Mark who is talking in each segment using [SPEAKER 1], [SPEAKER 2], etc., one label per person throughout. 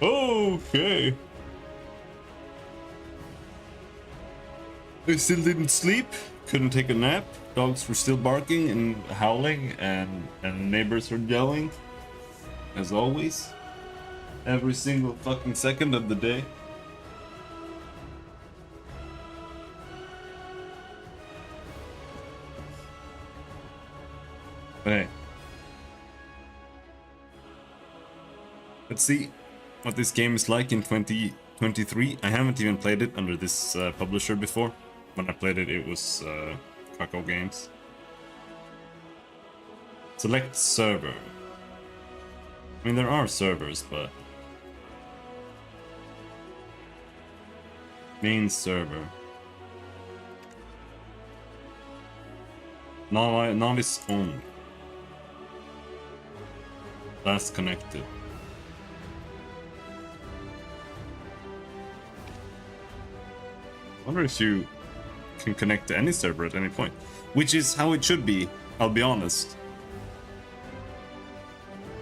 [SPEAKER 1] Okay. I still didn't sleep, couldn't take a nap. Dogs were still barking and howling, and neighbors were yelling. As always. Every single fucking second of the day. But hey. Let's see what this game is like in 2023. I haven't even played it under this publisher before. When I played it, it was Krakow Games. Select server. I mean, there are servers, but... Main server. Novice only. Last connected. I wonder if you can connect to any server at any point. Which is how it should be, I'll be honest.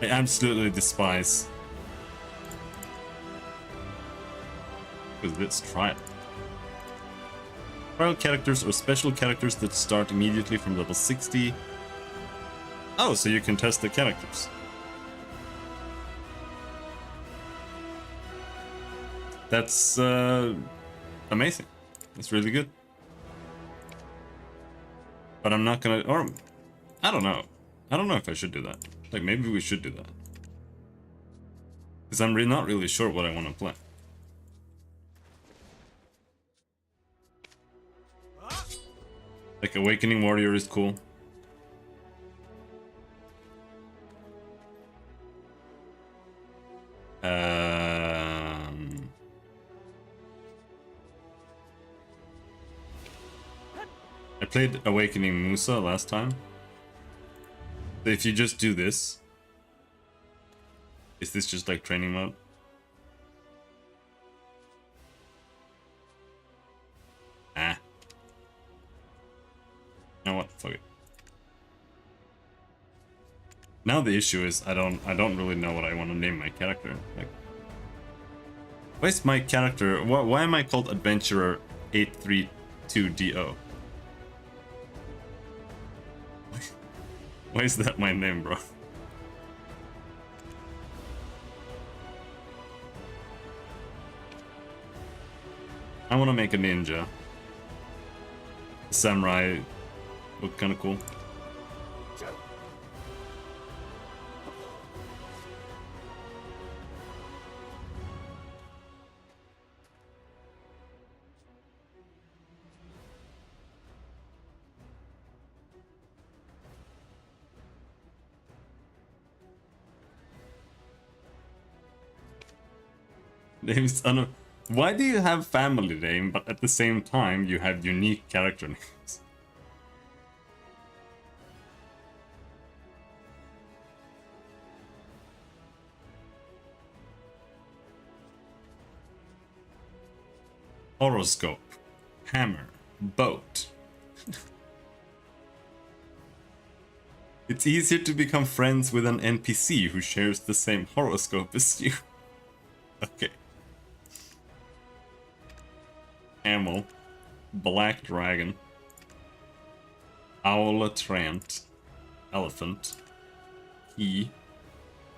[SPEAKER 1] I absolutely despise. Let's try it. Trial characters or special characters that start immediately from level 60. Oh, so you can test the characters. That's amazing. That's really good. But I'm not gonna, or I don't know. I don't know if I should do that. Like, maybe we should do that. Because I'm not really sure what I want to play. Like, Awakening Warrior is cool. I played Awakening Musa last time. So if you just do this, is this just like training mode? Ah. You know what? Fuck it. Now the issue is I don't really know what I want to name my character. Like, why is my character? Why am I called Adventurer 832DO? Why is that my name, bro? I want to make a ninja. Samurai look kind of cool. Names Why do you have family name, but at the same time you have unique character names? Horoscope, hammer, boat. It's easier to become friends with an NPC who shares the same horoscope as you. Okay. Camel, black dragon, owl trant, elephant, he,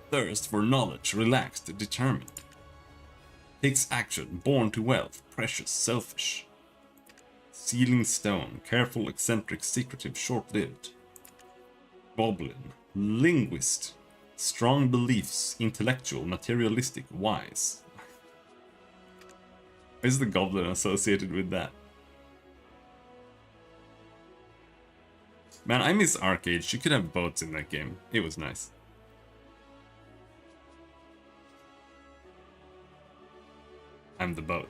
[SPEAKER 1] thirst for knowledge, relaxed, determined, takes action, born to wealth, precious, selfish, sealing stone, careful, eccentric, secretive, short-lived, goblin, linguist, strong beliefs, intellectual, materialistic, wise. Why is the goblin associated with that? Man, I miss Arcade. She could have boats in that game. It was nice. I'm the boat.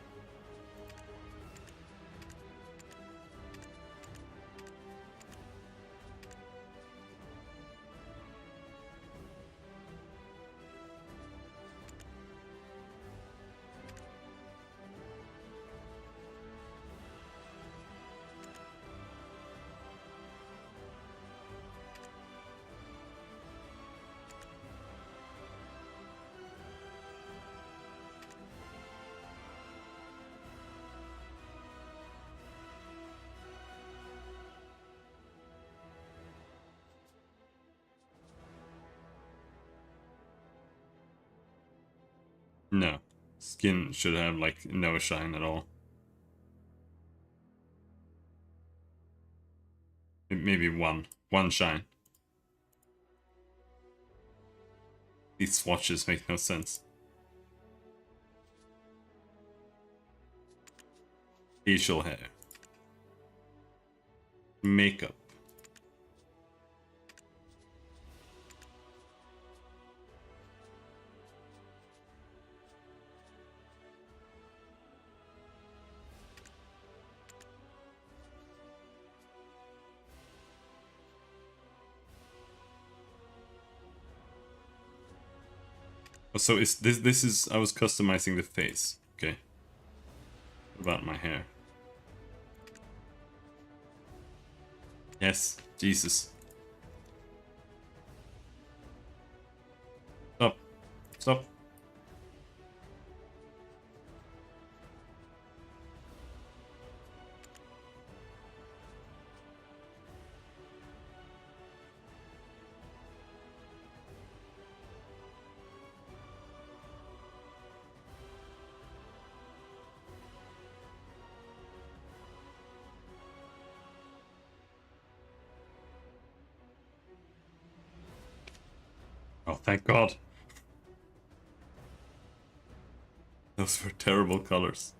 [SPEAKER 1] No. Skin should have, like, no shine at all. Maybe one shine. These swatches make no sense. Facial hair. Makeup. So is this is I was customizing the face. Okay. What about my hair? Yes, Jesus. Stop. Stop. Oh, thank God. Those were terrible colors.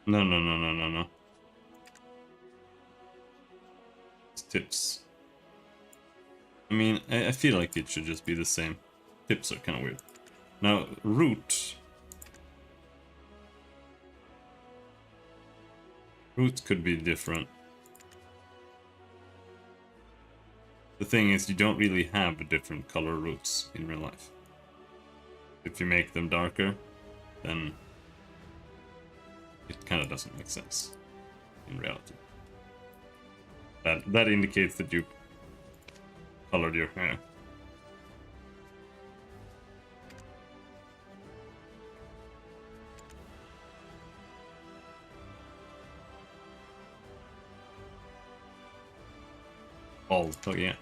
[SPEAKER 1] No. Tips. I mean, I feel like it should just be the same. Tips are kind of weird. Now, root. Root could be different. The thing is, you don't really have different color roots in real life. If you make them darker, then it kind of doesn't make sense in reality. That indicates that you colored your hair. Bald, oh yeah.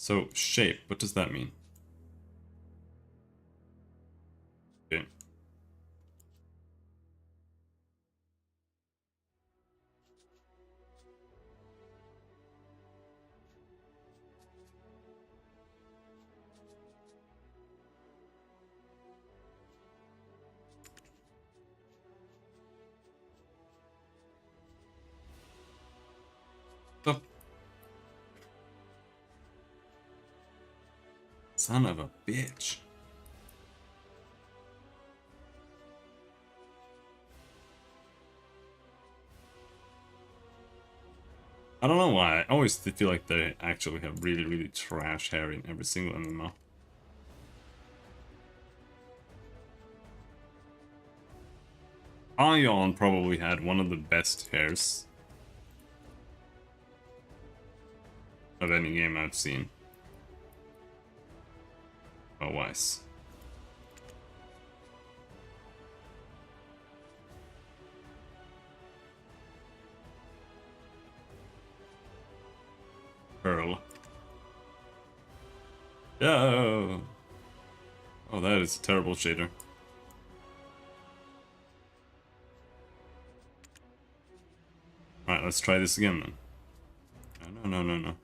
[SPEAKER 1] So, shape, what does that mean? Okay. Oh. Son of a bitch. I don't know why. I always feel like they actually have really trash hair in every single MMO. Ion probably had one of the best hairs of any game I've seen. Oh, wise. Pearl. Yeah. Oh, that is a terrible shader. let's try this again then. No, no, no, no, no.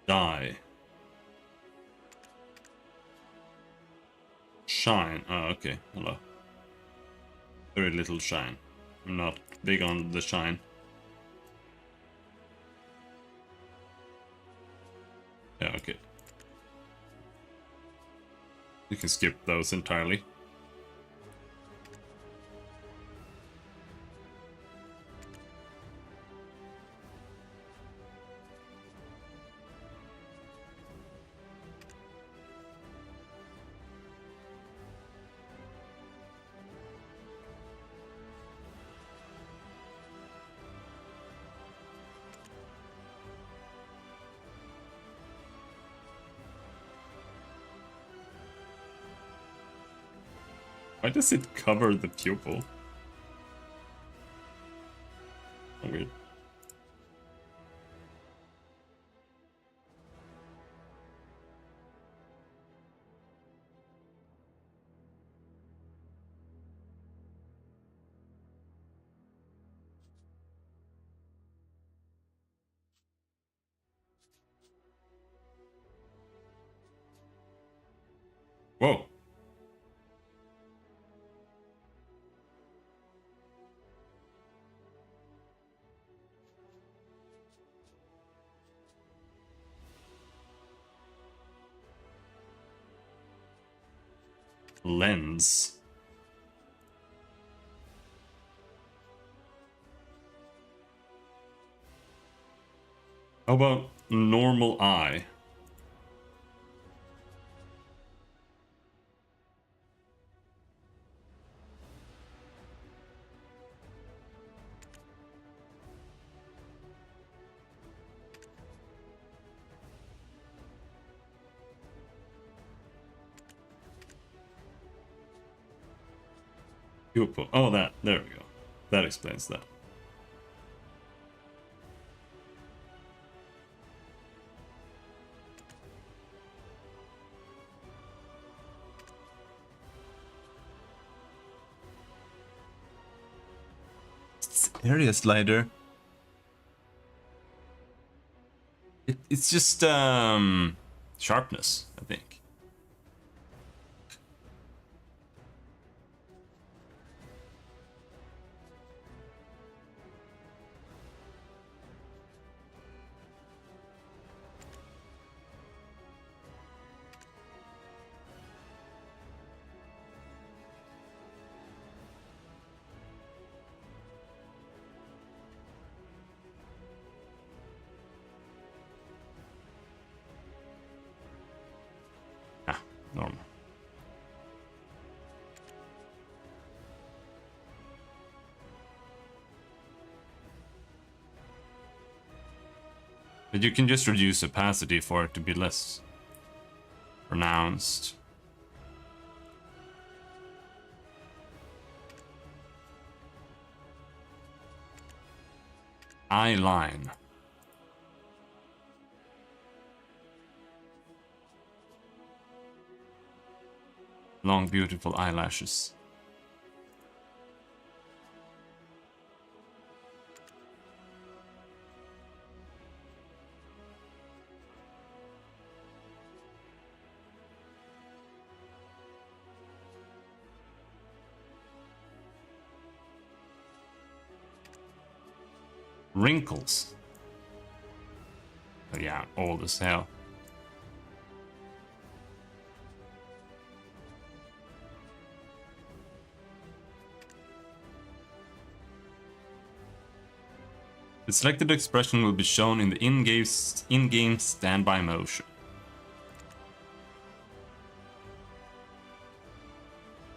[SPEAKER 1] Die. Shine. Oh, okay. Hello. Very little shine. I'm not big on the shine. Yeah, okay. You can skip those entirely. Why does it cover the pupil? Weird. Whoa. Lens. How about normal eye? Pupil. Oh, that. There we go. That explains that. It's area slider. It's just sharpness, I think. Ah, normal. But you can just reduce opacity for it to be less pronounced. Eye line. Long, beautiful eyelashes. Wrinkles. Oh, yeah, old as hell. The selected expression will be shown in the in-game standby motion.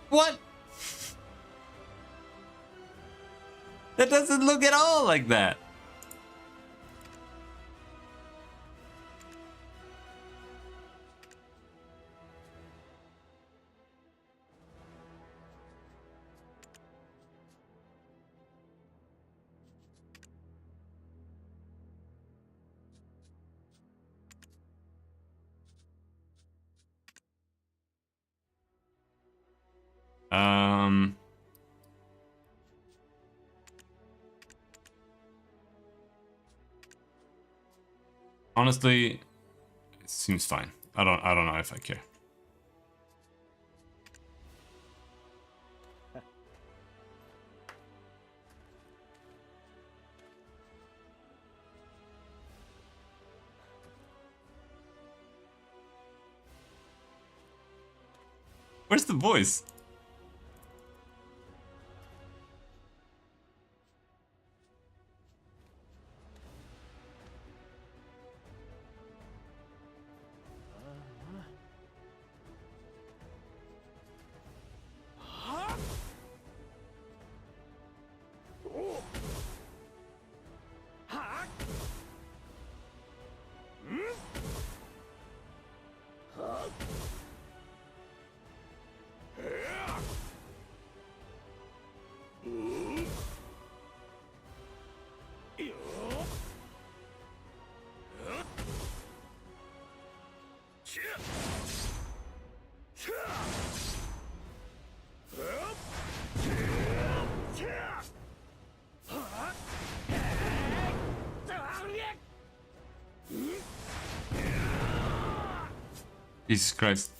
[SPEAKER 1] What? That doesn't look at all like that. Honestly, it seems fine. I don't know if I care. Where's the voice? Jesus Christ.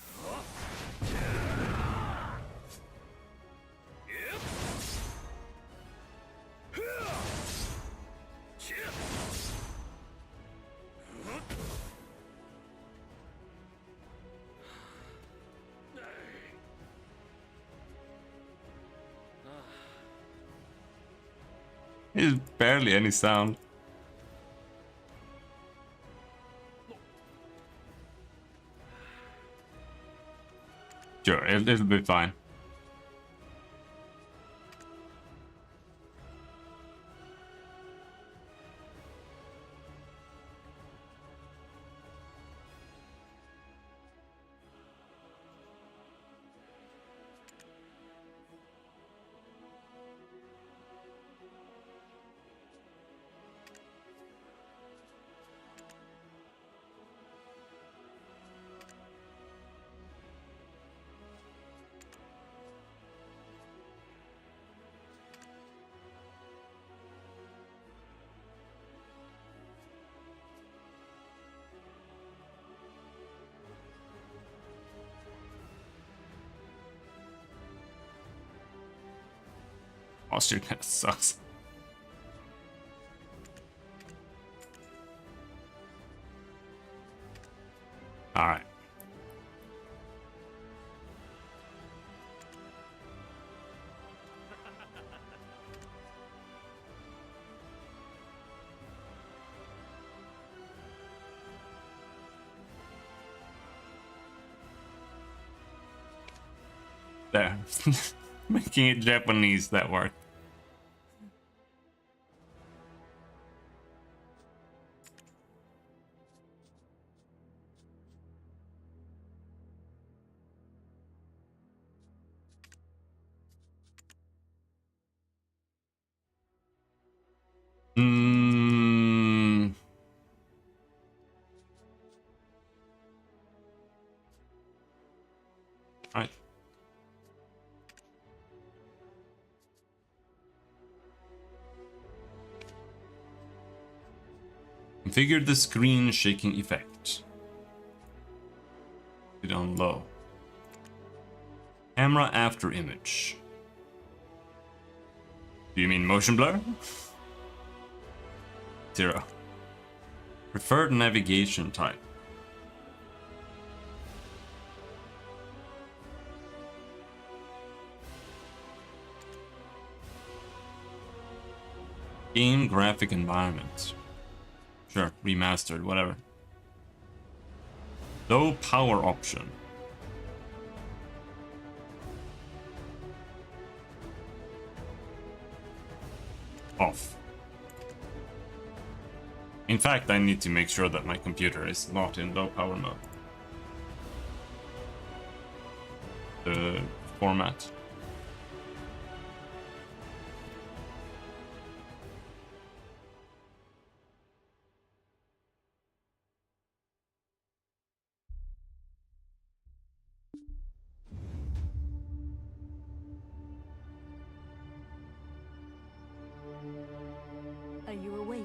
[SPEAKER 1] There's barely any sound. Sure, it'll be fine. Posture kind of sucks. All right. There. Making it Japanese, that worked. Right. Configure the screen shaking effect. Put it on low. Camera after image. Do you mean motion blur? 0. Preferred navigation type. Game graphic environment. Sure, remastered, whatever. Low power option. Off. In fact, I need to make sure that my computer is not in low power mode. The format.
[SPEAKER 2] Are you awake?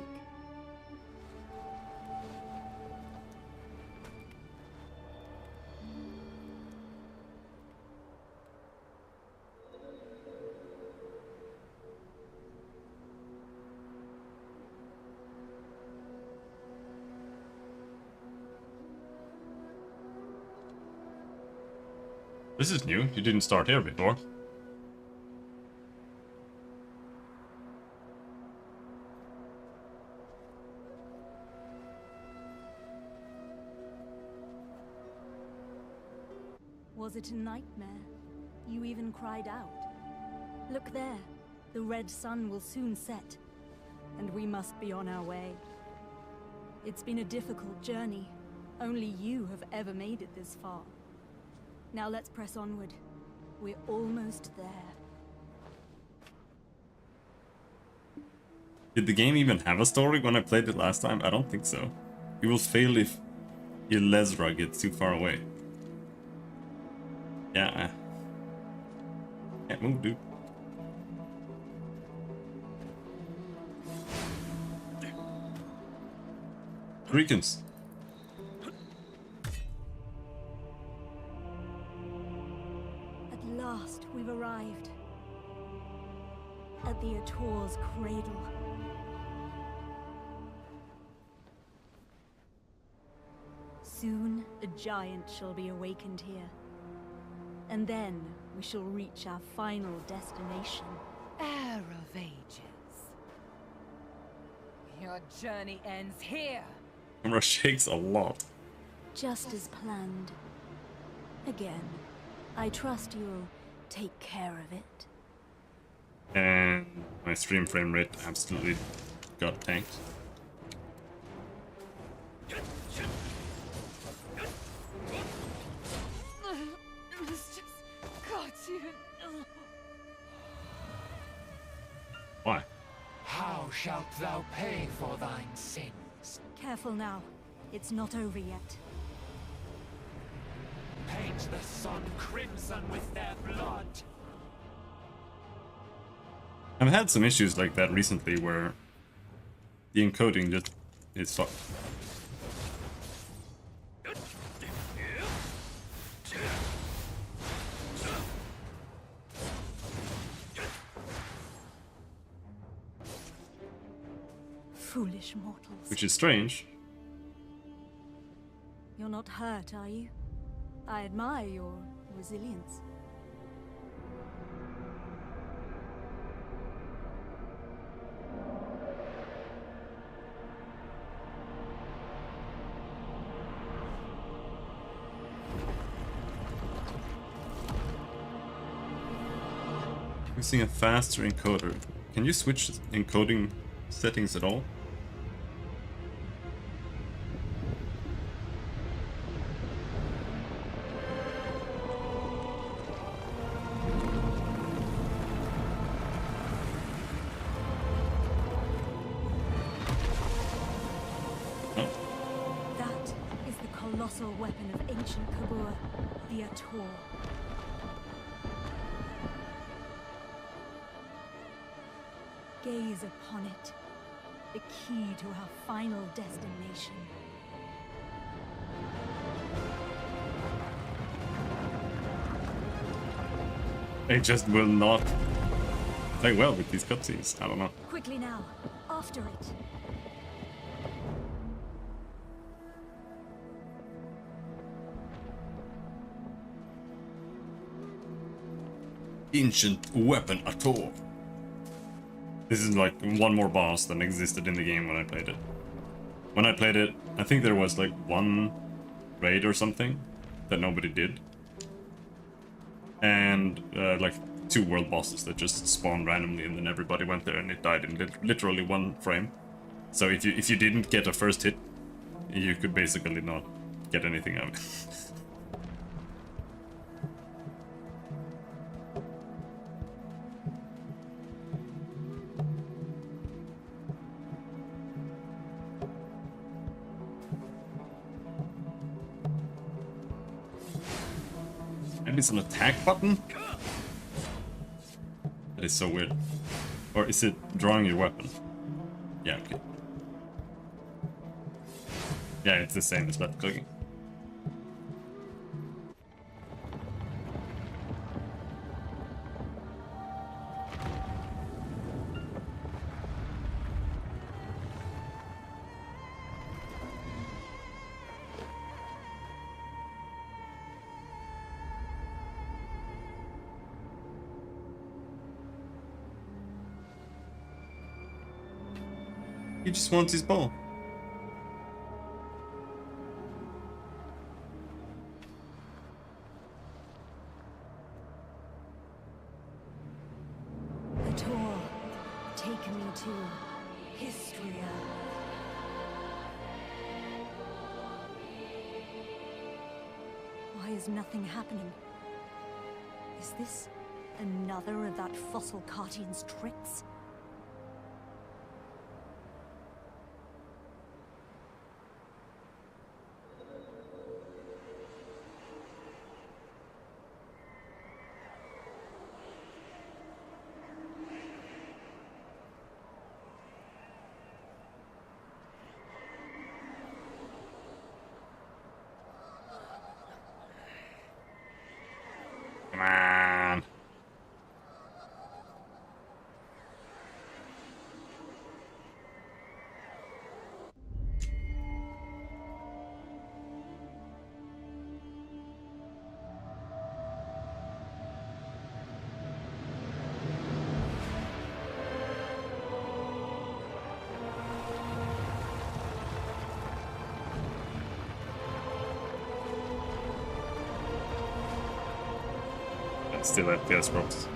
[SPEAKER 1] This is new. You didn't start here before.
[SPEAKER 2] Was it a nightmare? You even cried out. Look there. The red sun will soon set, and we must be on our way. It's been a difficult journey. Only you have ever made it this far. Now let's press onward. We're almost there.
[SPEAKER 1] Did the game even have a story when I played it last time? I don't think so. You will fail if Ilezra gets too far away. Yeah. Can't move, dude. Greetings.
[SPEAKER 2] At last, we've arrived. At the Ator's cradle. Soon, a giant shall be awakened here. And then, we shall reach our final destination.
[SPEAKER 3] Heir of Ages. Your journey ends here.
[SPEAKER 1] Camera shakes a lot.
[SPEAKER 2] Just as planned. Again, I trust you'll take care of it.
[SPEAKER 1] And my stream frame rate absolutely got tanked.
[SPEAKER 3] It's just got you.
[SPEAKER 1] Why?
[SPEAKER 4] How shalt thou pay for thine sins?
[SPEAKER 2] Careful now. It's not over yet.
[SPEAKER 4] Paint the sun crimson with their blood.
[SPEAKER 1] I've had some issues like that recently where the encoding just is fucked.
[SPEAKER 2] Foolish mortals.
[SPEAKER 1] Which is strange.
[SPEAKER 2] You're not hurt, are you? I admire your resilience.
[SPEAKER 1] Using a faster encoder. Can you switch encoding settings at all?
[SPEAKER 2] That is the colossal weapon of ancient Kabur, the Ator. Gaze upon it, the key to our final destination.
[SPEAKER 1] They just will not play well with these cutscenes. I don't know.
[SPEAKER 2] Quickly now, after it.
[SPEAKER 1] Ancient weapon Ator. This is like one more boss than existed in the game when I played it. When I played it, I think there was like one raid or something that nobody did. And like 2 world bosses that just spawned randomly, and then everybody went there and it died in literally 1 frame. So if you didn't get a first hit, you could basically not get anything out. Maybe it's an attack button? That is so weird. Or is it drawing your weapon? Yeah, okay. Yeah, it's the same as left clicking. He just wants his ball.
[SPEAKER 2] Ator, take me to Histria. Why is nothing happening? Is this another of that fossil Cartian's tricks?
[SPEAKER 1] Come on. Still FPS props.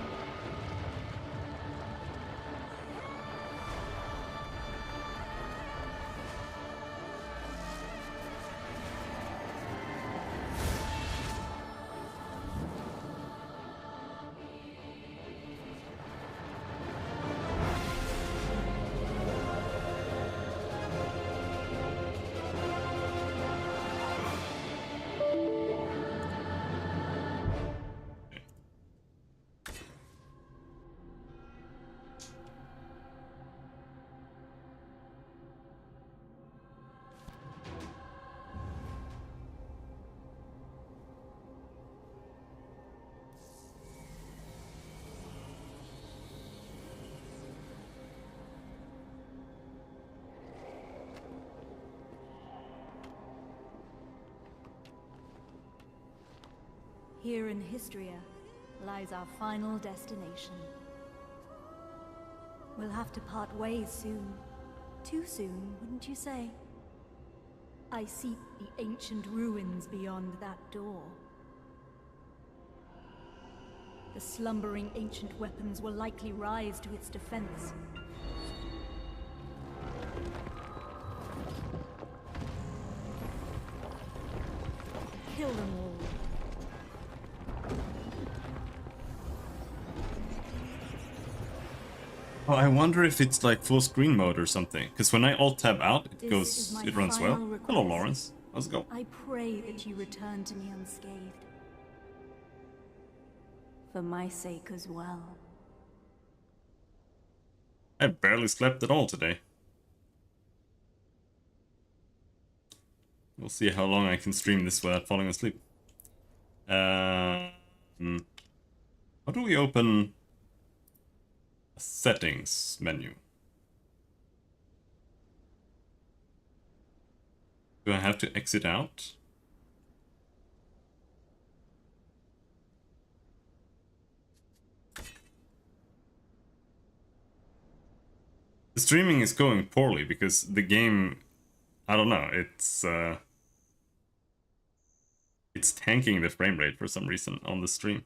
[SPEAKER 2] Here in Histria lies our final destination. We'll have to part ways soon. Too soon, wouldn't you say? I seek the ancient ruins beyond that door. The slumbering ancient weapons will likely rise to its defense. Kill them all.
[SPEAKER 1] Oh, I wonder if it's like full screen mode or something. Because when I alt tab out,
[SPEAKER 2] This is my
[SPEAKER 1] it runs
[SPEAKER 2] final
[SPEAKER 1] well.
[SPEAKER 2] request.
[SPEAKER 1] Hello, Lawrence. How's it go?
[SPEAKER 2] I pray that you return to me unscathed. For my sake as well.
[SPEAKER 1] I barely slept at all today. We'll see how long I can stream this without falling asleep. How do we open a settings menu? Do I have to exit out? The streaming is going poorly because the game, I don't know, it's tanking the frame rate for some reason on the stream.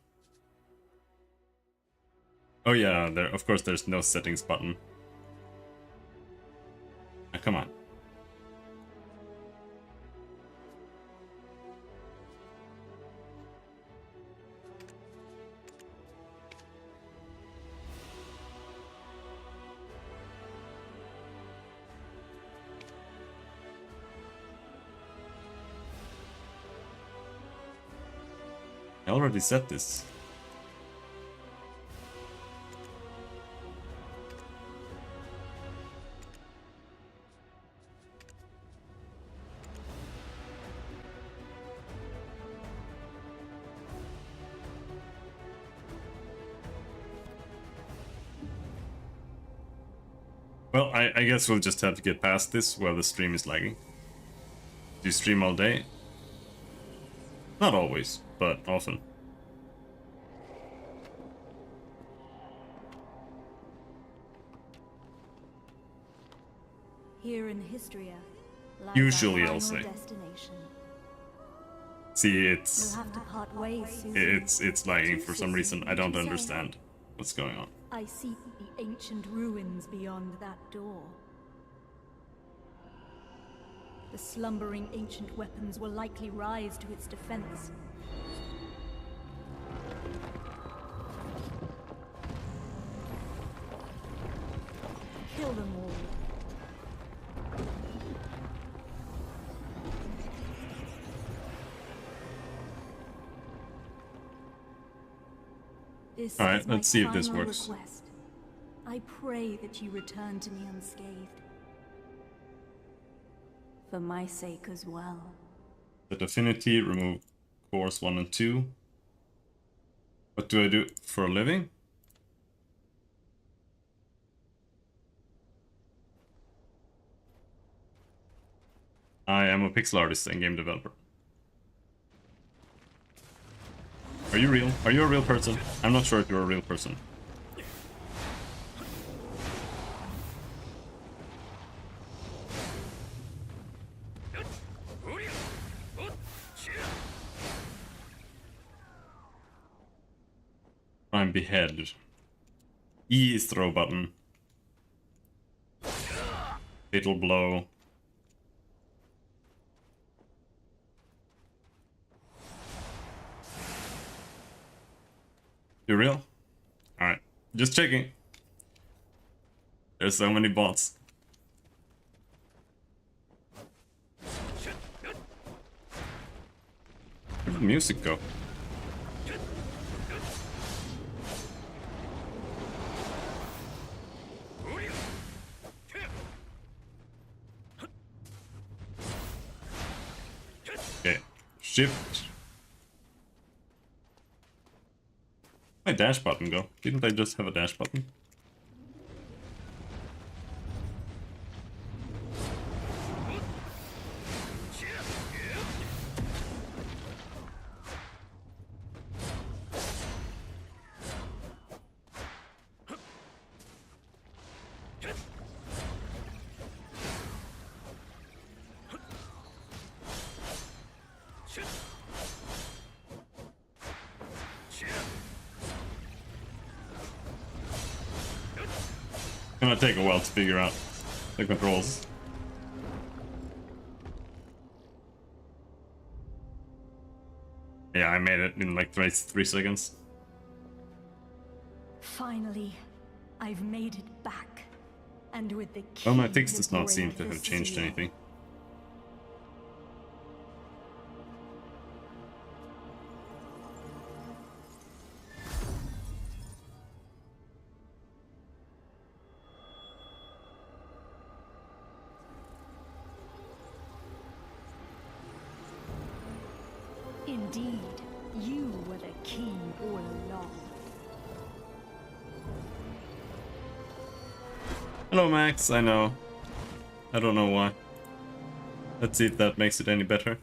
[SPEAKER 1] Oh yeah, there, of course there's no settings button. Ah, come on. I already said this. Well, I guess we'll just have to get past this while the stream is lagging. Do you stream all day? Not always, but often.
[SPEAKER 2] Here in Histria lies
[SPEAKER 1] Usually,
[SPEAKER 2] our
[SPEAKER 1] I'll
[SPEAKER 2] final
[SPEAKER 1] say.
[SPEAKER 2] destination.
[SPEAKER 1] See,
[SPEAKER 2] We'll have to part ways soon.
[SPEAKER 1] it's lagging for some reason. I don't understand what's going on.
[SPEAKER 2] I see the ancient ruins beyond that door. The slumbering ancient weapons will likely rise to its defense. Kill them all. This
[SPEAKER 1] All right,
[SPEAKER 2] is my
[SPEAKER 1] let's see if this
[SPEAKER 2] final
[SPEAKER 1] works.
[SPEAKER 2] request. I pray that you return to me unscathed. For my sake as well.
[SPEAKER 1] Set affinity, remove cores 1 and 2. What do I do for a living? I am a pixel artist and game developer. Are you real? Are you a real person? I'm not sure if you're a real person. I'm beheaded. E is throw button. Fatal blow. You real? Alright. Just checking. There's so many bots. Where'd the music go? Okay. Shift. My dash button go? Didn't I just have a dash button? Gonna take a while to figure out the controls. Yeah, I made it in like 3 seconds.
[SPEAKER 2] Finally, I've made it back. And with the key
[SPEAKER 1] Well, my fix
[SPEAKER 2] to
[SPEAKER 1] does not seem
[SPEAKER 2] break
[SPEAKER 1] to have
[SPEAKER 2] the
[SPEAKER 1] changed
[SPEAKER 2] seal.
[SPEAKER 1] anything.
[SPEAKER 2] Indeed, you were the key all along.
[SPEAKER 1] Hello, Max. I know. I don't know why. Let's see if that makes it any better.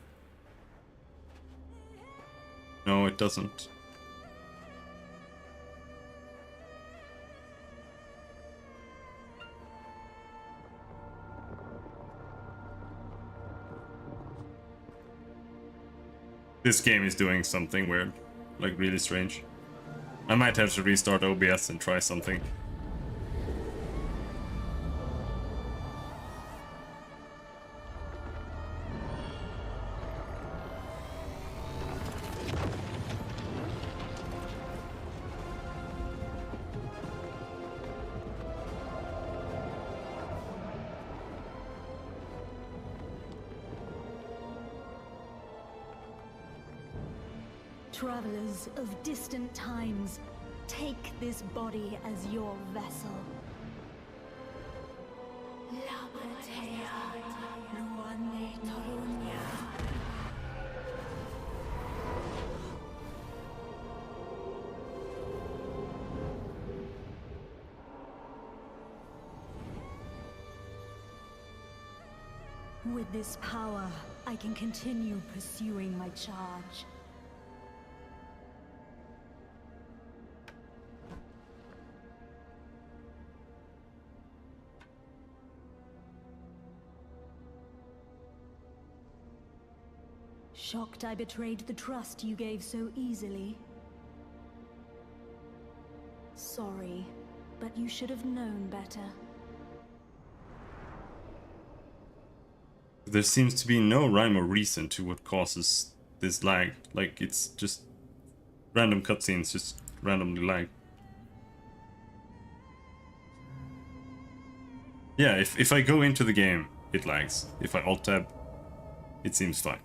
[SPEAKER 1] No, it doesn't. This game is doing something weird, like really strange. I might have to restart OBS and try something.
[SPEAKER 2] Travelers of distant times, take this body as your vessel. With this power, I can continue pursuing my charge. Shocked I betrayed the trust you gave so easily. Sorry, but you should have known better.
[SPEAKER 1] There seems to be no rhyme or reason to what causes this lag. Like, it's just random cutscenes, just randomly lag. Yeah, if I go into the game, it lags. If I alt-tab, it seems fine.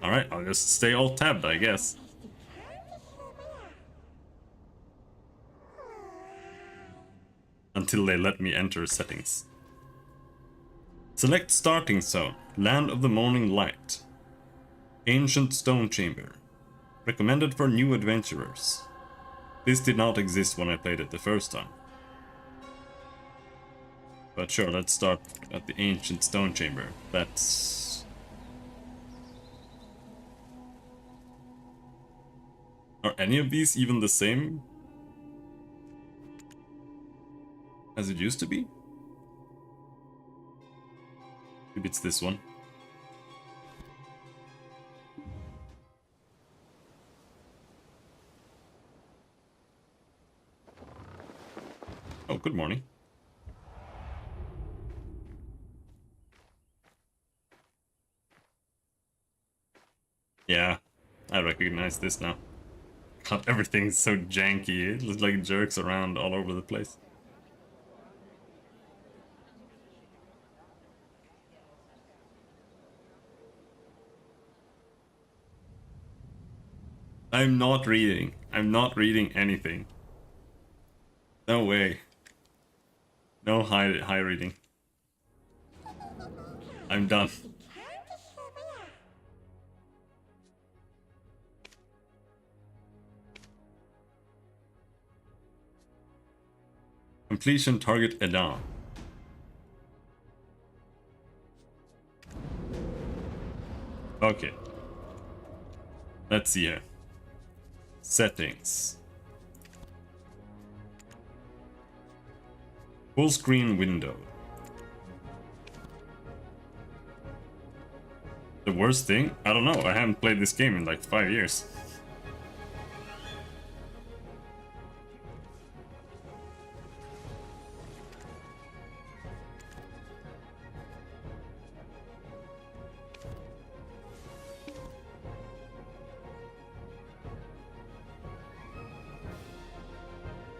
[SPEAKER 1] Alright, I'll just stay alt-tabbed, I guess. Until they let me enter settings. Select starting zone, Land of the Morning Light. Ancient Stone Chamber. Recommended for new adventurers. This did not exist when I played it the first time. But sure, let's start at the Ancient Stone Chamber. That's... Are any of these even the same as it used to be? Maybe it's this one. Oh, good morning. Yeah, I recognize this now. God, everything's so janky. It looks like it jerks around all over the place. I'm not reading. I'm not reading anything. No way. No high reading. I'm done. Completion target Edan. Okay. Let's see here. Settings. Full screen window. The worst thing? I don't know. I haven't played this game in like 5 years.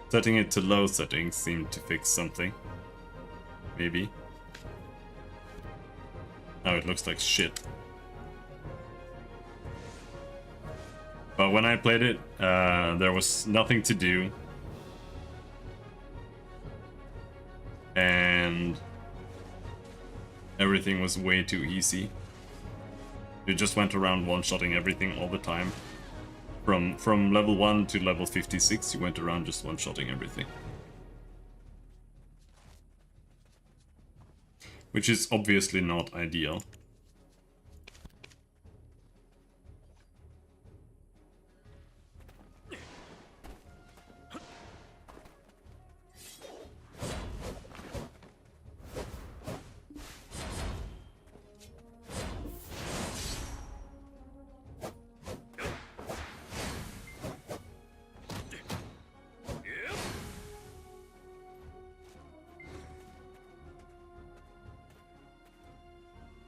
[SPEAKER 1] Setting it to low settings seemed to fix something. Maybe. Now it looks like shit. But when I played it, there was nothing to do. And everything was way too easy. You just went around one-shotting everything all the time. From level 1 to level 56, you went around just one-shotting everything. Which is obviously not ideal.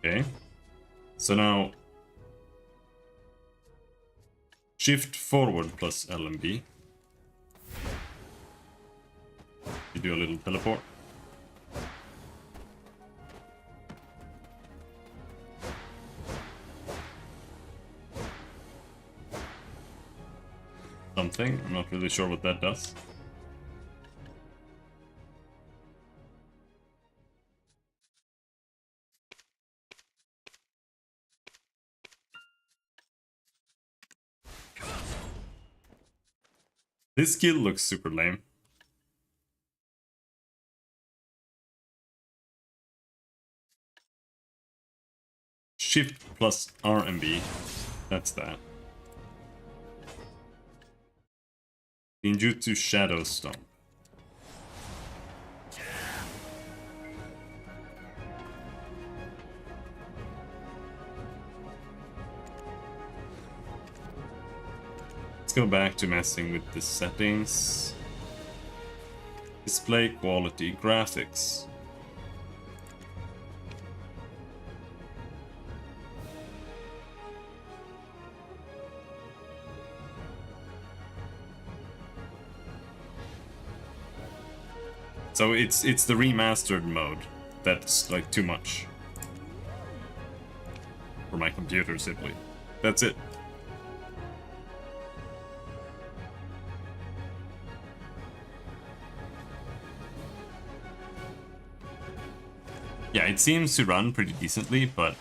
[SPEAKER 1] Okay. So now shift forward plus LMB. You do a little teleport. Something. I'm not really sure what that does. This skill looks super lame. Shift plus RMB. That's that. Ninjutsu Shadow Stomp. Let's go back to messing with the settings. Display quality, graphics. So it's the remastered mode that's like too much for my computer simply. That's it. Yeah, it seems to run pretty decently, but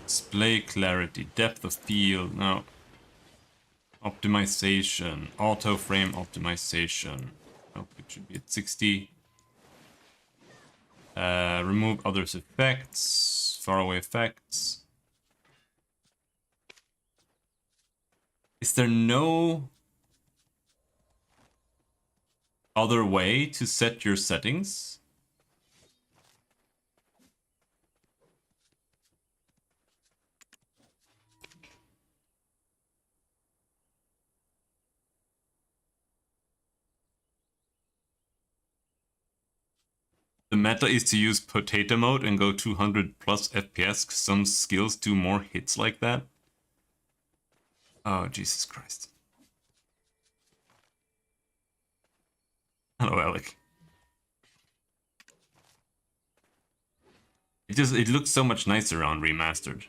[SPEAKER 1] display clarity, depth of field, no. Optimization, auto frame optimization. Oh, it should be at 60. Remove others' effects, faraway effects. Is there no other way to set your settings? The meta is to use potato mode and go 200 plus FPS, because some skills do more hits like that. Oh, Jesus Christ. Hello, Alec. It looks so much nicer on remastered.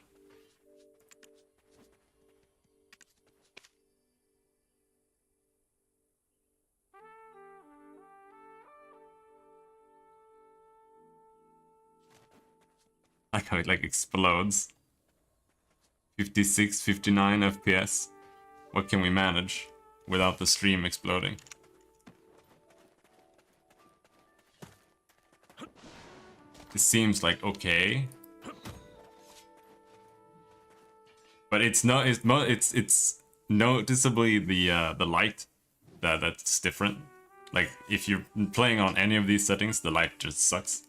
[SPEAKER 1] Like how it like explodes. 56, 59 FPS. What can we manage without the stream exploding? This seems like okay. But it's not, it's noticeably the light that's different. Like if you're playing on any of these settings, the light just sucks.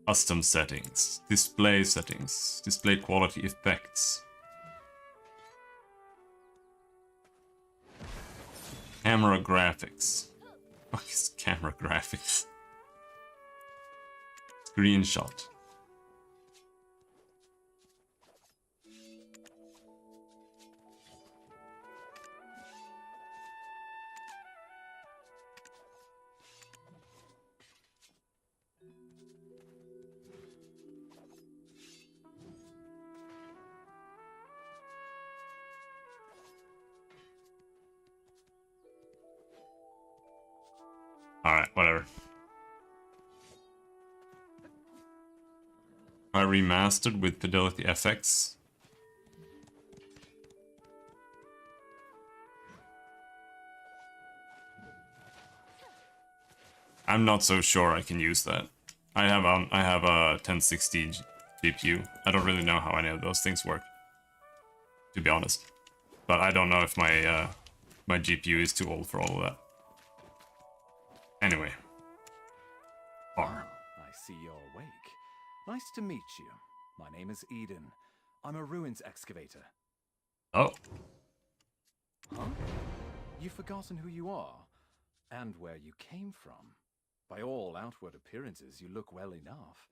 [SPEAKER 1] Custom settings, display settings, display quality effects. Camera graphics. What is camera graphics? Screenshot. Alright, whatever. I remastered with Fidelity FX. I'm not so sure I can use that. I have a 1060 GPU. I don't really know how any of those things work, to be honest. But I don't know if my my GPU is too old for all of that. Anyway. Farm.
[SPEAKER 5] I see you're awake. Nice to meet you. My name is Eden. I'm a ruins excavator.
[SPEAKER 1] Oh,
[SPEAKER 5] Huh? You've forgotten who you are, and where you came from. By all outward appearances, you look well enough.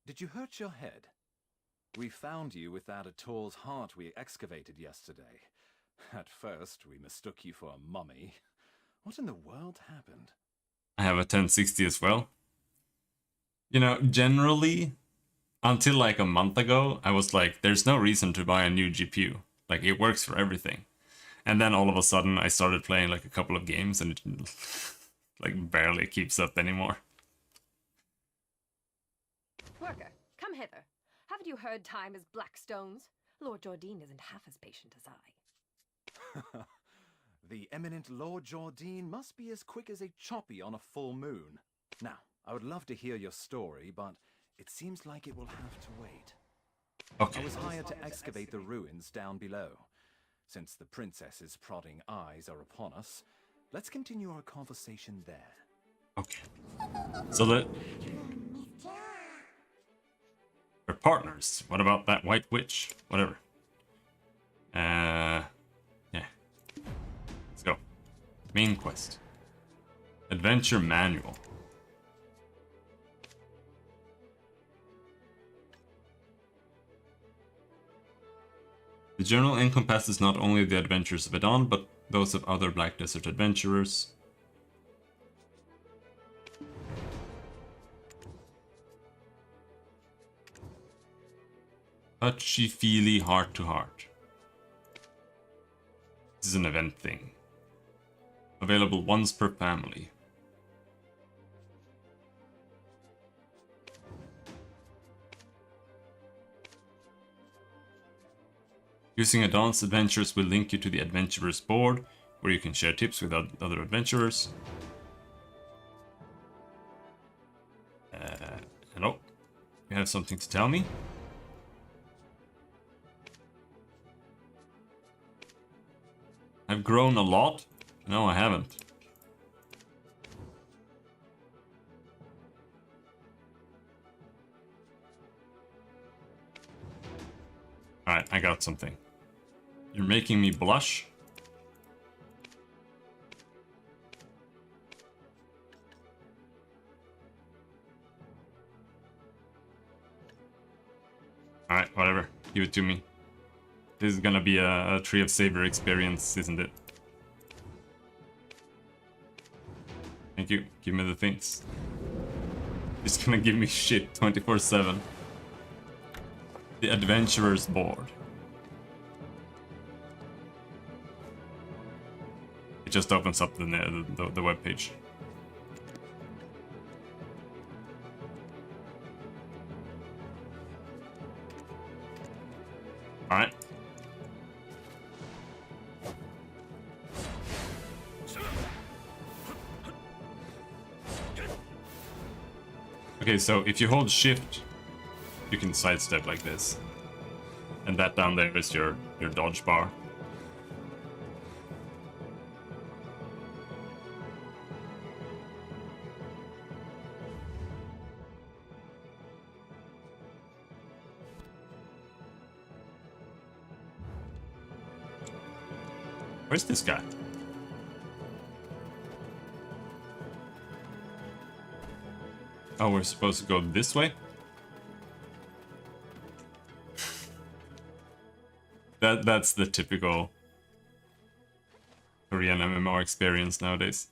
[SPEAKER 5] Did you hurt your head? We found you without a Tor's heart we excavated yesterday. At first, we mistook you for a mummy. What in the world happened?
[SPEAKER 1] I have a 1060 as well. You know, generally, until like a month ago, I was like, there's no reason to buy a new GPU. Like, it works for everything. And then all of a sudden, I started playing like a couple of games and it like barely keeps up anymore.
[SPEAKER 6] Worker, come hither. Haven't you heard time is black stones? Lord Jordine isn't half as patient as I.
[SPEAKER 5] The eminent Lord Jordine must be as quick as a choppy on a full moon. Now, I would love to hear your story, but it seems like it will have to wait.
[SPEAKER 1] Okay.
[SPEAKER 5] I was hired to excavate the ruins down below. Since the princess's prodding eyes are upon us, let's continue our conversation there.
[SPEAKER 1] Okay. So we're partners. What about that white witch? Whatever. Yeah. Let's go. Main quest. Adventure manual. The journal encompasses not only the adventures of Adon, but those of other Black Desert adventurers. Touchy-feely heart-to-heart. This is an event thing. Available once per family. Using Adon's adventures will link you to the Adventurers board, where you can share tips with other adventurers. Hello? You have something to tell me? I've grown a lot? No, I haven't. Alright, I got something. You're making me blush? Alright, whatever. Give it to me. This is gonna be a Tree of Savior experience, isn't it? Thank you. Give me the things. It's gonna give me shit 24/7. The Adventurers board. It just opens up the web page. All right. Okay, so if you hold shift, you can sidestep like this. And that down there is your dodge bar. Where's this guy? Oh, we're supposed to go this way? That's the typical Korean MMO experience nowadays.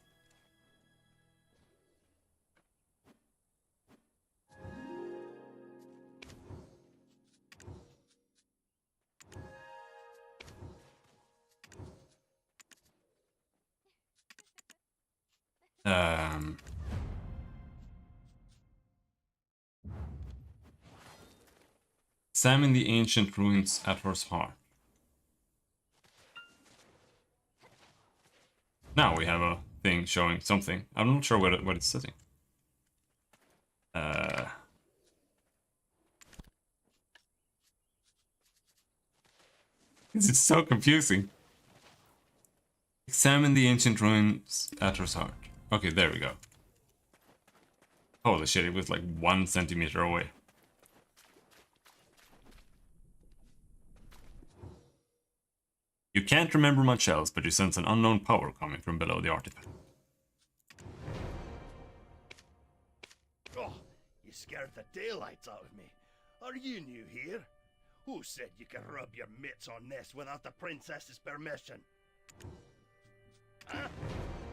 [SPEAKER 1] Examine the ancient ruins at Horse Heart. Now we have a thing showing something. I'm not sure what it's setting. This is so confusing. Examine the ancient ruins at Horse Heart. Okay, there we go. Holy shit, it was like 1 centimeter away. You can't remember much else, but you sense an unknown power coming from below the artifact.
[SPEAKER 7] Oh, you scared the daylights out of me. Are you new here? Who said you can rub your mitts on this without the princess's permission? Huh?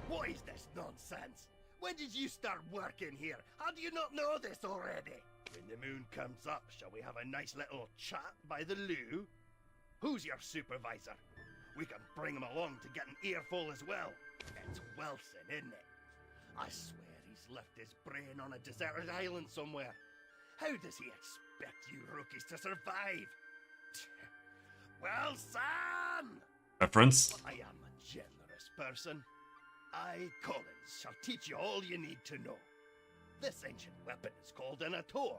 [SPEAKER 7] What is this nonsense? When did you start working here? How do you not know this already? When the moon comes up, shall we have a nice little chat by the loo? Who's your supervisor? We can bring him along to get an earful as well. It's Wilson, isn't it? I swear he's left his brain on a deserted island somewhere. How does he expect you rookies to survive? Wilson!
[SPEAKER 1] Reference?
[SPEAKER 7] I am a generous person. I, Collins, shall teach you all you need to know. This ancient weapon is called an Ator.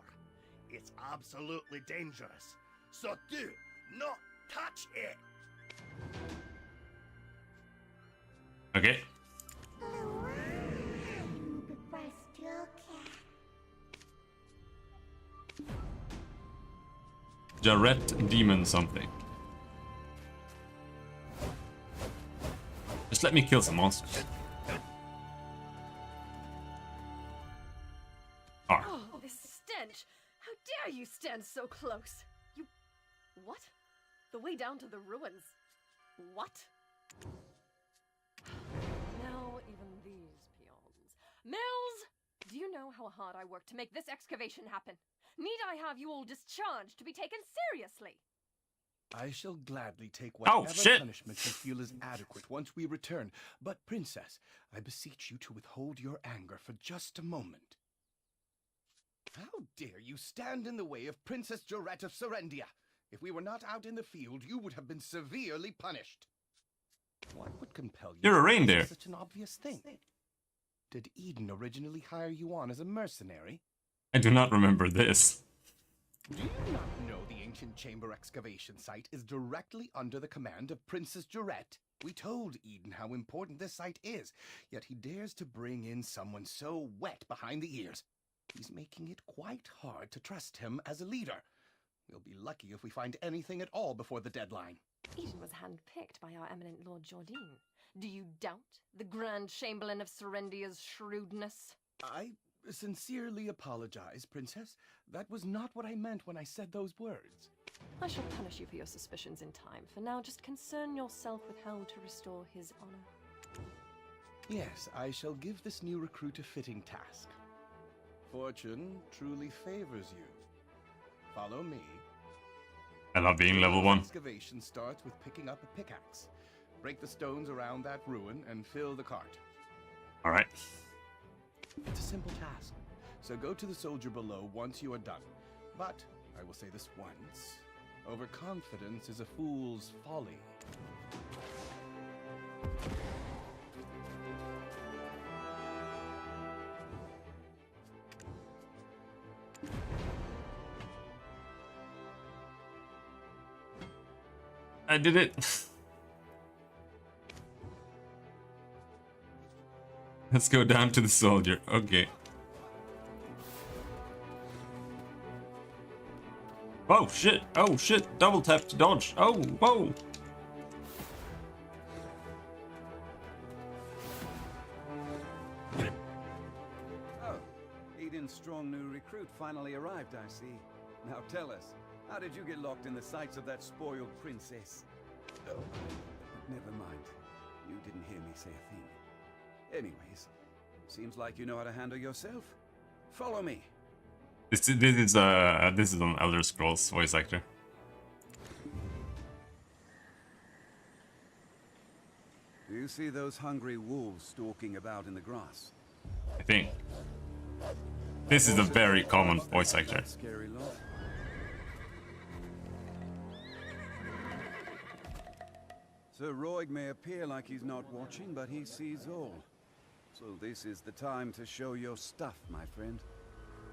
[SPEAKER 7] It's absolutely dangerous, so do not touch it.
[SPEAKER 1] Okay. Jarret demon something. Just let me kill some monsters. R.
[SPEAKER 6] Oh, this stench! How dare you stand so close? You... What? The way down to the ruins. What? Now even these peons. Mills! Do you know how hard I worked to make this excavation happen? Need I have you all discharged to be taken seriously?
[SPEAKER 8] I shall gladly take whatever
[SPEAKER 1] shit.
[SPEAKER 8] punishment you feel is adequate once we return. But, Princess, I beseech you to withhold your anger for just a moment. How dare you stand in the way of Princess Jarret of Serendia? If we were not out in the field, you would have been severely punished. What would compel you
[SPEAKER 1] You're a
[SPEAKER 8] to do
[SPEAKER 1] reindeer.
[SPEAKER 8] such an obvious thing? Did Eden originally hire you on as a mercenary?
[SPEAKER 1] I do not remember this.
[SPEAKER 8] Do you not know the ancient chamber excavation site is directly under the command of Princess Jarret? We told Eden how important this site is, yet he dares to bring in someone so wet behind the ears. He's making it quite hard to trust him as a leader. We'll be lucky if we find anything at all before the deadline.
[SPEAKER 6] Eden was handpicked by our eminent Lord Jordine. Do you doubt the Grand Chamberlain of Serendia's shrewdness?
[SPEAKER 8] I sincerely apologize, Princess. That was not what I meant when I said those words.
[SPEAKER 6] I shall punish you for your suspicions in time. For now, just concern yourself with how to restore his honor.
[SPEAKER 8] Yes, I shall give this new recruit a fitting task. Fortune truly favors you. Follow me.
[SPEAKER 1] I love being level 1.
[SPEAKER 8] Excavation starts with picking up a pickaxe. Break the stones around that ruin and fill the cart.
[SPEAKER 1] Alright.
[SPEAKER 8] It's a simple task, so go to the soldier below once you are done. But, I will say this once, overconfidence is a fool's folly.
[SPEAKER 1] I did it. Let's go down to the soldier. Okay. Oh shit. Oh shit. Double tap to dodge. Oh, whoa.
[SPEAKER 9] Oh, Eden's strong new recruit finally arrived, I see. Now tell us, how did you get locked in the sights of that spoiled princess? Oh, never mind. You didn't hear me say a thing. Anyways, seems like you know how to handle yourself. Follow me.
[SPEAKER 1] This is an Elder Scrolls voice actor.
[SPEAKER 9] Do you see those hungry wolves stalking about in the grass?
[SPEAKER 1] I think. This is a very common voice actor.
[SPEAKER 9] Scary lot. Sir Roig may appear like he's not watching, but he sees all. So this is the time to show your stuff, my friend.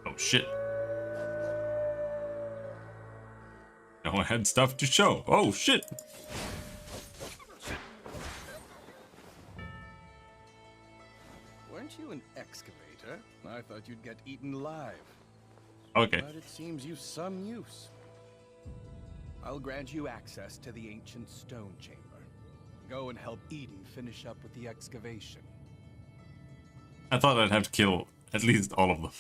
[SPEAKER 1] Oh shit. No one had stuff to show. Oh shit.
[SPEAKER 8] Weren't you an excavator? I thought you'd get eaten alive.
[SPEAKER 1] Okay.
[SPEAKER 8] But it seems you've some use. I'll grant you access to the ancient stone chamber.
[SPEAKER 9] Go and help Eden finish up with the excavation.
[SPEAKER 1] I thought I'd have to kill at least all of them.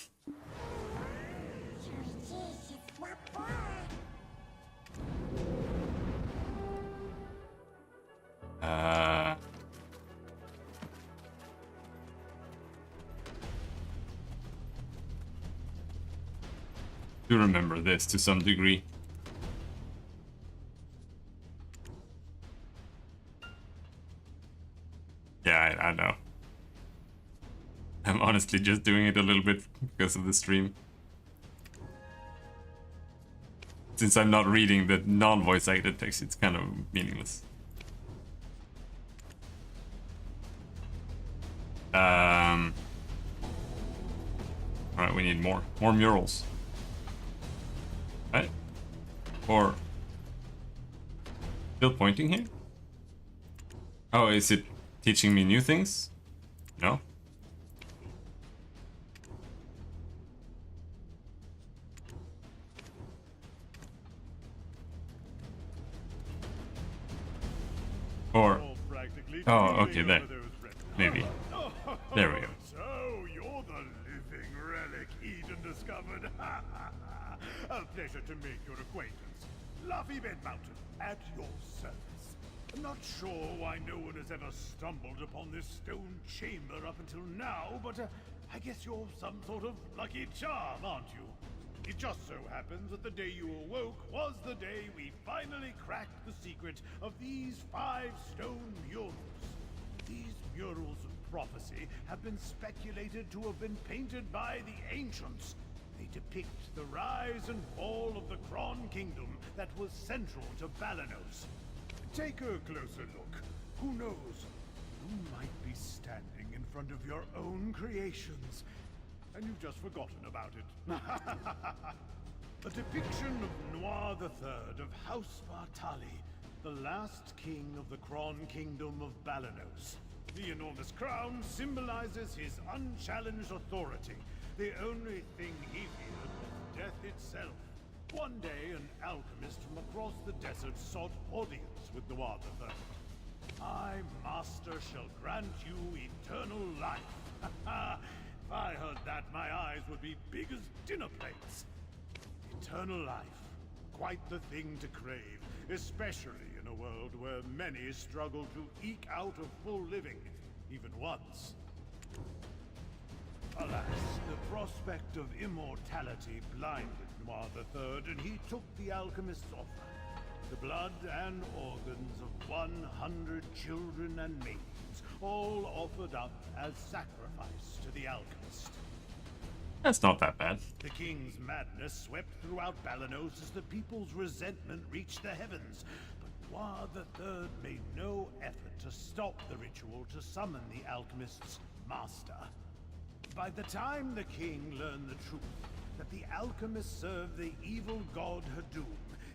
[SPEAKER 1] Do remember this to some degree. Yeah, I know. I'm honestly just doing it a little bit because of the stream. Since I'm not reading the non-voice acted text, it's kind of meaningless. Alright, we need more murals. Right? Or still pointing here? Oh, is it teaching me new things? No? Or oh, okay, there. Maybe. There we go.
[SPEAKER 7] So you're the living relic Eden discovered. A pleasure to make your acquaintance. Luffy Bed Mountain, at your service. I'm not sure why no one has ever stumbled upon this stone chamber up until now, but I guess you're some sort of lucky charm, aren't you? It just so happens that the day you awoke was the day we finally cracked the secret of these 5 stone murals. These murals of prophecy have been speculated to have been painted by the ancients. They depict the rise and fall of the Kron Kingdom that was central to Balanos. Take a closer look. Who knows? You might be standing in front of your own creations, and you've just forgotten about it. A depiction of Noir III of House Bartali, the last king of the Kron Kingdom of Balanos. The enormous crown symbolizes his unchallenged authority. The only thing he feared was death itself. One day, an alchemist from across the desert sought audience with Noir III. My master shall grant you eternal life. If I heard that, my eyes would be big as dinner plates. Eternal life. Quite the thing to crave, especially in a world where many struggle to eke out a full living, even once. Alas, the prospect of immortality blinded Noir III, and he took the alchemist's offer. The blood and organs of 100 children and maidens, all offered up as sacrifice to the alchemist.
[SPEAKER 1] That's not that bad.
[SPEAKER 7] The king's madness swept throughout Balanos as the people's resentment reached the heavens. But Noir III made no effort to stop the ritual to summon the alchemist's master. By the time the king learned the truth, that the alchemist served the evil god Hadum,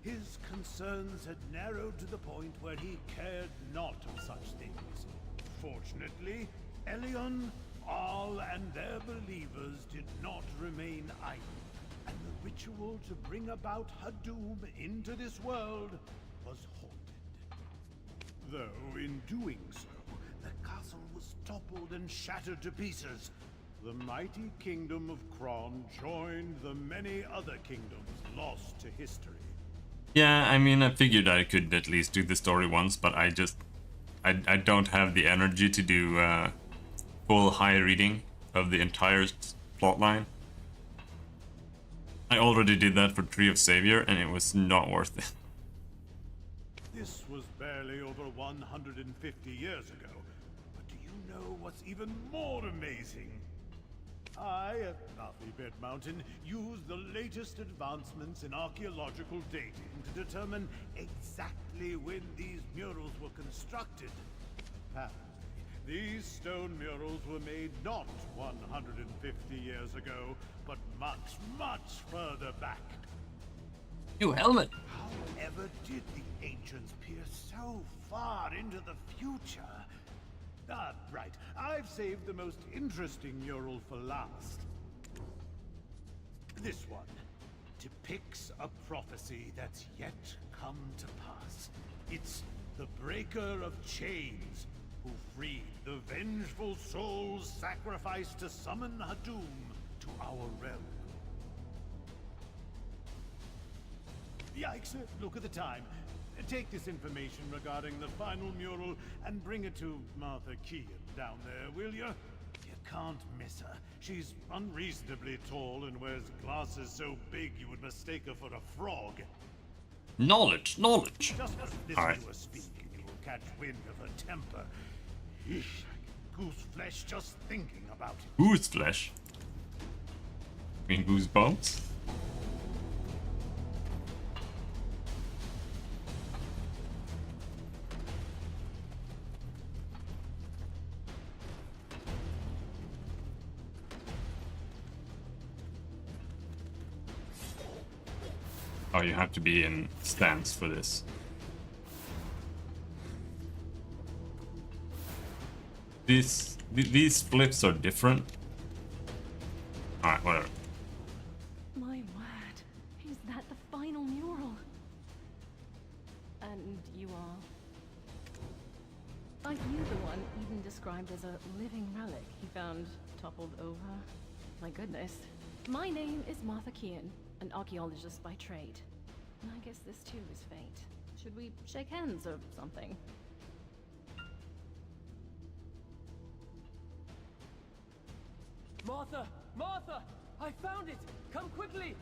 [SPEAKER 7] his concerns had narrowed to the point where he cared not of such things. Fortunately, Elion, Arl, and their believers did not remain idle, and the ritual to bring about Hadum into this world was halted. Though, in doing so, the castle was toppled and shattered to pieces. The mighty kingdom of Kron joined the many other kingdoms lost to history.
[SPEAKER 1] Yeah, I mean, I figured I could at least do the story once, but I don't have the energy to do full high reading of the entire plotline. I already did that for Tree of Savior, and it was not worth it.
[SPEAKER 7] This was barely over 150 years ago, but do you know what's even more amazing? I, at Luffy Bed Mountain, use the latest advancements in archaeological dating to determine exactly when these murals were constructed. Apparently, these stone murals were made not 150 years ago, but much, much further back.
[SPEAKER 1] New helmet!
[SPEAKER 7] However did the ancients peer so far into the future? Ah, right. I've saved the most interesting mural for last. This one depicts a prophecy that's yet come to pass. It's
[SPEAKER 10] the breaker of chains, who freed the vengeful souls sacrificed to summon Hadum to our realm. Yikes, look at the time. Take this information regarding the final mural and bring it to Martha Kean down there, will you? You can't miss her. She's unreasonably tall and wears glasses so big you would mistake her for a frog.
[SPEAKER 1] Knowledge.
[SPEAKER 10] Just listen
[SPEAKER 1] All right.
[SPEAKER 10] to her speak and you will catch wind of her temper. Eesh, goose flesh just thinking about it.
[SPEAKER 1] Goose flesh? I mean goose bones? Oh, you have to be in stance for this. These flips are different. Alright, whatever.
[SPEAKER 6] My word, is that the final mural? And you are you the one Eden described as a living relic he found toppled over? My goodness. My name is Martha Kean, an archaeologist by trade. And I guess this too is fate. Should we shake hands or something?
[SPEAKER 11] Martha! Martha! I found it! Come quickly!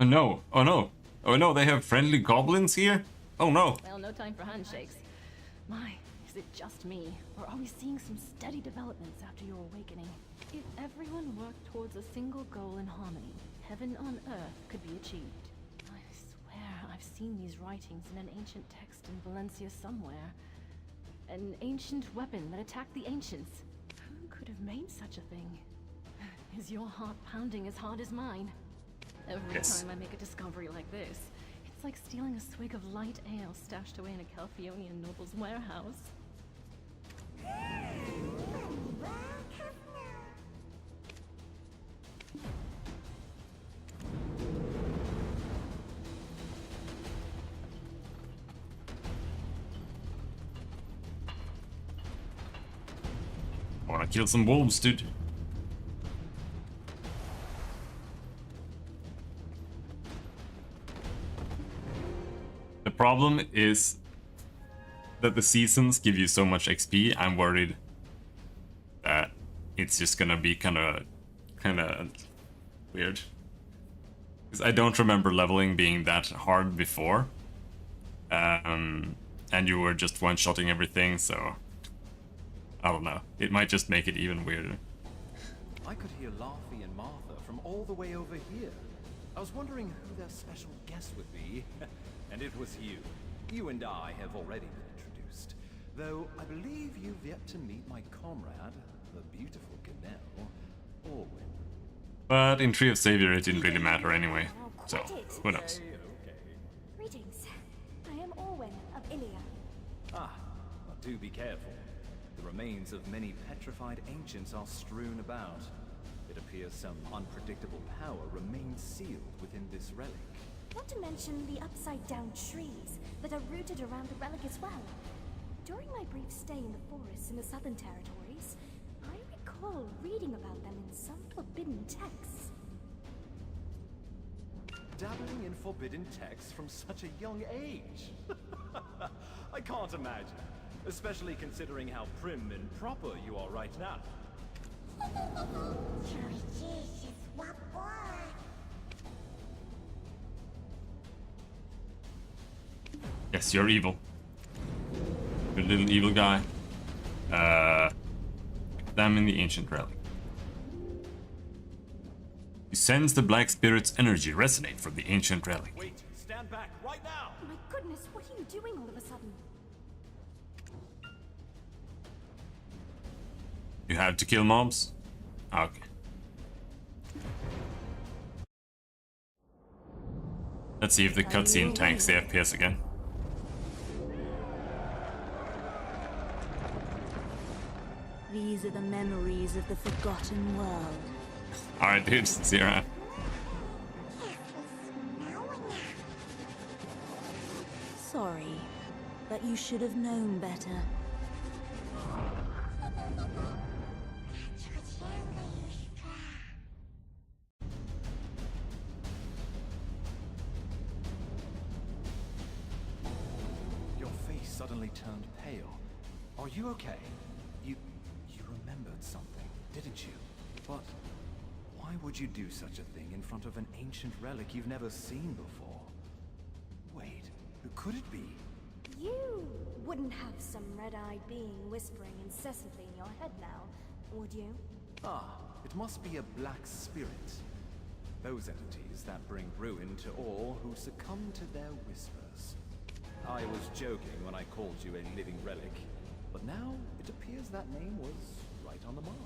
[SPEAKER 1] Oh no, oh no. Oh no, they have friendly goblins here? Oh no.
[SPEAKER 6] Well, no time for handshakes. My, is it just me? Or are we seeing some steady developments after your awakening? If everyone worked towards a single goal in harmony, heaven on earth could be achieved. I swear I've seen these writings in an ancient text in Valencia somewhere. An ancient weapon that attacked the ancients. Who could have made such a thing? Is your heart pounding as hard as mine? Every time I make a discovery like this, it's like stealing a swig of light ale stashed away in a Calphionian noble's warehouse.
[SPEAKER 1] I wanna kill some wolves, dude. The problem is that the seasons give you so much XP. I'm worried that it's just gonna be kind of weird. Because I don't remember leveling being that hard before. And you were just one-shotting everything, so I don't know. It might just make it even weirder.
[SPEAKER 5] I could hear Laufey and Martha from all the way over here. I was wondering who their special guest would be. And it was you. You and I have already been introduced. Though I believe you've yet to meet my comrade, the beautiful Ganel, Orwyn.
[SPEAKER 1] But in Tree of Savior it didn't really matter anyway. So, who knows?
[SPEAKER 12] Greetings. I am Orwyn of Ilia.
[SPEAKER 5] Ah, well, do be careful. The remains of many petrified ancients are strewn about. It appears some unpredictable power remains sealed within this relic.
[SPEAKER 12] Not to mention the upside-down trees that are rooted around the relic as well. During my brief stay in the forests in the Southern Territories, I recall reading about them in some forbidden texts.
[SPEAKER 5] Dabbling in forbidden texts from such a young age? I can't imagine, especially considering how prim and proper you are right now.
[SPEAKER 1] Yes, you're evil. You're a little evil guy. Examine the ancient relic. You sense the black spirit's energy resonate from the ancient relic.
[SPEAKER 5] Wait, stand back right now!
[SPEAKER 12] My goodness, what are you doing all of a sudden?
[SPEAKER 1] You have to kill mobs? Okay. Let's see if the cutscene tanks the FPS again.
[SPEAKER 2] These are the memories of the forgotten world.
[SPEAKER 1] Alright, dude, Zira.
[SPEAKER 2] Sorry. But you should have known better.
[SPEAKER 5] Your face suddenly turned pale. Are you okay? You remembered something, didn't you? But why would you do such a thing in front of an ancient relic you've never seen before? Wait, who could it be?
[SPEAKER 12] You wouldn't have some red-eyed being whispering incessantly in your head now, would you?
[SPEAKER 5] Ah, it must be a black spirit. Those entities that bring ruin to all who succumb to their whispers. I was joking when I called you a living relic, but now it appears that name was right on the mark.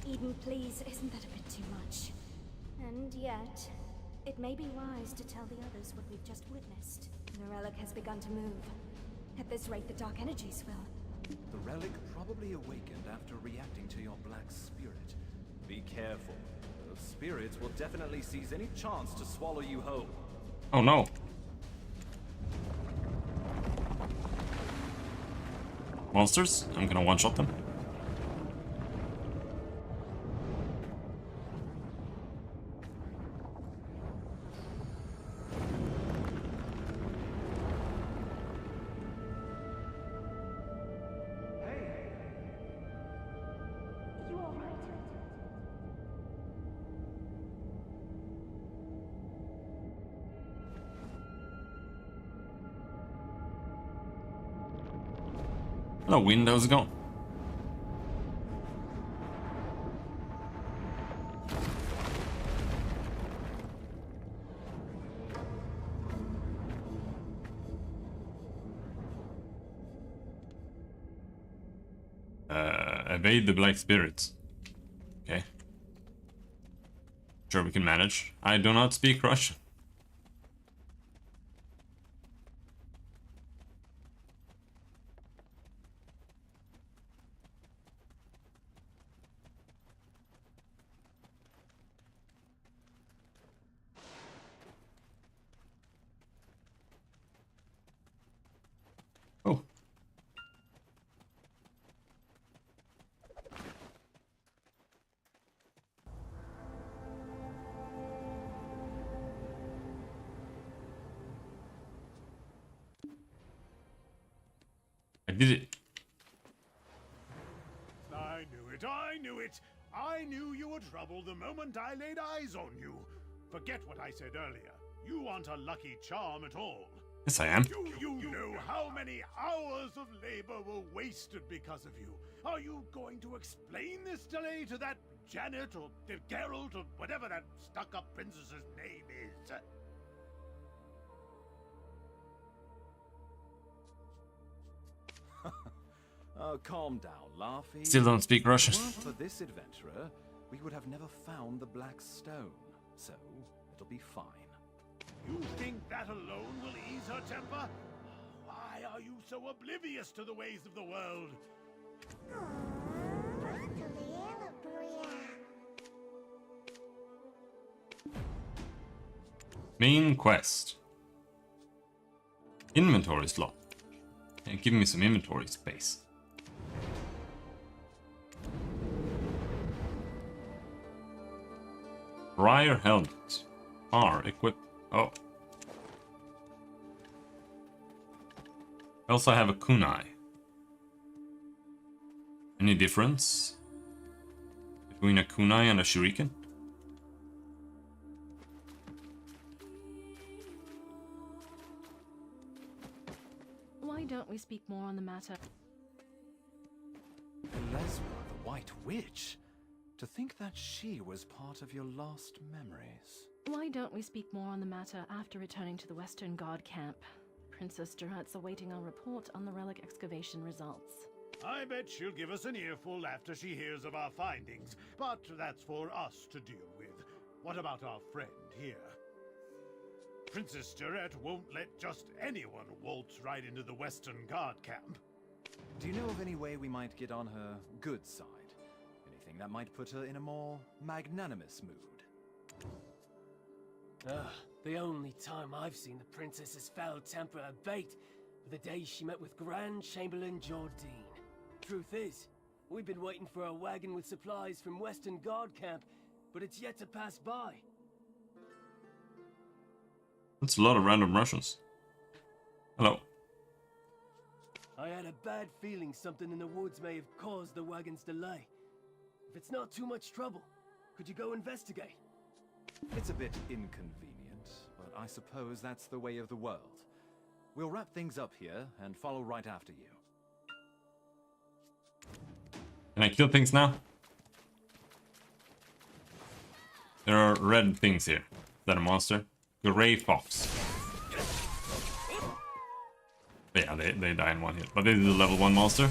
[SPEAKER 12] Eden, please, isn't that a bit too much? And yet, it may be wise to tell the others what we've just witnessed. The relic has begun to move. At this rate, the dark energies will.
[SPEAKER 5] The relic probably awakened after reacting to your black spirit. Be careful. Those spirits will definitely seize any chance to swallow you whole.
[SPEAKER 1] Oh no. Monsters? I'm gonna one-shot them. Hello, wind, how's it going? Evade the black spirits. Okay. Sure, we can manage. I do not speak Russian. Oh. I did it.
[SPEAKER 10] I knew it, I knew it! I knew you were trouble the moment I laid eyes on you. Forget what I said earlier. You aren't a lucky charm at all.
[SPEAKER 1] Yes, I am.
[SPEAKER 10] You know how many hours of labor were wasted because of you. Are you going to explain this delay to that Janet or Geralt or whatever that stuck-up princess's name is?
[SPEAKER 5] Calm down, Laufey.
[SPEAKER 1] Still don't speak Russian.
[SPEAKER 5] If it weren't for this adventurer, we would have never found the Black Stone. So, it'll be fine.
[SPEAKER 10] You think that alone will ease her temper? Why are you so oblivious to the ways of the world?
[SPEAKER 1] Main quest. Inventory slot. Yeah, give me some inventory space. Briar helmet. R equip. Oh. I also have a kunai. Any difference between a kunai and a shuriken?
[SPEAKER 6] Why don't we speak more on the matter?
[SPEAKER 5] Elezra, the White Witch? To think that she was part of your lost memories.
[SPEAKER 6] Why don't we speak more on the matter after returning to the Western Guard camp? Princess Durat's awaiting our report on the relic excavation results.
[SPEAKER 10] I bet she'll give us an earful after she hears of our findings, but that's for us to deal with. What about our friend here? Princess Durat won't let just anyone waltz right into the Western Guard camp.
[SPEAKER 5] Do you know of any way we might get on her good side? Anything that might put her in a more magnanimous mood?
[SPEAKER 11] The only time I've seen the princess's foul temper abate were the day she met with Grand Chamberlain Jordine. Truth is, we've been waiting for a wagon with supplies from Western Guard camp, but it's yet to pass by.
[SPEAKER 1] That's a lot of random Russians. Hello.
[SPEAKER 11] I had a bad feeling something in the woods may have caused the wagon's delay. If it's not too much trouble, could you go investigate?
[SPEAKER 5] It's a bit inconvenient, but I suppose that's the way of the world. We'll wrap things up here and follow right after you.
[SPEAKER 1] Can I kill things now? There are red things here. Is that a monster? Gray fox. Yeah, they die in one hit. But this is a level 1 monster.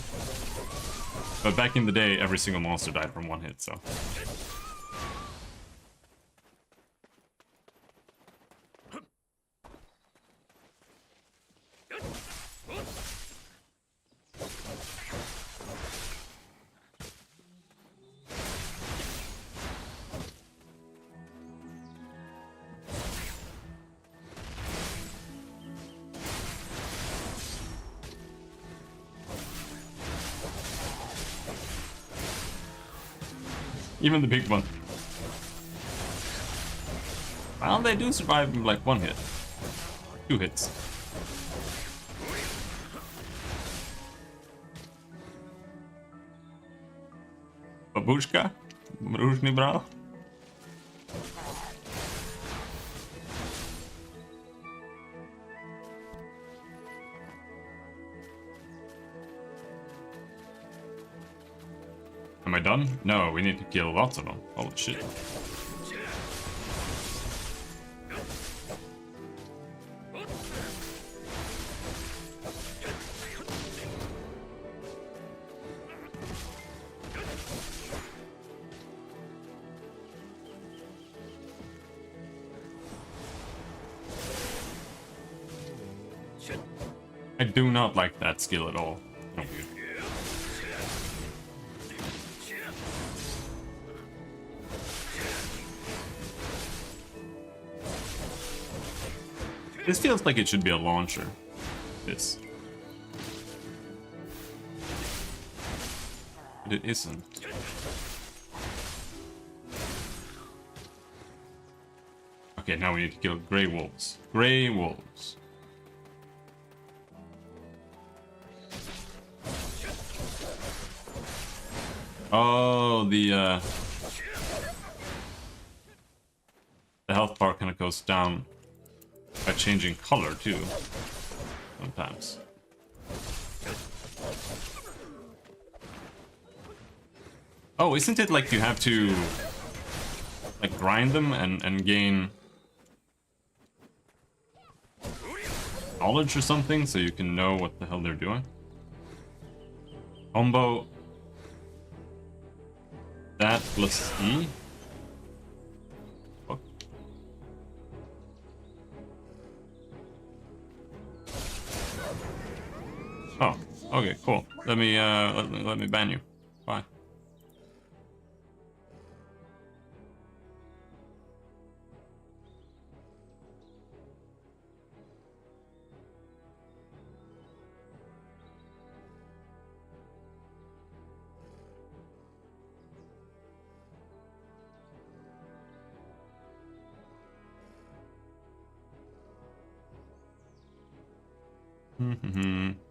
[SPEAKER 1] But back in the day, every single monster died from one hit, so... Even the big one. Well, they do survive in like 1 hit. 2 hits. Babushka? Mružný bral? Am I done? No, we need to kill lots of them. Holy shit. I do not like that skill at all. Oh, this feels like it should be a launcher. This. But it isn't. Okay, now we need to kill Grey Wolves. Grey Wolves. Oh, the health bar kind of goes down by changing color too, sometimes. Oh, isn't it like you have to like grind them and gain knowledge or something so you can know what the hell they're doing? Combo that plus E? Fuck. Oh, okay, cool. Let me ban you. Bye.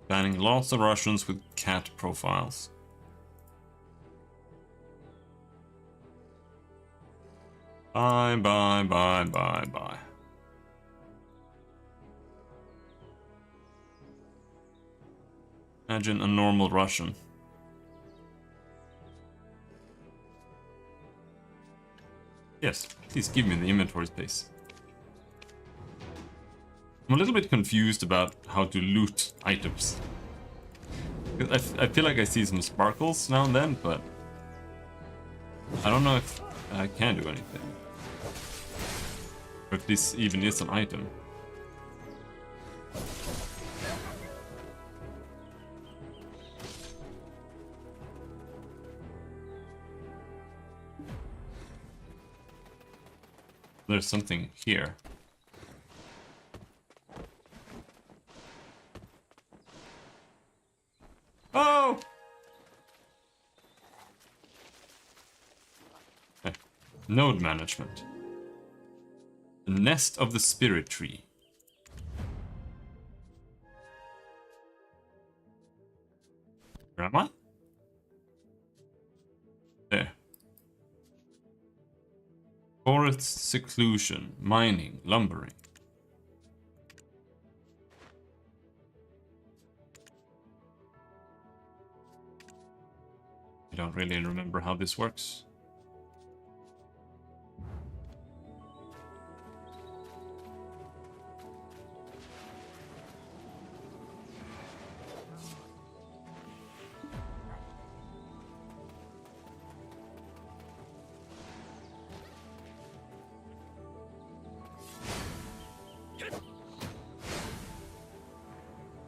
[SPEAKER 1] Banning lots of Russians with cat profiles. Bye, bye, bye, bye, bye. Imagine a normal Russian. Yes, please give me the inventory space. I'm a little bit confused about how to loot items. I feel like I see some sparkles now and then, but I don't know if I can do anything. Or if this even is an item. There's something here. Node management. The nest of the spirit tree. Where am I? There. Forest seclusion, mining, lumbering. I don't really remember how this works.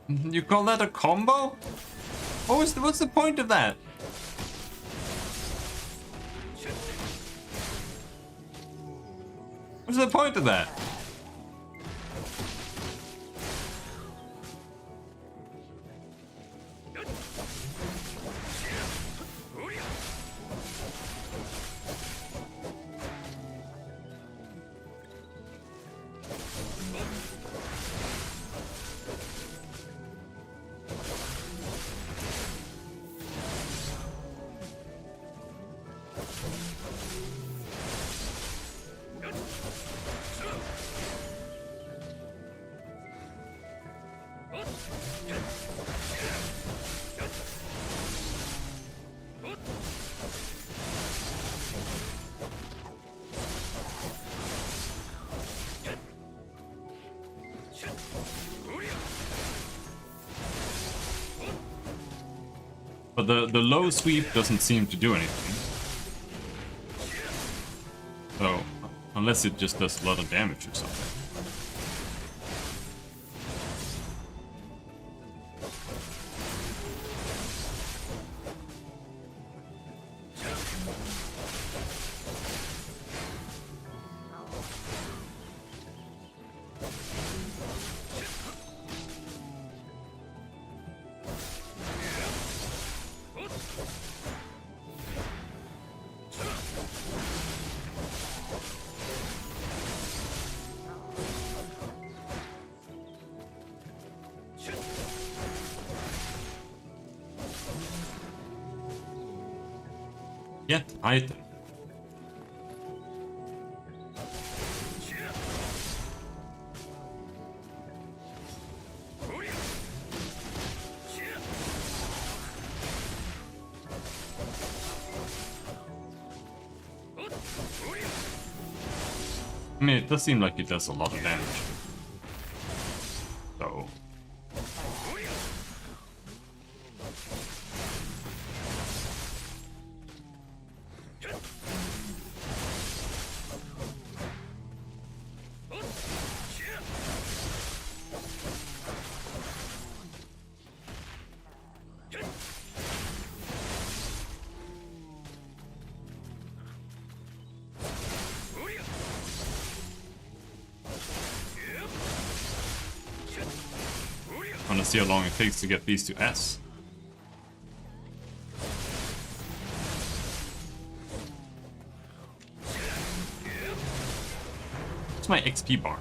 [SPEAKER 1] You call that a combo? What's the point of that? What's the point of that? But the low sweep doesn't seem to do anything. So, unless it just does a lot of damage or something. Get item. I mean, it does seem like it does a lot of damage. So... I want to see how long it takes to get these to S. What's my XP bar?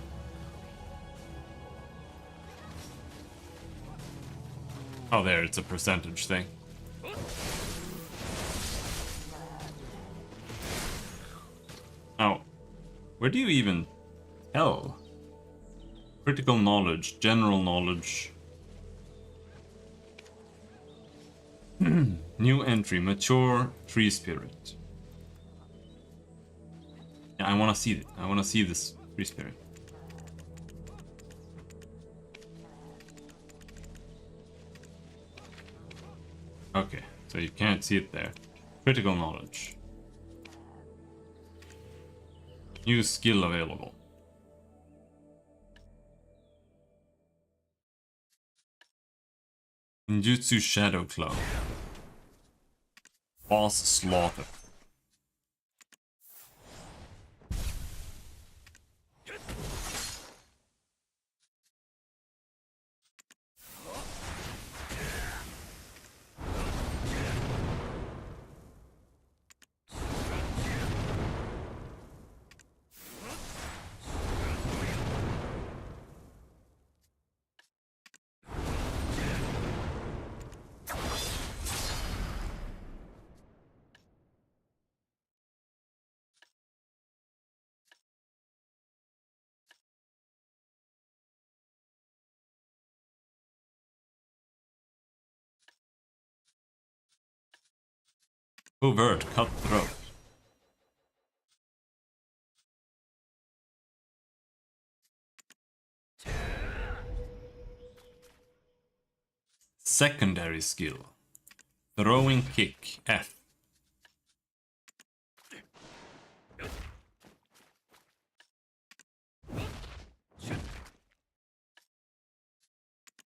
[SPEAKER 1] Oh, there, it's a percentage thing. Now, where do you even tell? Critical knowledge, general knowledge. New entry, mature tree spirit. Yeah, I want to see it. I want to see this tree spirit. Okay, so you can't see it there. Critical knowledge. New skill available. Ninjutsu Shadow Claw. Boss Slaughter. Overt cutthroat. Secondary skill. Throwing kick, F.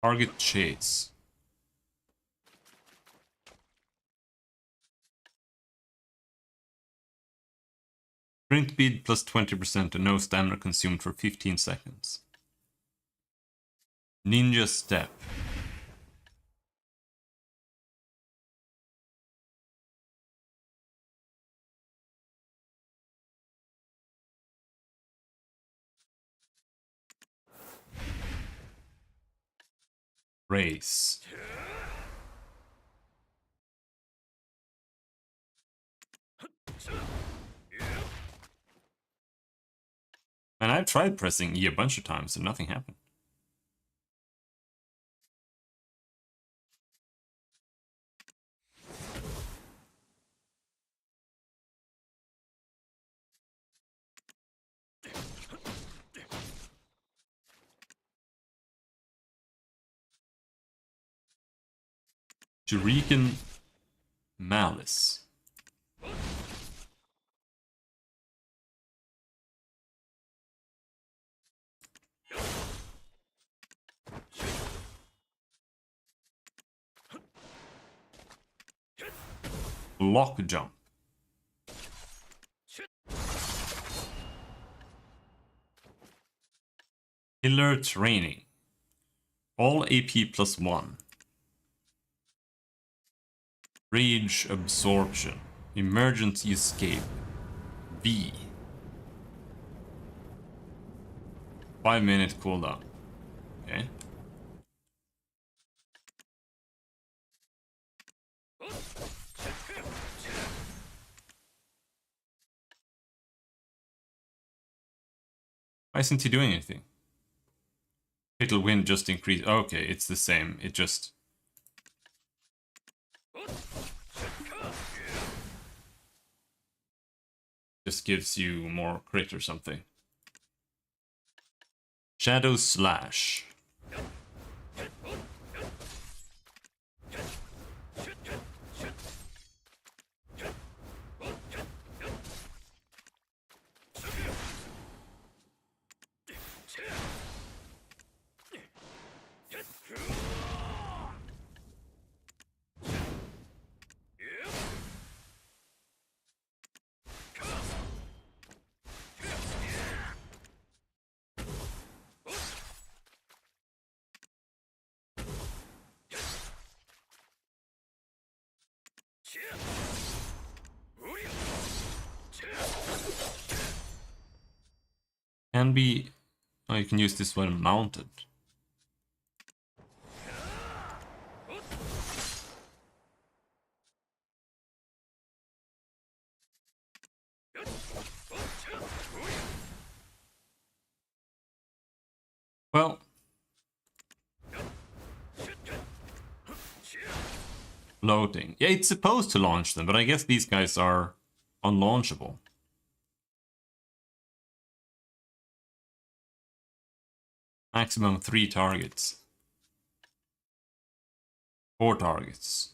[SPEAKER 1] Target chase. Sprint speed plus 20% and no stamina consumed for 15 seconds. Ninja step. Race. And I've tried pressing E a bunch of times and nothing happened. Shuriken Malice. Block jump. Killer training. All AP plus 1. Rage absorption. Emergency escape. B. 5-minute cooldown. Okay. Why isn't he doing anything? Fatal wind just increased. Okay, it's the same. It just... gives you more crit or something. Shadow Slash. Can be... Oh, you can use this when mounted. Well... Loading. Yeah, it's supposed to launch them, but I guess these guys are unlaunchable. Maximum 3 targets. 4 targets.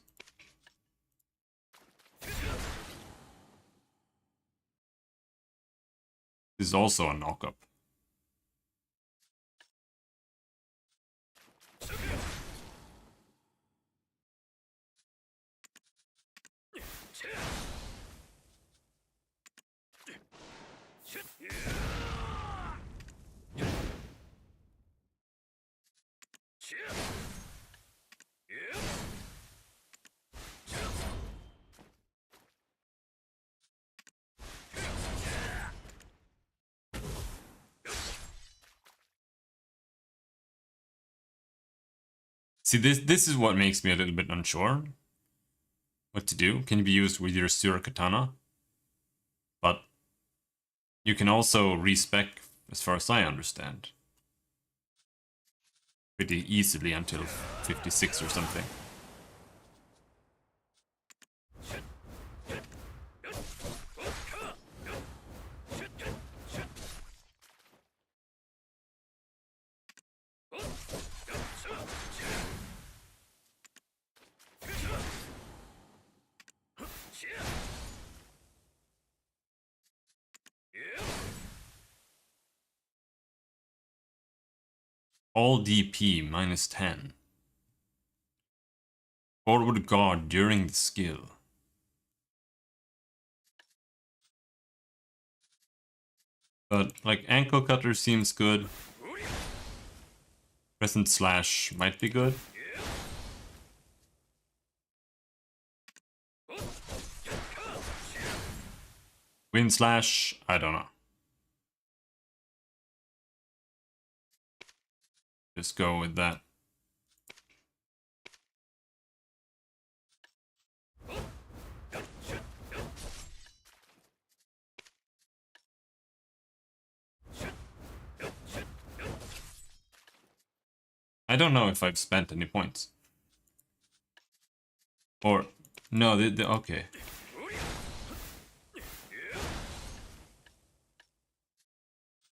[SPEAKER 1] This is also a knockup. See, this is what makes me a little bit unsure what to do. Can be used with your Sura Katana, but you can also respec, as far as I understand, pretty easily until 56 or something. All DP minus 10. Forward guard during the skill. But like ankle cutter seems good. Crescent slash might be good. Wind slash, I don't know. Just go with that. I don't know if I've spent any points. Or, no, okay.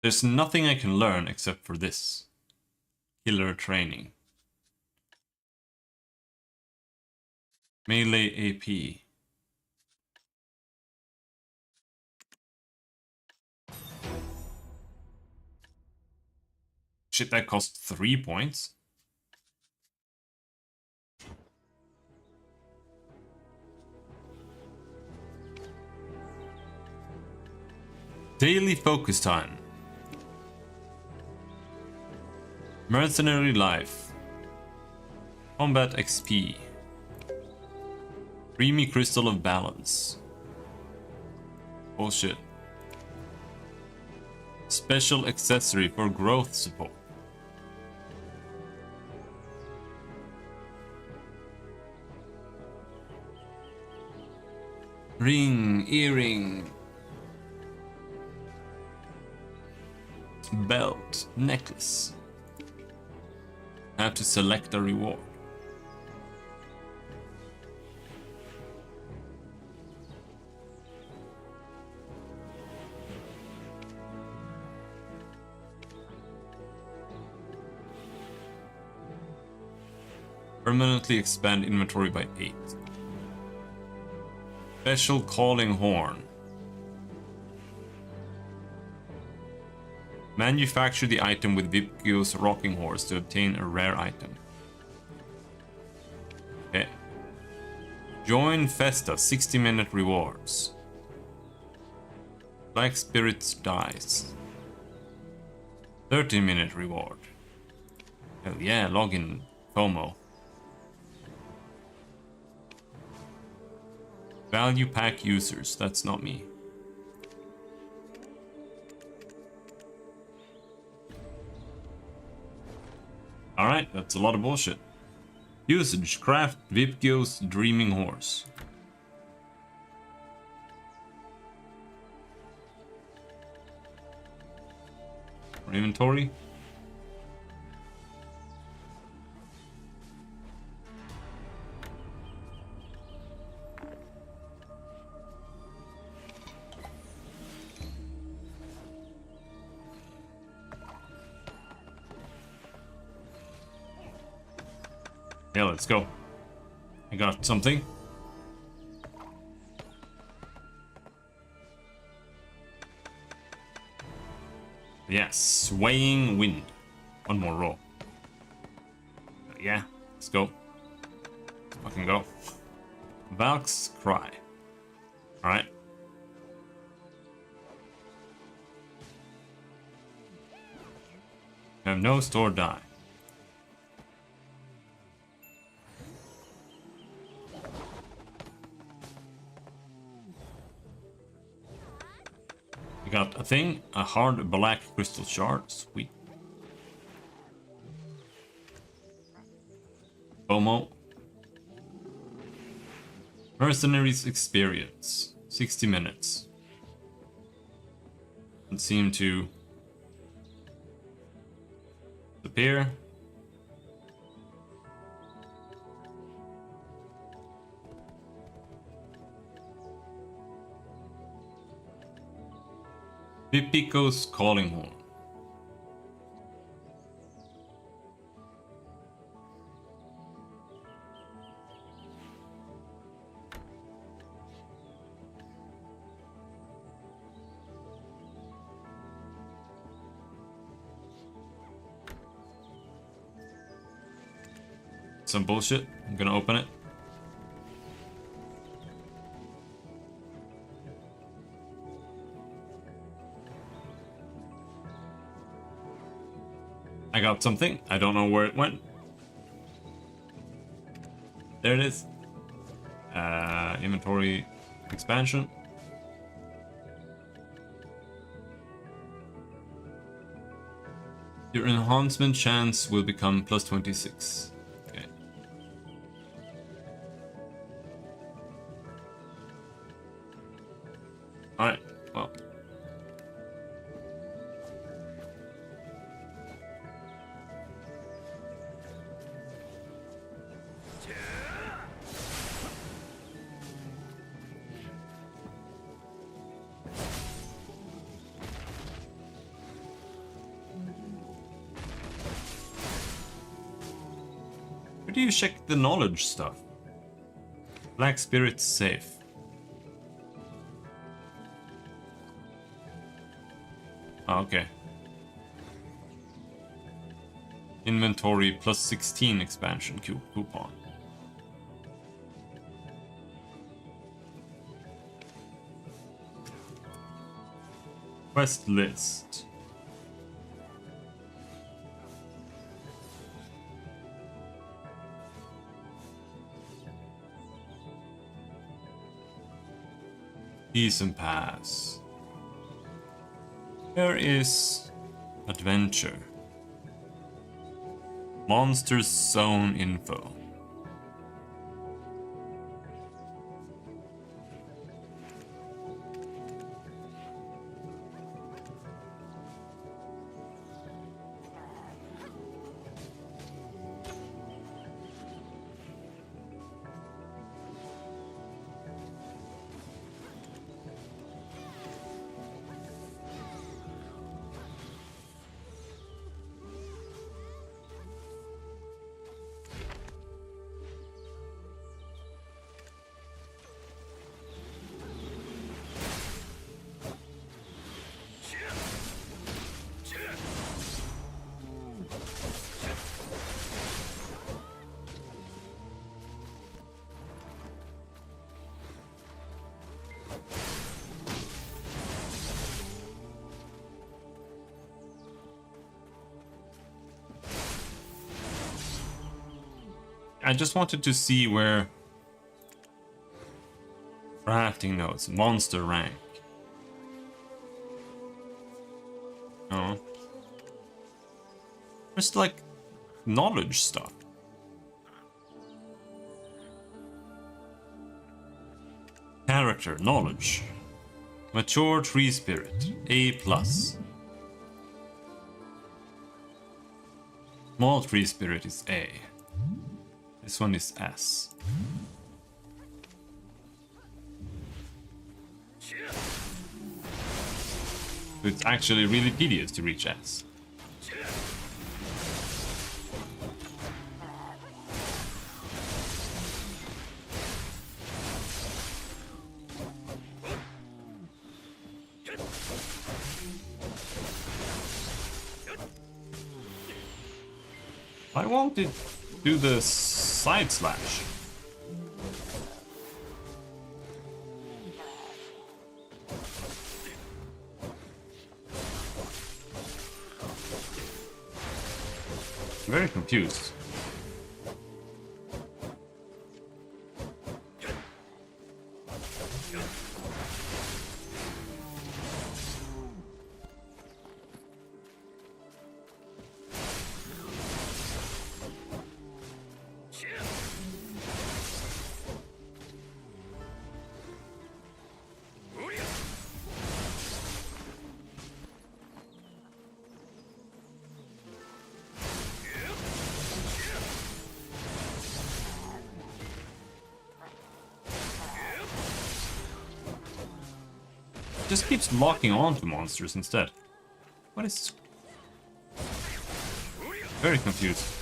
[SPEAKER 1] There's nothing I can learn except for this. Killer training. Melee AP. Shit, that cost 3 points. Daily focus time. Mercenary life. Combat XP. Creamy crystal of balance. Bullshit. Special accessory for growth support. Ring, earring. Belt, necklace. Have to select a reward. Permanently expand inventory by 8. Special calling horn. Manufacture the item with Vipkio's rocking horse to obtain a rare item. Okay. Join Festa, 60-minute rewards. Black Spirits dies. 30-minute reward. Hell yeah, login FOMO. Value pack users, that's not me. Alright, that's a lot of bullshit. Usage, craft Vipkio's dreaming horse. Inventory. Yeah, let's go. I got something. Yes, swaying wind. One more roll. Yeah, let's go. Let's fucking go. Valk's cry. Alright. Have no store die. We got a thing, a hard black crystal shard, sweet. FOMO. Mercenaries experience, 60 minutes. Doesn't seem to appear. Vipkio's calling horn. some bullshit. I'm gonna open it. I got something. I don't know where it went. There it is. Inventory expansion. Your enhancement chance will become plus 26. Okay. Alright, well. Where do you check the knowledge stuff? Black Spirit safe. Oh, okay. Inventory plus 16 expansion coupon. Quest list. Season Pass. There is Adventure. Monster Zone info. I just wanted to see where crafting notes, monster rank. Oh. Just like knowledge stuff. Character, knowledge. Mature tree spirit, A+. Small tree spirit is A. This one is S. So it's actually really tedious to reach S. Why won't it do the side slash? I'm very confused. Just keeps locking onto monsters instead. What is... Very confused.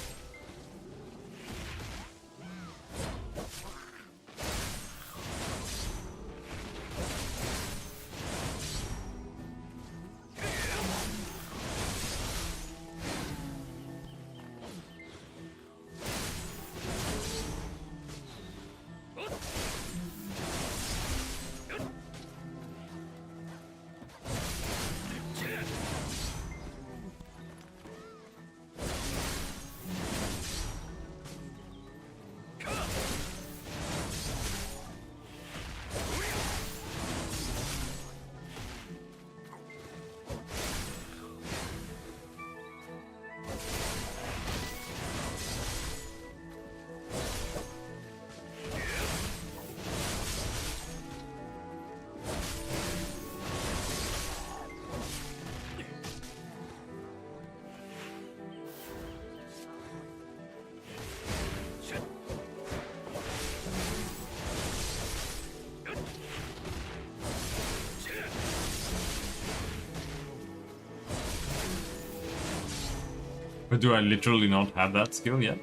[SPEAKER 1] But do I literally not have that skill yet?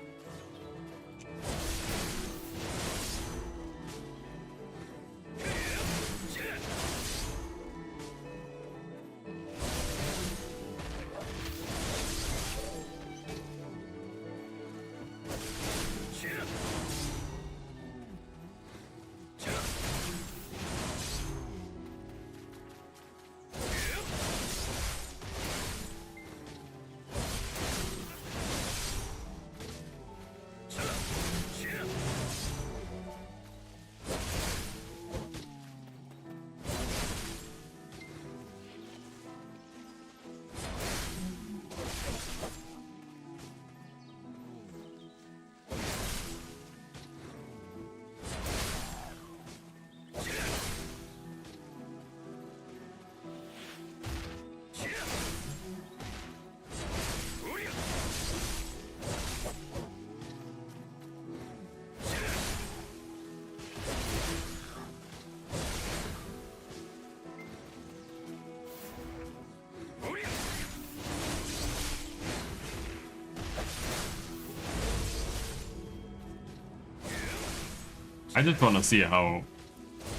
[SPEAKER 1] I just want to see how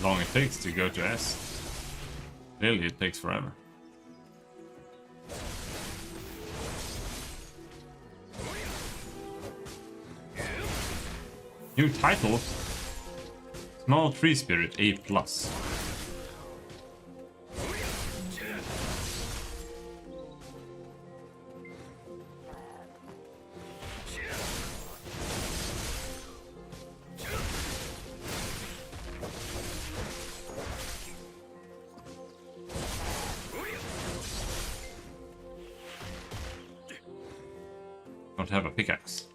[SPEAKER 1] long it takes to go to S. Clearly it takes forever. New title? Small Tree Spirit A+. Don't have a pickaxe.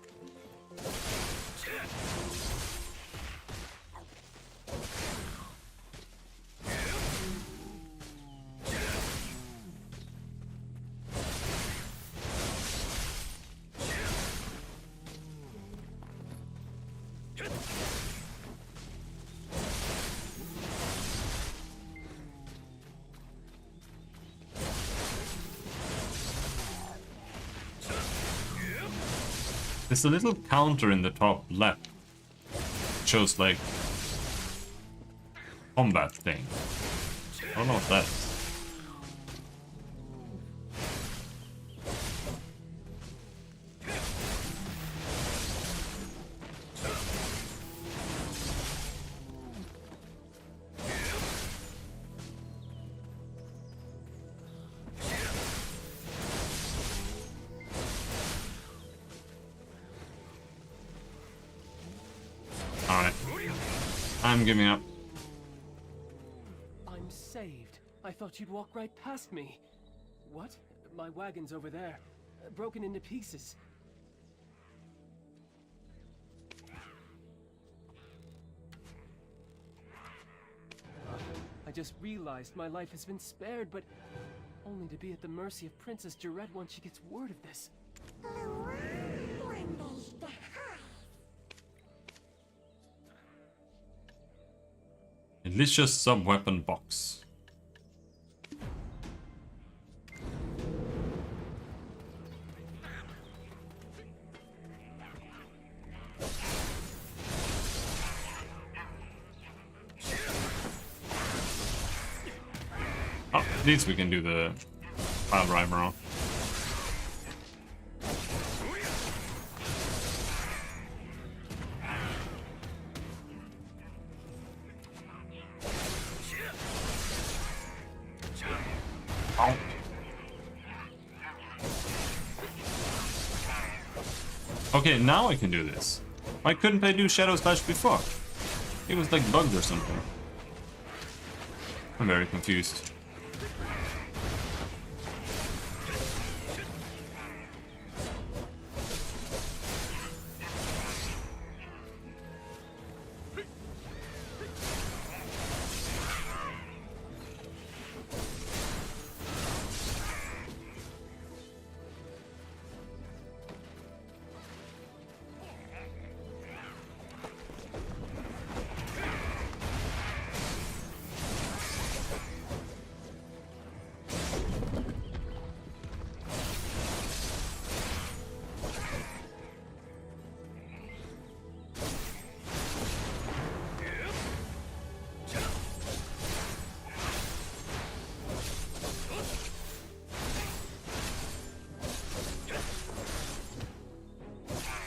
[SPEAKER 1] There's a little counter in the top left. It shows like combat thing. I don't know what that is. I'm giving up.
[SPEAKER 11] I'm saved. I thought you'd walk right past me. What? My wagon's over there. Broken into pieces. I just realized my life has been spared, but only to be at the mercy of Princess Jarette once she gets word of this.
[SPEAKER 1] Delicious sub-weapon box. Oh, at least we can do the pile driver on. Okay, now I can do this. Why couldn't I do Shadow Slash before? It was like bugged or something. I'm very confused.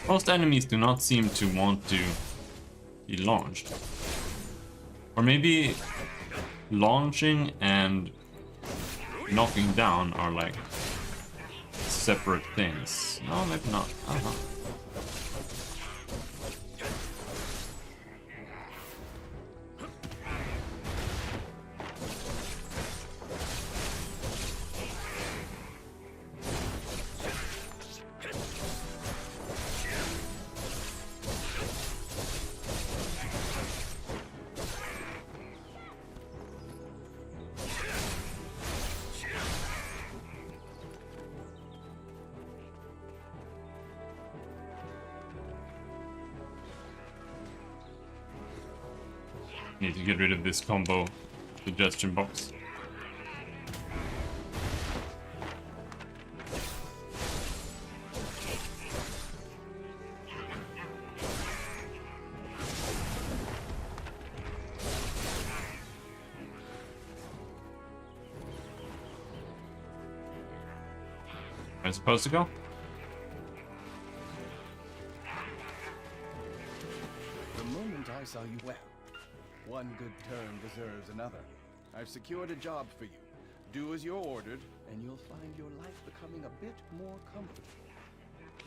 [SPEAKER 1] Most enemies do not seem to want to be launched. Or maybe launching and knocking down are like separate things. No, maybe not. Need to get rid of this combo suggestion box. Am I supposed to go?
[SPEAKER 8] The moment I saw you, well, one good turn deserves another. I've secured a job for you. Do as you're ordered, and you'll find your life becoming a bit more comfortable.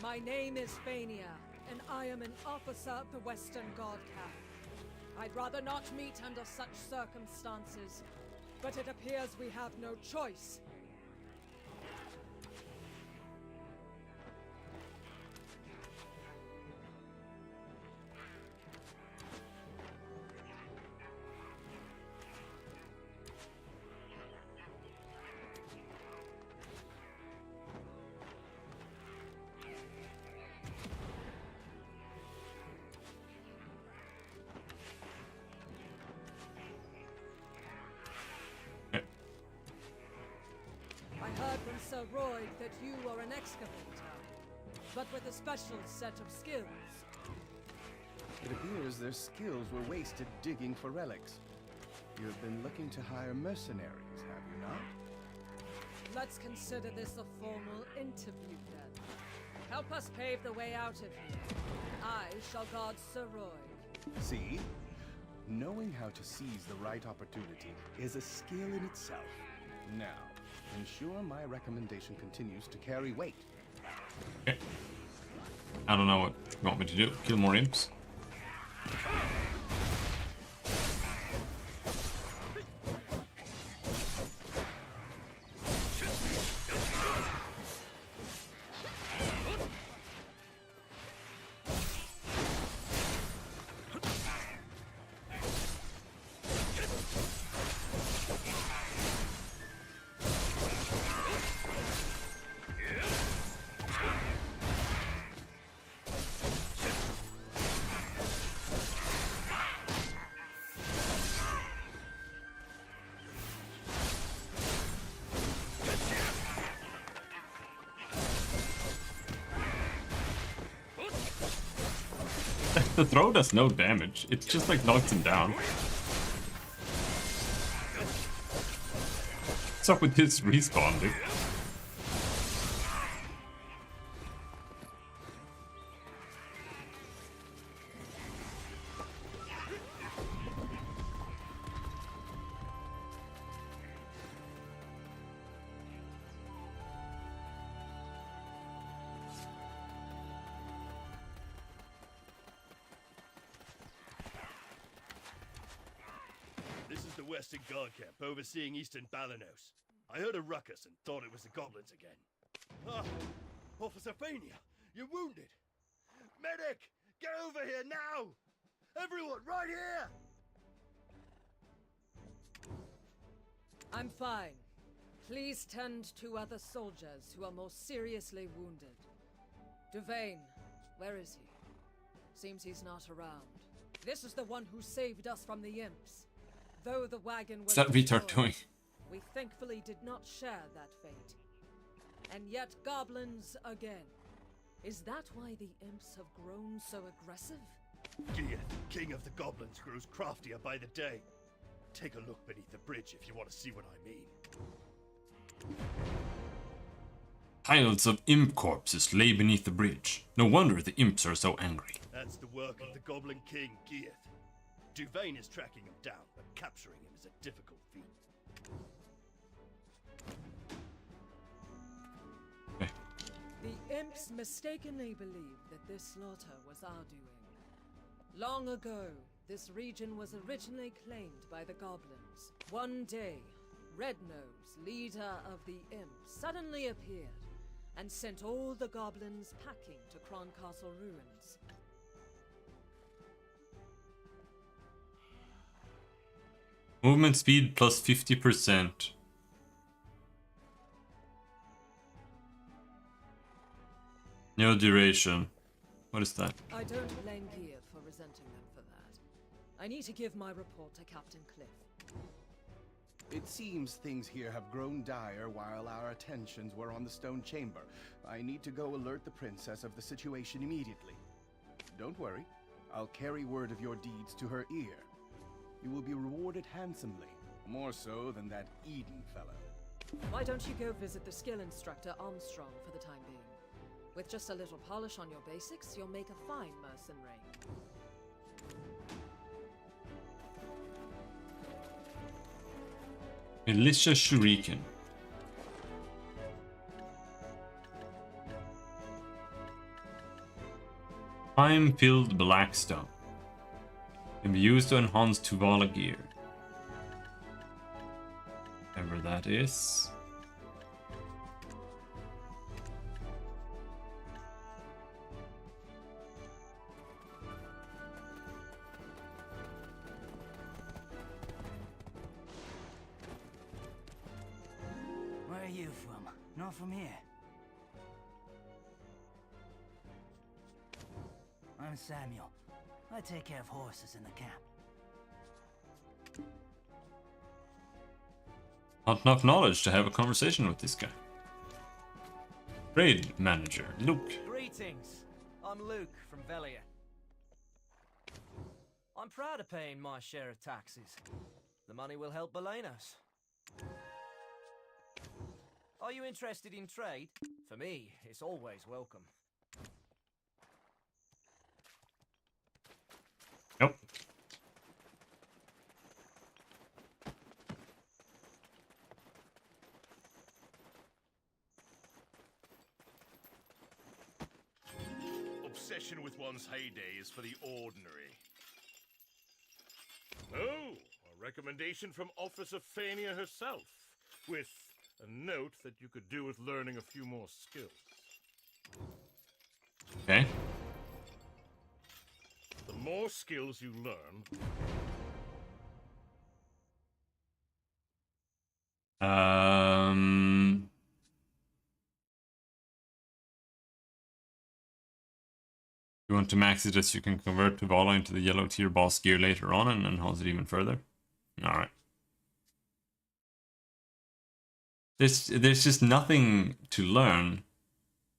[SPEAKER 13] My name is Fania, and I am an officer of the Western Guard Camp. I'd rather not meet under such circumstances, but it appears we have no choice. Sir Royd, that you are an excavator, but with a special set of skills.
[SPEAKER 8] It appears their skills were wasted digging for relics. You've been looking to hire mercenaries, have you not?
[SPEAKER 13] Let's consider this a formal interview then. Help us pave the way out of here. I shall guard Sir Royd.
[SPEAKER 8] See? Knowing how to seize the right opportunity is a skill in itself. Now, ensure my recommendation continues to carry weight.
[SPEAKER 1] Okay. I don't know what you want me to do. Kill more imps? The throw does no damage. It's just like knocks him down. What's up with his respawn, dude?
[SPEAKER 7] This is the Western Guard Camp overseeing Eastern Balanos. I heard a ruckus and thought it was the goblins again. Ah, Officer Fania, you're wounded. Medic, get over here now! Everyone, right here!
[SPEAKER 13] I'm fine. Please tend to other soldiers who are more seriously wounded. Devane, where is he? Seems he's not around. This is the one who saved us from the imps. Though the wagon was
[SPEAKER 1] What's that retard
[SPEAKER 13] destroyed,
[SPEAKER 1] doing?
[SPEAKER 13] we thankfully did not share that fate. And yet goblins again. Is that why the imps have grown so aggressive?
[SPEAKER 7] Geath, king of the goblins, grows craftier by the day. Take a look beneath the bridge if you want to see what I mean.
[SPEAKER 1] Piles of imp corpses lay beneath the bridge. No wonder the imps are so angry.
[SPEAKER 7] That's the work of the Goblin King, Geath. Duvane is tracking him down, but capturing him is a difficult feat.
[SPEAKER 13] The imps mistakenly believed that this slaughter was our doing. Long ago, this region was originally claimed by the goblins. One day, Rednose, leader of the imps, suddenly appeared and sent all the goblins packing to Croncastle ruins.
[SPEAKER 1] Movement speed plus 50%. No duration. What is that?
[SPEAKER 13] I don't blame Geath for resenting them for that. I need to give my report to Captain Cliff.
[SPEAKER 8] It seems things here have grown dire while our attentions were on the stone chamber. I need to go alert the princess of the situation immediately. Don't worry. I'll carry word of your deeds to her ear. You will be rewarded handsomely, more so than that Eden fellow.
[SPEAKER 13] Why don't you go visit the skill instructor Armstrong for the time being? With just a little polish on your basics, you'll make a fine mercenary.
[SPEAKER 1] Militia Shuriken. Time-filled Blackstone. Can be used to enhance Tuvala gear. Whatever that is.
[SPEAKER 14] Where are you from? Not from here. I'm Samuel. I take care of horses in the camp.
[SPEAKER 1] Not enough knowledge to have a conversation with this guy. Trade manager, Luke.
[SPEAKER 15] Greetings. I'm Luke from Velia. I'm proud of paying my share of taxes. The money will help Belenos. Are you interested in trade? For me, it's always welcome.
[SPEAKER 1] Nope.
[SPEAKER 7] Obsession with one's heyday is for the ordinary. Oh, a recommendation from Officer Fania herself, with a note that you could do with learning a few more skills.
[SPEAKER 1] Okay.
[SPEAKER 7] The more skills you learn...
[SPEAKER 1] You want to max it as you can convert Tuvala into the yellow tier boss gear later on and enhance it even further. Alright. There's just nothing to learn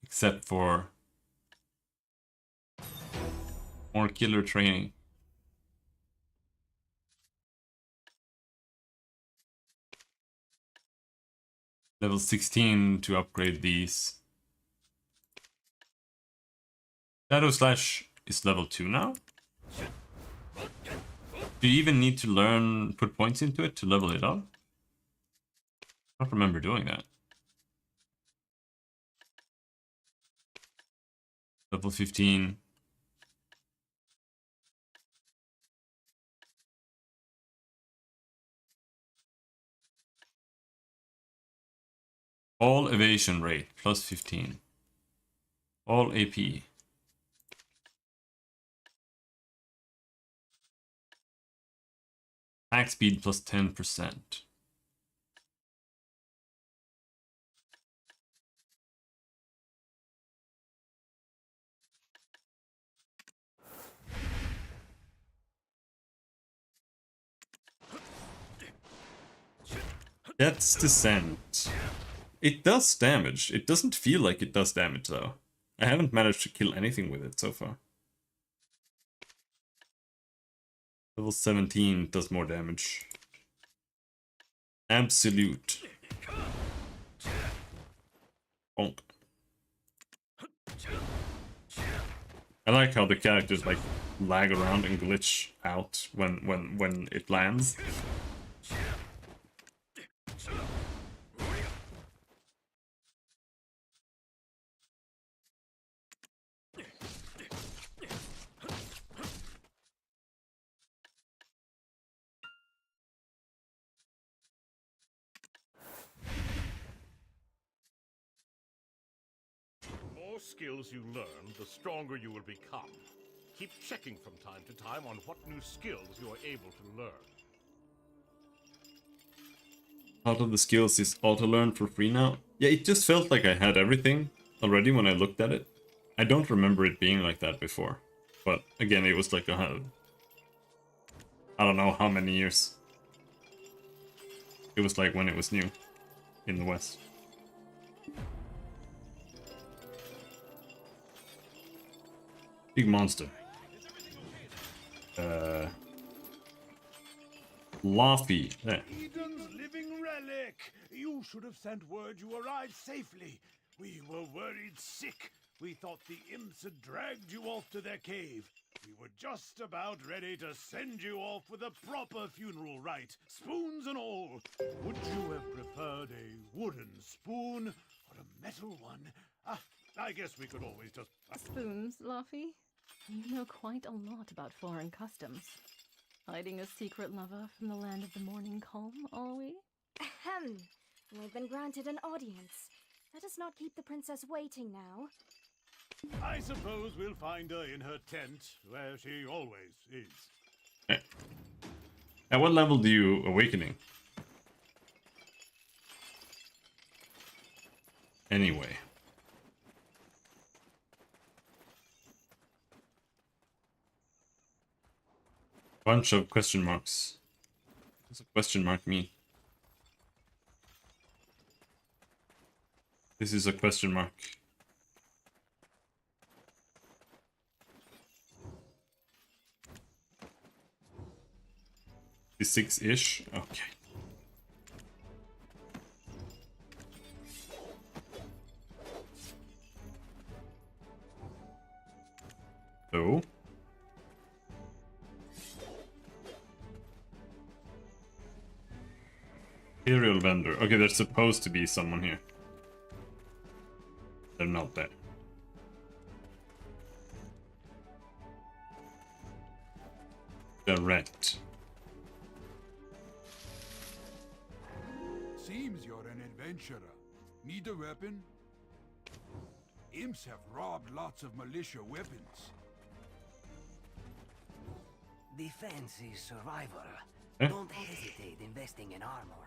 [SPEAKER 1] except for more killer training. Level 16 to upgrade these. Shadow Slash is level 2 now. Do you even need to learn, put points into it to level it up? I don't remember doing that. Level 15. All evasion rate plus 15. All AP. Attack speed plus 10%. Death's Descent. It does damage. It doesn't feel like it does damage though. I haven't managed to kill anything with it so far. Level 17 does more damage. Absolute. Bonk. I like how the characters like lag around and glitch out when it lands.
[SPEAKER 16] The more skills you learn, the stronger you will become. Keep checking from time to time on what new skills you are able to learn.
[SPEAKER 1] Part of the skills is auto-learn for free now. Yeah, it just felt like I had everything already when I looked at it. I don't remember it being like that before. But again, it was like I don't know how many years. It was like when it was new in the West. Big monster. Laffy. There.
[SPEAKER 10] Eden's living relic! You should have sent word you arrived safely. We were worried sick. We thought the imps had dragged you off to their cave. We were just about ready to send you off with a proper funeral rite, spoons and all. Would you have preferred a wooden spoon or a metal one? I guess we could always just...
[SPEAKER 6] Spoons, Laffy? You know quite a lot about foreign customs. Hiding a secret lover from the land of the morning calm, are we?
[SPEAKER 12] Ahem. We've been granted an audience. Let us not keep the princess waiting now.
[SPEAKER 10] I suppose we'll find her in her tent, where she always is.
[SPEAKER 1] At what level do you awakening? Anyway. Bunch of question marks. What does a question mark mean? This is a question mark. Is 6-ish? Okay. So. Imperial vendor. Okay, there's supposed to be someone here. They're not there. Direct.
[SPEAKER 17] Seems you're an adventurer. Need a weapon? Imps have robbed lots of militia weapons.
[SPEAKER 14] Defense is survival.
[SPEAKER 1] Eh?
[SPEAKER 14] Don't hesitate investing in armor.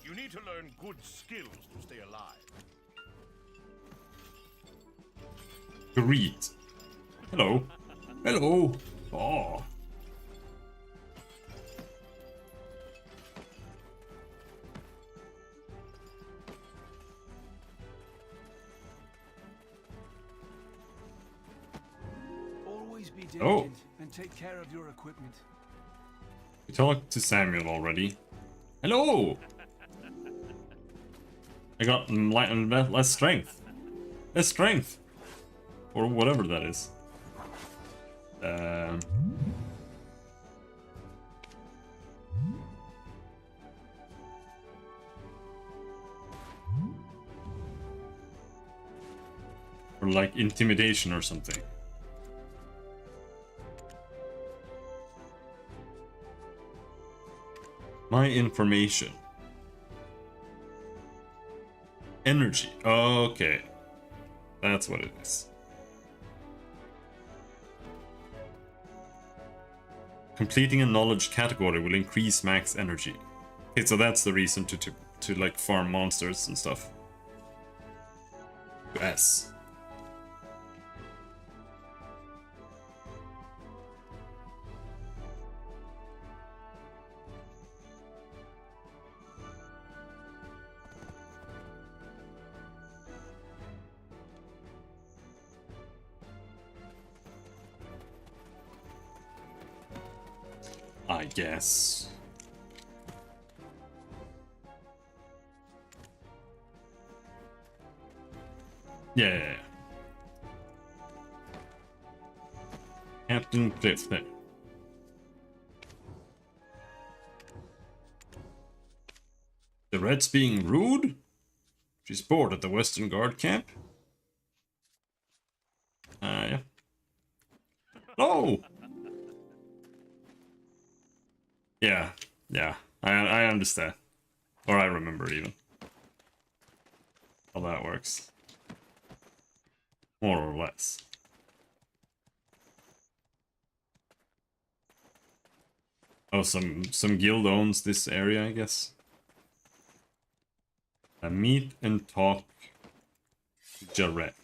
[SPEAKER 16] You need to learn good skills to stay alive.
[SPEAKER 1] Greet. Hello. Hello. Oh.
[SPEAKER 9] Always be diligent
[SPEAKER 1] Oh.
[SPEAKER 9] and take care of your equipment.
[SPEAKER 1] We talked to Samuel already. Hello. I got less strength. Less strength. Or whatever that is. Or like intimidation or something. My information. Energy. Okay. That's what it is. Completing a knowledge category will increase max energy. Okay, so that's the reason to like farm monsters and stuff. Yes. I guess. Yeah. Captain Cliff there. The Red's being rude? She's bored at the Western Guard camp? Yeah. Oh! Yeah, I understand. Or I remember even. How that works. More or less. Oh, some guild owns this area, I guess. Meet and talk Jarrett.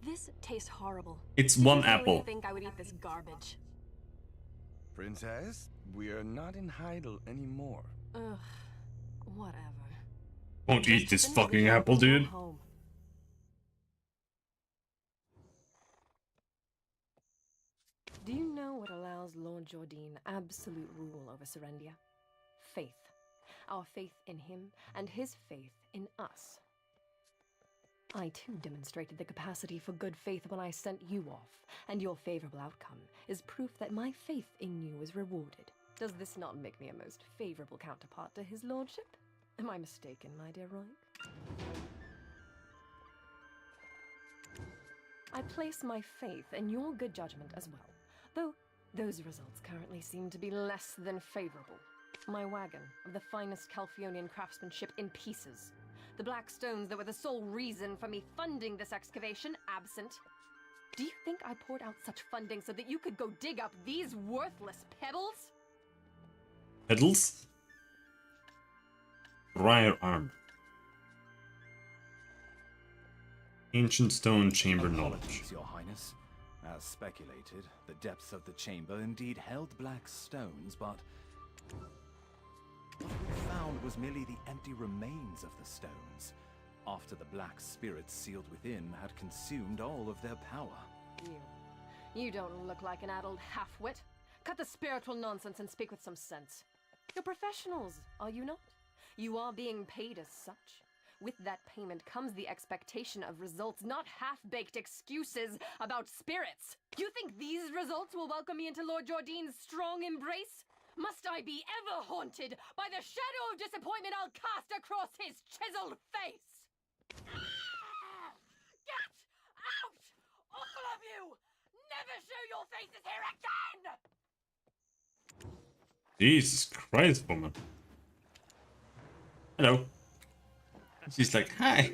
[SPEAKER 6] This tastes horrible.
[SPEAKER 1] It's
[SPEAKER 6] Did
[SPEAKER 1] one
[SPEAKER 6] you really
[SPEAKER 1] apple.
[SPEAKER 6] think I would eat this garbage?
[SPEAKER 8] Princess, we are not in Heidel anymore.
[SPEAKER 6] Ugh, whatever.
[SPEAKER 1] Won't eat this fucking apple, dude.
[SPEAKER 6] Home. Do you know what allows Lord Jordine absolute rule over Serendia? Faith. Our faith in him, and his faith in us. I too demonstrated the capacity for good faith when I sent you off, and your favorable outcome is proof that my faith in you is rewarded. Does this not make me a most favorable counterpart to his lordship? Am I mistaken, my dear Roy? I place my faith in your good judgment as well, though those results currently seem to be less than favorable. My wagon of the finest Calphionian craftsmanship in pieces. The black stones that were the sole reason for me funding this excavation absent. Do you think I poured out such funding so that you could go dig up these worthless pebbles?
[SPEAKER 1] Pedals? Briar armor. Ancient stone chamber knowledge.
[SPEAKER 5] Apologies, Your Highness. As speculated, the depths of the chamber indeed held black stones, but what we found was merely the empty remains of the stones, after the black spirits sealed within had consumed all of their power.
[SPEAKER 6] You don't look like an addled half-wit. Cut the spiritual nonsense and speak with some sense. You're professionals, are you not? You are being paid as such. With that payment comes the expectation of results, not half-baked excuses about spirits. You think these results will welcome me into Lord Jordine's strong embrace? Must I be ever haunted by the shadow of disappointment I'll cast across his chiseled face? Get out! All of you! Never show your faces here again!
[SPEAKER 1] Jesus Christ, woman. Hello. She's like, hi.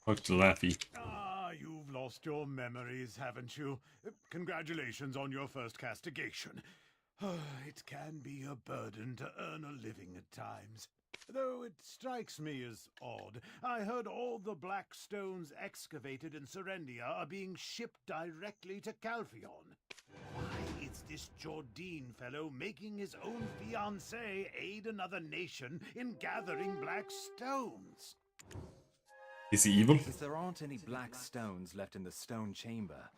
[SPEAKER 1] Talk to Laffy.
[SPEAKER 10] You've lost your memories, haven't you? Congratulations on your first castigation. It can be a burden to earn a living at times. Though it strikes me as odd. I heard all the black stones excavated in Serendia are being shipped directly to Calphion. Why is this Jordine fellow making his own fiancée aid another nation in gathering black stones?
[SPEAKER 1] Is he evil?
[SPEAKER 5] Since there aren't any black stones left in the stone chamber,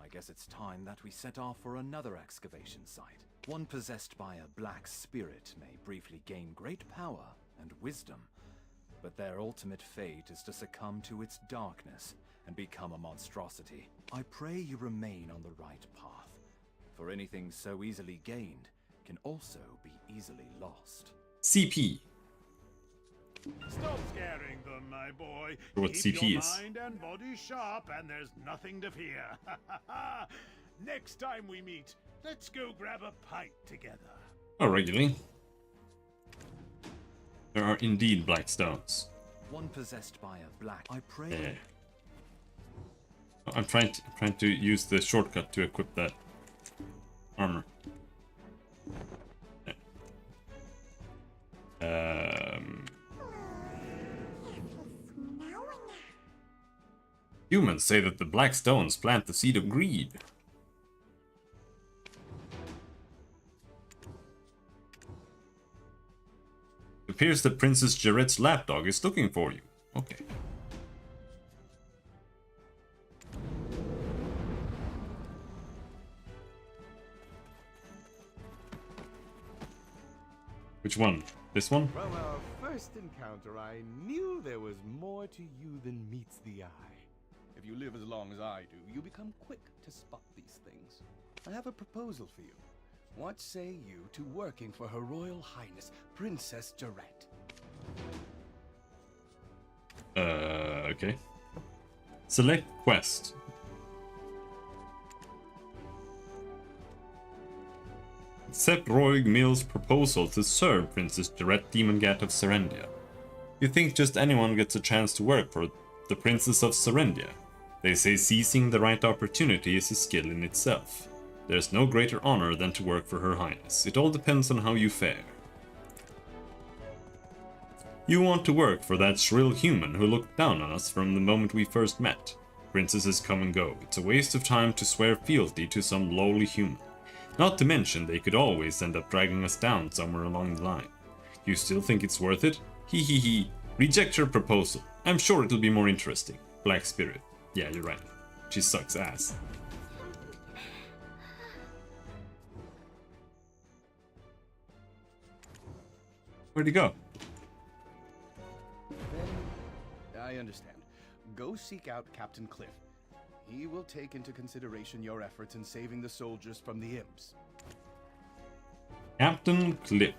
[SPEAKER 5] I guess it's time that we set off for another excavation site. One possessed by a black spirit may briefly gain great power and wisdom, but their ultimate fate is to succumb to its darkness and become a monstrosity. I pray you remain on the right path, for anything so easily gained can also be easily lost.
[SPEAKER 1] CP.
[SPEAKER 10] Stop scaring them, my boy.
[SPEAKER 1] What
[SPEAKER 10] Keep
[SPEAKER 1] CP
[SPEAKER 10] your
[SPEAKER 1] is.
[SPEAKER 10] mind and body sharp, and there's nothing to fear. Next time we meet, let's go grab a pint together.
[SPEAKER 1] Oh, regularly. There are indeed black stones.
[SPEAKER 5] One possessed by a black. I pray.
[SPEAKER 1] Yeah. I'm trying to use the shortcut to equip that armor. Yeah. Humans say that the black stones plant the seed of greed. It appears that Princess Jarrett's lapdog is looking for you. Okay. Which one? This one?
[SPEAKER 18] From our first encounter, I knew there was more to you than meets the eye. If you live as long as I do, you become quick to spot these things. I have a proposal for you. What say you to working for Her Royal Highness, Princess Jarette?
[SPEAKER 1] Okay. Select quest. Accept Roig Mill's proposal to serve Princess Jarette Demongat of Serendia. You think just anyone gets a chance to work for the Princess of Serendia? They say seizing the right opportunity is a skill in itself. There's no greater honor than to work for Her Highness. It all depends on how you fare. You want to work for that shrill human who looked down on us from the moment we first met. Princesses come and go. It's a waste of time to swear fealty to some lowly human. Not to mention they could always end up dragging us down somewhere along the line. You still think it's worth it? Hee hee hee. Reject her proposal. I'm sure it'll be more interesting. Black Spirit. Yeah, you're right. She sucks ass. Where'd he go?
[SPEAKER 8] Then, I understand. Go seek out Captain Cliff. He will take into consideration your efforts in saving the soldiers from the imps.
[SPEAKER 1] Captain Cliff.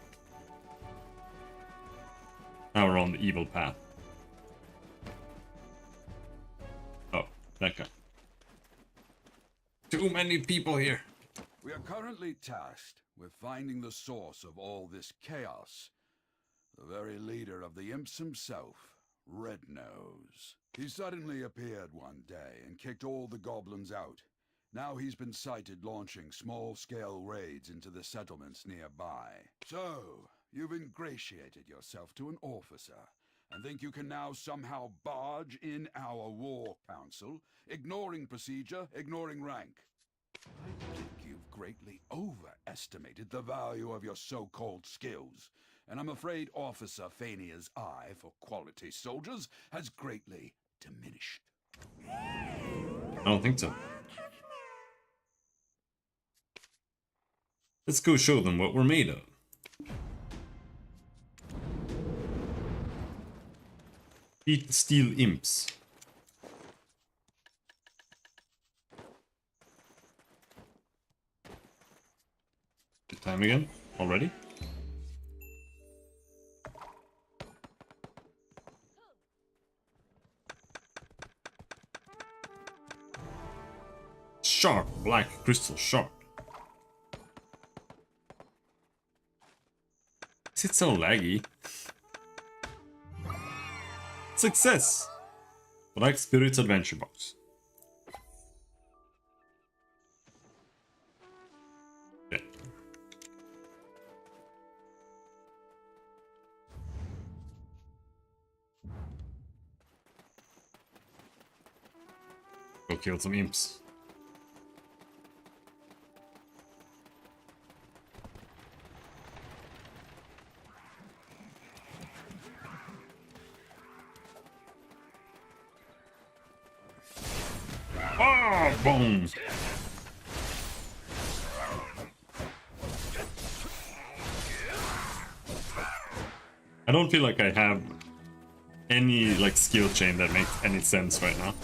[SPEAKER 1] Now we're on the evil path. Oh, that guy. Too many people here.
[SPEAKER 17] We are currently tasked with finding the source of all this chaos. The very leader of the imps himself, Red Nose. He suddenly appeared one day and kicked all the goblins out. Now he's been sighted launching small-scale raids into the settlements nearby. So, you've ingratiated yourself to an officer, and think you can now somehow barge in our war council, ignoring procedure, ignoring rank. I think you've greatly overestimated the value of your so-called skills, and I'm afraid Officer Fania's eye for quality soldiers has greatly diminished.
[SPEAKER 1] I don't think so. Let's go show them what we're made of. Beat the steel imps. Good time again? Already? Sharp, black crystal shard. Is it so laggy? Success! Black Spirit's Adventure Box. Okay. Go kill some imps. Ah, boom! I don't feel like I have any like skill chain that makes any sense right now.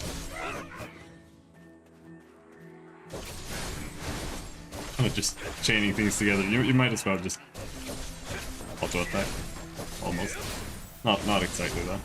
[SPEAKER 1] I'm just chaining things together. You might as well just auto attack. Almost. Not exactly that.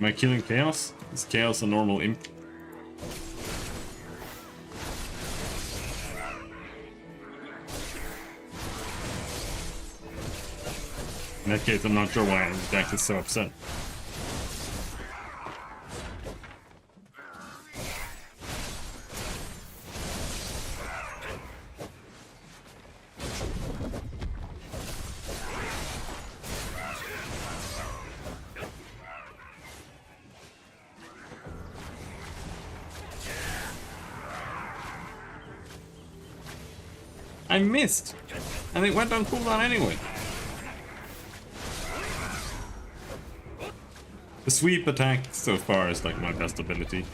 [SPEAKER 1] Am I killing Chaos? Is Chaos a normal imp? In that case, I'm not sure why Deck is so upset. I missed! And it went on cooldown anyway. The sweep attack so far is like my best ability.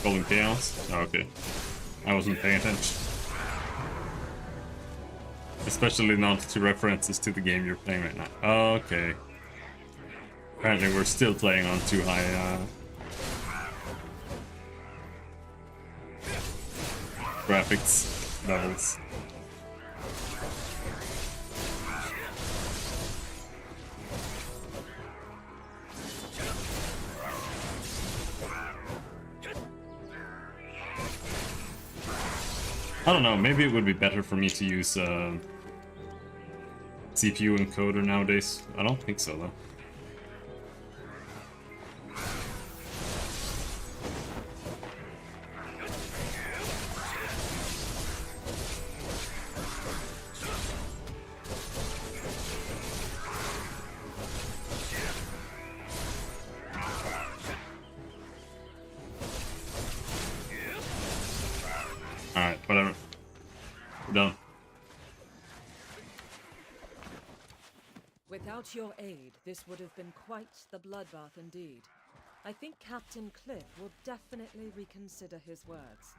[SPEAKER 1] Golden Chaos? Oh, okay. I wasn't paying attention. Especially not to references to the game you're playing right now. Okay. Apparently we're still playing on too high graphics levels. I don't know, maybe it would be better for me to use CPU encoder nowadays. I don't think so though. Alright, whatever. We're done.
[SPEAKER 13] Without your aid, this would have been quite the bloodbath indeed. I think Captain Cliff will definitely reconsider his words.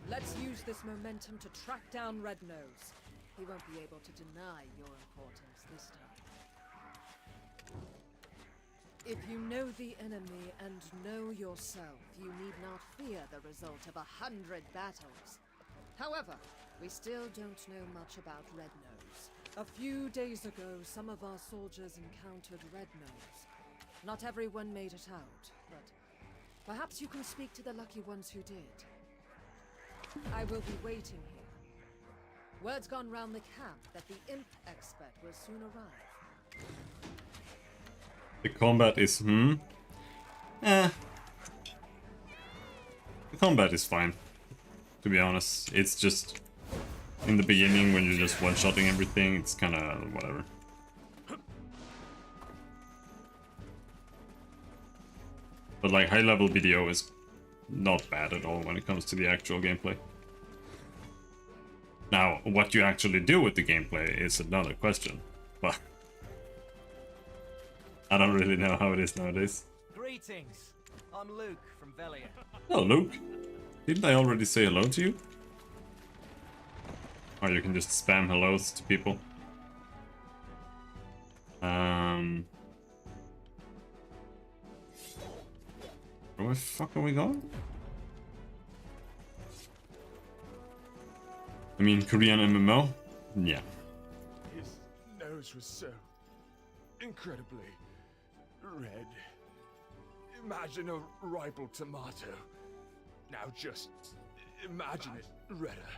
[SPEAKER 13] Let's use this momentum to track down Red Nose. He won't be able to deny your importance this time. If you know the enemy and know yourself, you need not fear the result of 100 battles. However, we still don't know much about Red Nose. A few days ago, some of our soldiers encountered Red Nose. Not everyone made it out, but perhaps you can speak to the lucky ones who did. I will be waiting here. Word's gone round the camp that the imp expert will soon arrive.
[SPEAKER 1] The combat is, The combat is fine, to be honest. It's just, in the beginning when you're just one-shotting everything, it's kinda whatever. But like, high-level video is not bad at all when it comes to the actual gameplay. Now, what you actually do with the gameplay is another question, but I don't really know how it is nowadays.
[SPEAKER 15] Greetings. I'm Luke from Velia.
[SPEAKER 1] Oh, Luke. Didn't I already say hello to you? Or you can just spam hellos to people. Where the fuck are we going? I mean, Korean MMO? Yeah.
[SPEAKER 18] His nose was so incredibly red. Imagine a ripe tomato. Now just imagine it redder.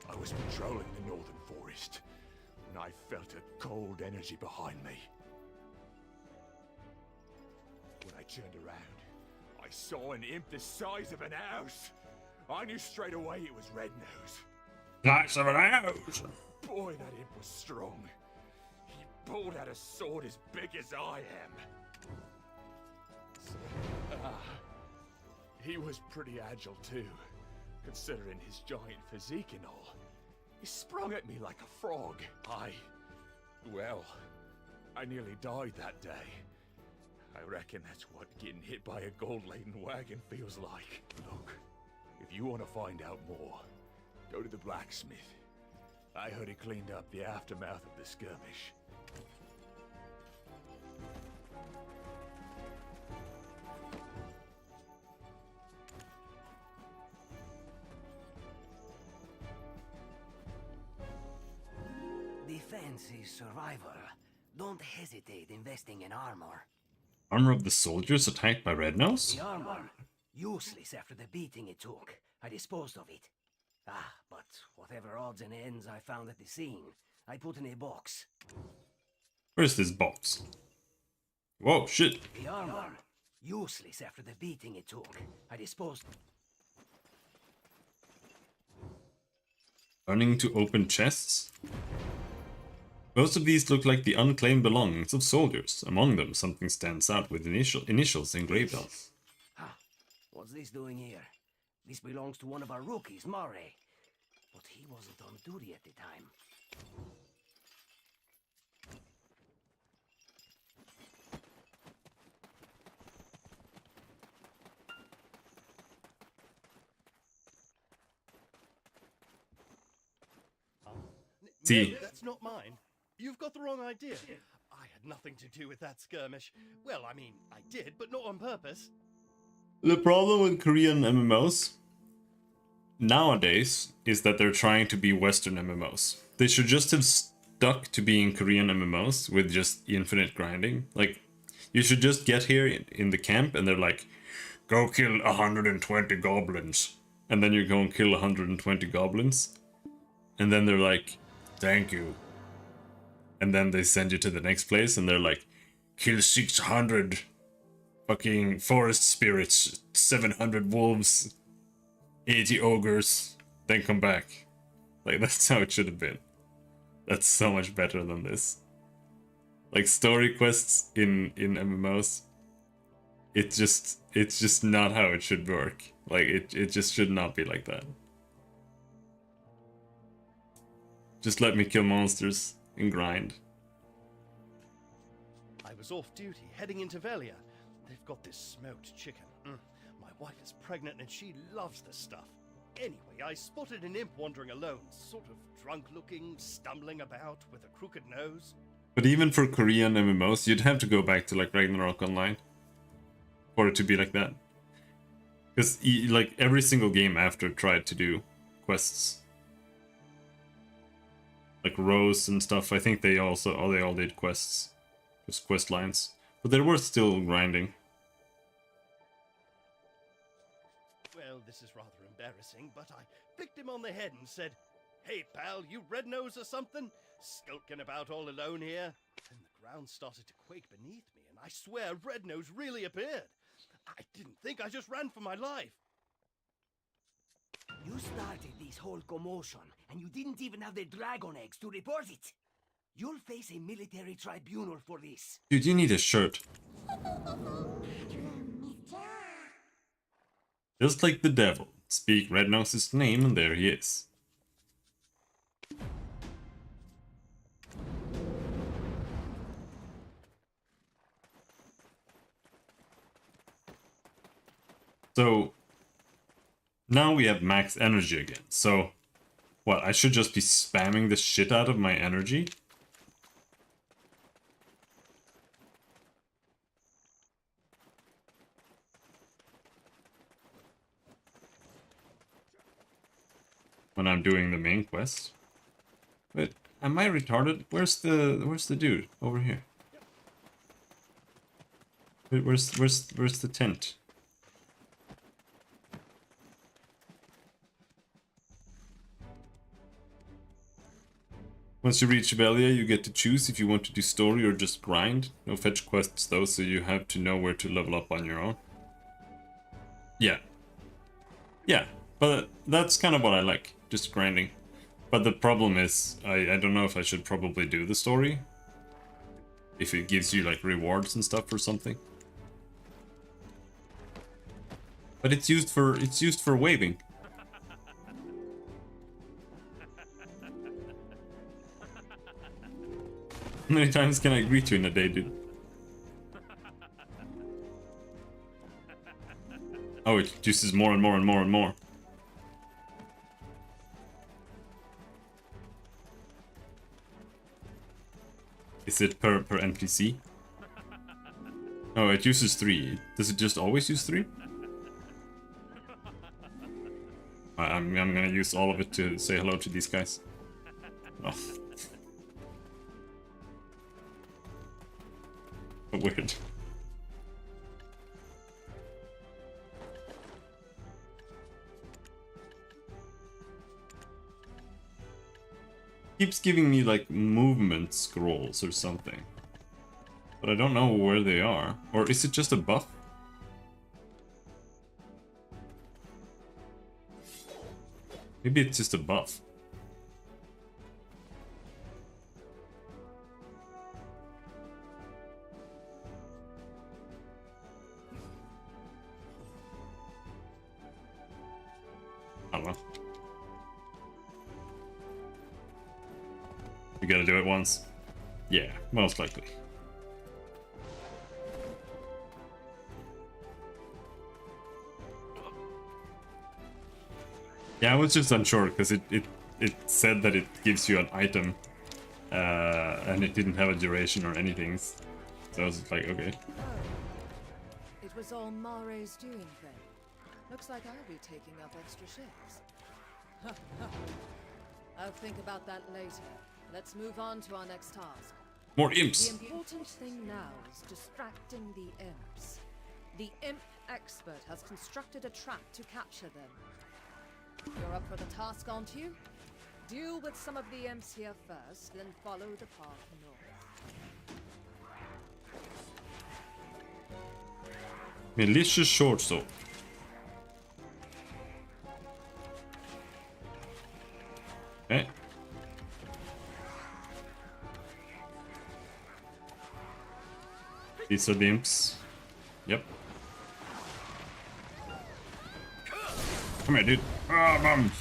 [SPEAKER 18] I was patrolling the northern forest when I felt a cold energy behind me. When I turned around, I saw an imp the size of an house. I knew straight away it was Red Nose.
[SPEAKER 1] Size of an house!
[SPEAKER 18] Boy, that imp was strong. He pulled out a sword as big as I am. He was pretty agile too, considering his giant physique and all. He sprung at me like a frog. I nearly died that day. I reckon that's what getting hit by a gold-laden wagon feels like. Look, if you want to find out more,
[SPEAKER 19] Go to the blacksmith. I heard he cleaned up the aftermath of the skirmish.
[SPEAKER 14] Defense is survival. Don't hesitate investing in armor.
[SPEAKER 1] Armor of the soldiers attacked by Red Nose?
[SPEAKER 14] The armor, useless after the beating it took. I disposed of it. Ah, but whatever odds and ends I found at the scene, I put in a box.
[SPEAKER 1] Where's this box? Whoa, shit.
[SPEAKER 14] The armor, useless after the beating it took. I disposed...
[SPEAKER 1] Learning to open chests? Most of these look like the unclaimed belongings of soldiers. Among them, something stands out with initials engraved on.
[SPEAKER 14] Ah, what's this doing here? This belongs to one of our rookies, Murray. But he wasn't on duty at the time.
[SPEAKER 1] See.
[SPEAKER 7] No, that's not mine. You've got the wrong idea. I had nothing to do with that skirmish. Well, I mean, I did, but not on purpose.
[SPEAKER 1] The problem with Korean MMOs nowadays is that they're trying to be Western MMOs. They should just have stuck to being Korean MMOs with just infinite grinding. Like, you should just get here in the camp and they're like, go kill 120 goblins. And then you go and kill 120 goblins. And then they're like, thank you. And then they send you to the next place and they're like, kill 600 fucking forest spirits, 700 wolves, 80 ogres, then come back. Like, that's how it should have been. That's so much better than this. Like, story quests in MMOs, it's just not how it should work. Like, it just should not be like that. Just let me kill monsters and grind.
[SPEAKER 7] I was off duty, heading into Velia. They've got this smoked chicken. My wife is pregnant and she loves this stuff. Anyway, I spotted an imp wandering alone, sort of drunk-looking, stumbling about with a crooked nose.
[SPEAKER 1] But even for Korean MMOs, you'd have to go back to like Ragnarok Online for it to be like that. Because like every single game after tried to do quests. Like Rose and stuff, I think they all did quests. Just quest lines. But they were still grinding.
[SPEAKER 7] Well, this is rather embarrassing, but I flicked him on the head and said, "Hey pal, you red nose or something? Skulking about all alone here?" And the ground started to quake beneath me, and I swear Red Nose really appeared. I didn't think, I just ran for my life.
[SPEAKER 14] You started this whole commotion, and you didn't even have the dragon eggs to report it. You'll face a military tribunal for this.
[SPEAKER 1] Dude, you need a shirt. Just like the devil. Speak Red Nose's name and there he is. So now we have max energy again. So what, I should just be spamming the shit out of my energy? When I'm doing the main quest. But am I retarded? Where's the dude over here? Where's the tent? Once you reach Velia, you get to choose if you want to do story or just grind. No fetch quests though, so you have to know where to level up on your own. Yeah. Yeah, but that's kind of what I like, just grinding. But the problem is, I don't know if I should probably do the story. If it gives you like rewards and stuff or something. But it's used for waving. How many times can I greet you in a day, dude? Oh, it juices more and more and more and more. Is it per NPC? Oh, it uses 3. Does it just always use 3? I'm gonna use all of it to say hello to these guys. Oh. Weird. Keeps giving me like movement scrolls or something. But I don't know where they are. Or is it just a buff? Maybe it's just a buff. I don't know. We gotta do it once. Yeah, most likely. Yeah, I was just unsure because it said that it gives you an item and it didn't have a duration or anything. So I was like, okay.
[SPEAKER 13] It was all Mare's doing then. Looks like I'll be taking up extra shifts. I'll think about that later. Let's move on to our next task.
[SPEAKER 1] More imps.
[SPEAKER 13] The important thing now is distracting the imps. The imp expert has constructed a trap to capture them. You're up for the task, aren't you? Deal with some of the imps here first, then follow the path north.
[SPEAKER 1] Malicious short sword. Okay. These are the imps. Yep. Come here, dude. Ah, bum.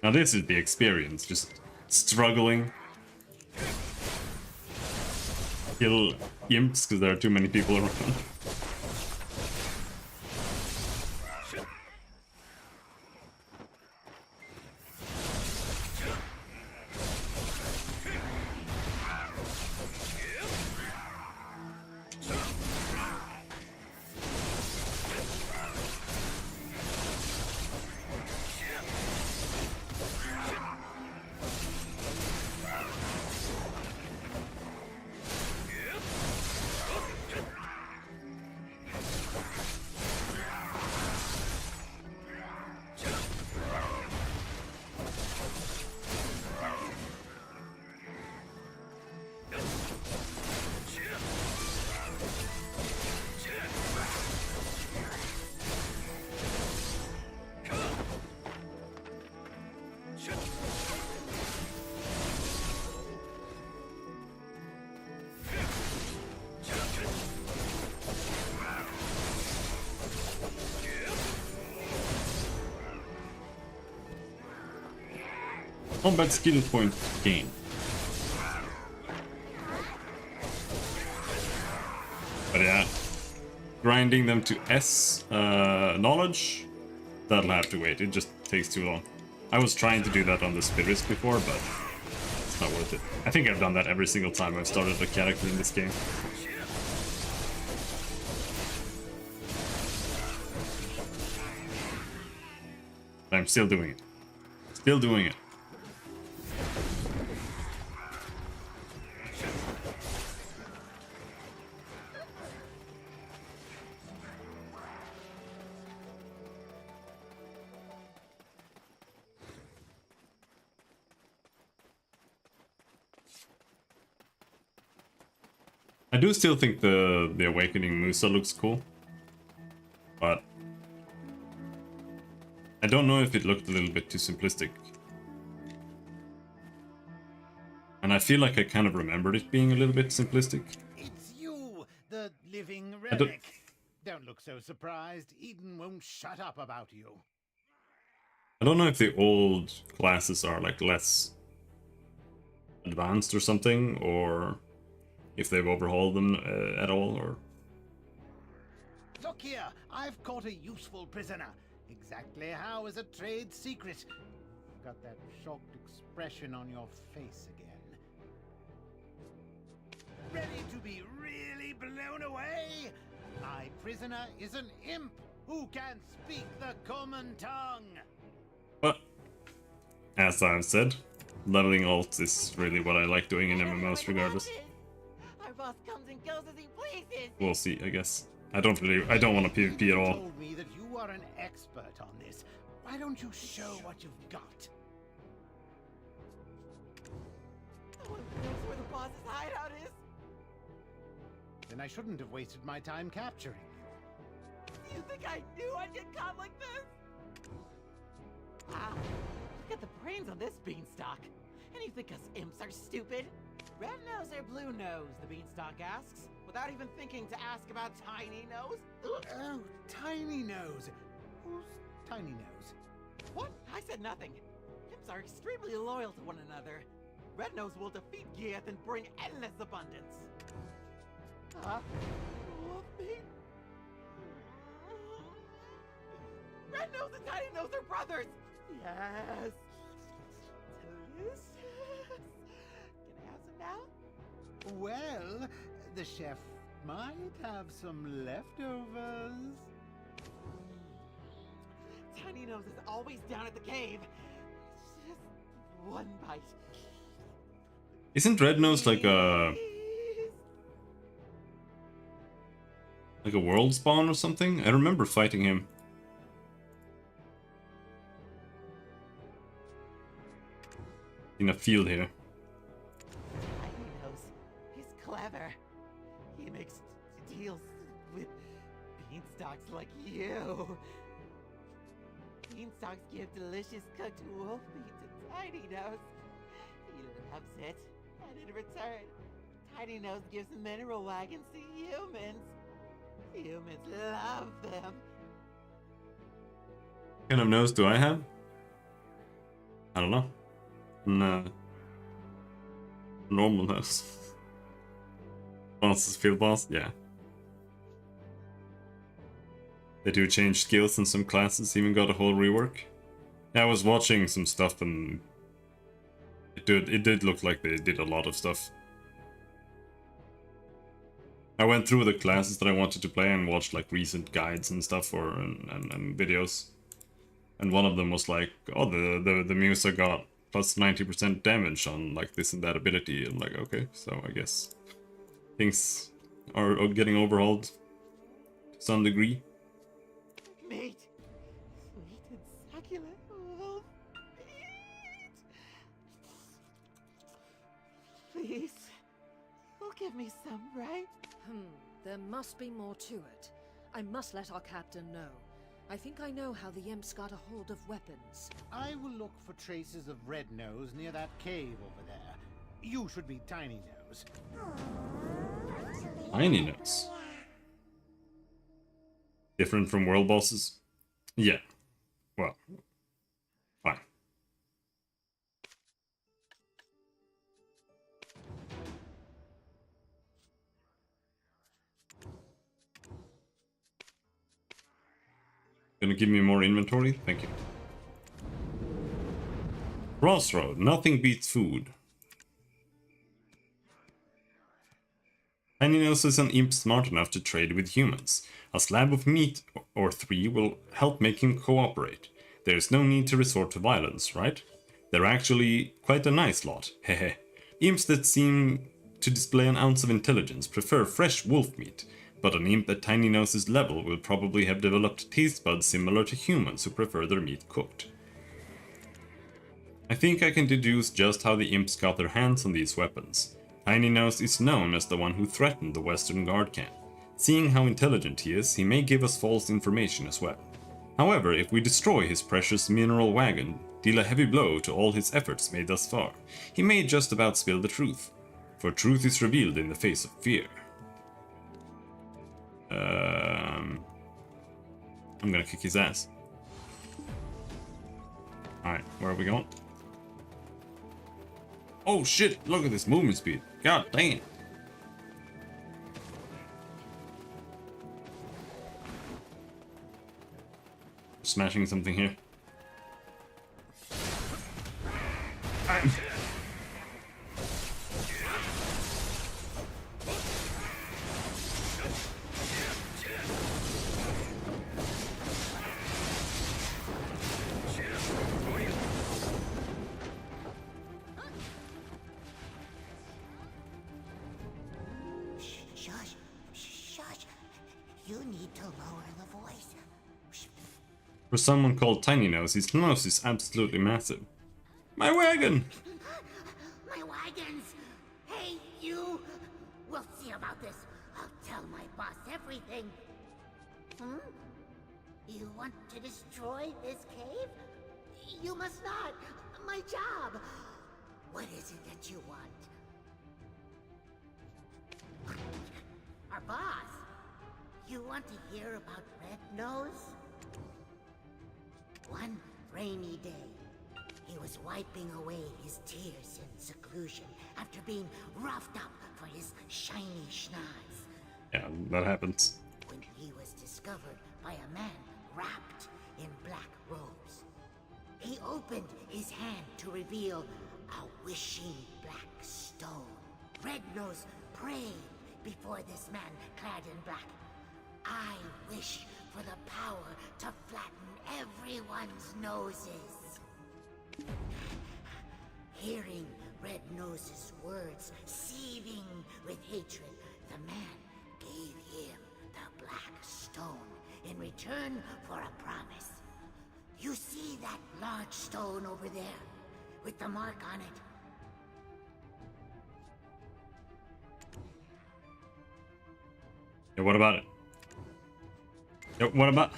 [SPEAKER 1] Now this is the experience, just struggling. Kill imps because there are too many people around. Combat skill point gain. But yeah, grinding them to S knowledge, that'll have to wait. It just takes too long. I was trying to do that on the Spirits before, but it's not worth it. I think I've done that every single time I've started a character in this game. But I'm still doing it. Still doing it. I do still think the Awakening Musa looks cool, but I don't know if it looked a little bit too simplistic. And I feel like I kind of remembered it being a little bit simplistic.
[SPEAKER 10] It's you, the living relic. Don't look so surprised. Eden won't shut up about you.
[SPEAKER 1] I don't know if the old classes are like less advanced or something, or if they've overhauled them at all, or
[SPEAKER 10] Look here, I've caught a useful prisoner. Exactly how is a trade secret. You've got that shocked expression on your face again. Ready to be really blown away? My prisoner is an imp who can speak the common tongue.
[SPEAKER 1] But, as I've said, leveling alt is really what I like doing in MMOs regardless.
[SPEAKER 20] Our boss comes and goes as he pleases.
[SPEAKER 1] We'll see, I guess. I don't want to PvP at all.
[SPEAKER 10] Told me that you are an expert on this. Why don't you show what you've got?
[SPEAKER 20] No one knows where the boss's hideout is.
[SPEAKER 10] Then I shouldn't have wasted my time capturing you.
[SPEAKER 20] You think I knew I'd get caught like this? Ah, look at the brains on this beanstalk. And you think us imps are stupid? Red nose or blue nose, the beanstalk asks, without even thinking to ask about Tiny Nose.
[SPEAKER 10] Oh, Tiny Nose. Who's Tiny Nose?
[SPEAKER 20] What? I said nothing. Imps are extremely loyal to one another. Red Nose will defeat Gieth and bring endless abundance. Wolf meat? Red Nose and Tiny Nose are brothers! Yes! Delicious! Can I have some now?
[SPEAKER 10] Well, the chef might have some leftovers.
[SPEAKER 20] Tiny Nose is always down at the cave. Just one bite.
[SPEAKER 1] Isn't Red Nose like a world spawn or something? I remember fighting him. In a field here.
[SPEAKER 20] Tiny Nose, he's clever. He makes deals with beanstalks like you. Beanstalks give delicious cooked wolf meat to Tiny Nose. He loves it, and in return, Tiny Nose gives mineral wagons to humans. Humans love them.
[SPEAKER 1] What kind of nose do I have? I don't know. Normal nose. Boss's field boss? Yeah. They do change skills in some classes, even got a whole rework. Yeah, I was watching some stuff and it did look like they did a lot of stuff. I went through the classes that I wanted to play and watched like recent guides and stuff and videos. And one of them was like, oh, the Musa got plus 90% damage on like this and that ability. And like, okay, so I guess things are getting overhauled to some degree.
[SPEAKER 20] Meat. Sweet and succulent wolf meat. Please. You'll give me some, right?
[SPEAKER 13] There must be more to it. I must let our captain know. I think I know how the imps got a hold of weapons.
[SPEAKER 10] I will look for traces of Red Nose near that cave over there. You should meet Tiny Nose.
[SPEAKER 1] Tiny Nose. Different from world bosses? Yeah. Well, fine. Gonna give me more inventory? Thank you. Crossroad. Nothing beats food. Tiny Nose is an imp smart enough to trade with humans. A slab of meat or 3 will help make him cooperate. There is no need to resort to violence, right? They're actually quite a nice lot, hehe. Imps that seem to display an ounce of intelligence prefer fresh wolf meat, but an imp at Tiny Nose's level will probably have developed taste buds similar to humans who prefer their meat cooked. I think I can deduce just how the imps got their hands on these weapons. Tiny Nose is known as the one who threatened the Western Guard camp. Seeing how intelligent he is, he may give us false information as well. However, if we destroy his precious mineral wagon, deal a heavy blow to all his efforts made thus far, he may just about spill the truth. For truth is revealed in the face of fear. I'm gonna kick his ass. Alright, where are we going? Oh shit, look at this movement speed. God damn. smashing something here.
[SPEAKER 21] Shush. Shush. You need to lower the voice.
[SPEAKER 1] For someone called Tiny Nose, his nose is absolutely massive. My wagon!
[SPEAKER 21] My wagons! Hey, you! We'll see about this. I'll tell my boss everything. You want to destroy this cave? You must not. My job. What is it that you want? Our boss? You want to hear about Red Nose? One rainy day, he was wiping away his tears in seclusion after being roughed up for his shiny schnoz.
[SPEAKER 1] Yeah, that happens.
[SPEAKER 21] When he was discovered by a man wrapped in black robes. He opened his hand to reveal a wishing black stone. Red Nose prayed before this man clad in black. I wish for the power to flatten everyone's noses. Hearing Red Nose's words seething with hatred, the man gave him the black stone in return for a promise. You see that large stone over there, with the mark on it?
[SPEAKER 1] Yeah, what about it? Yeah, what about...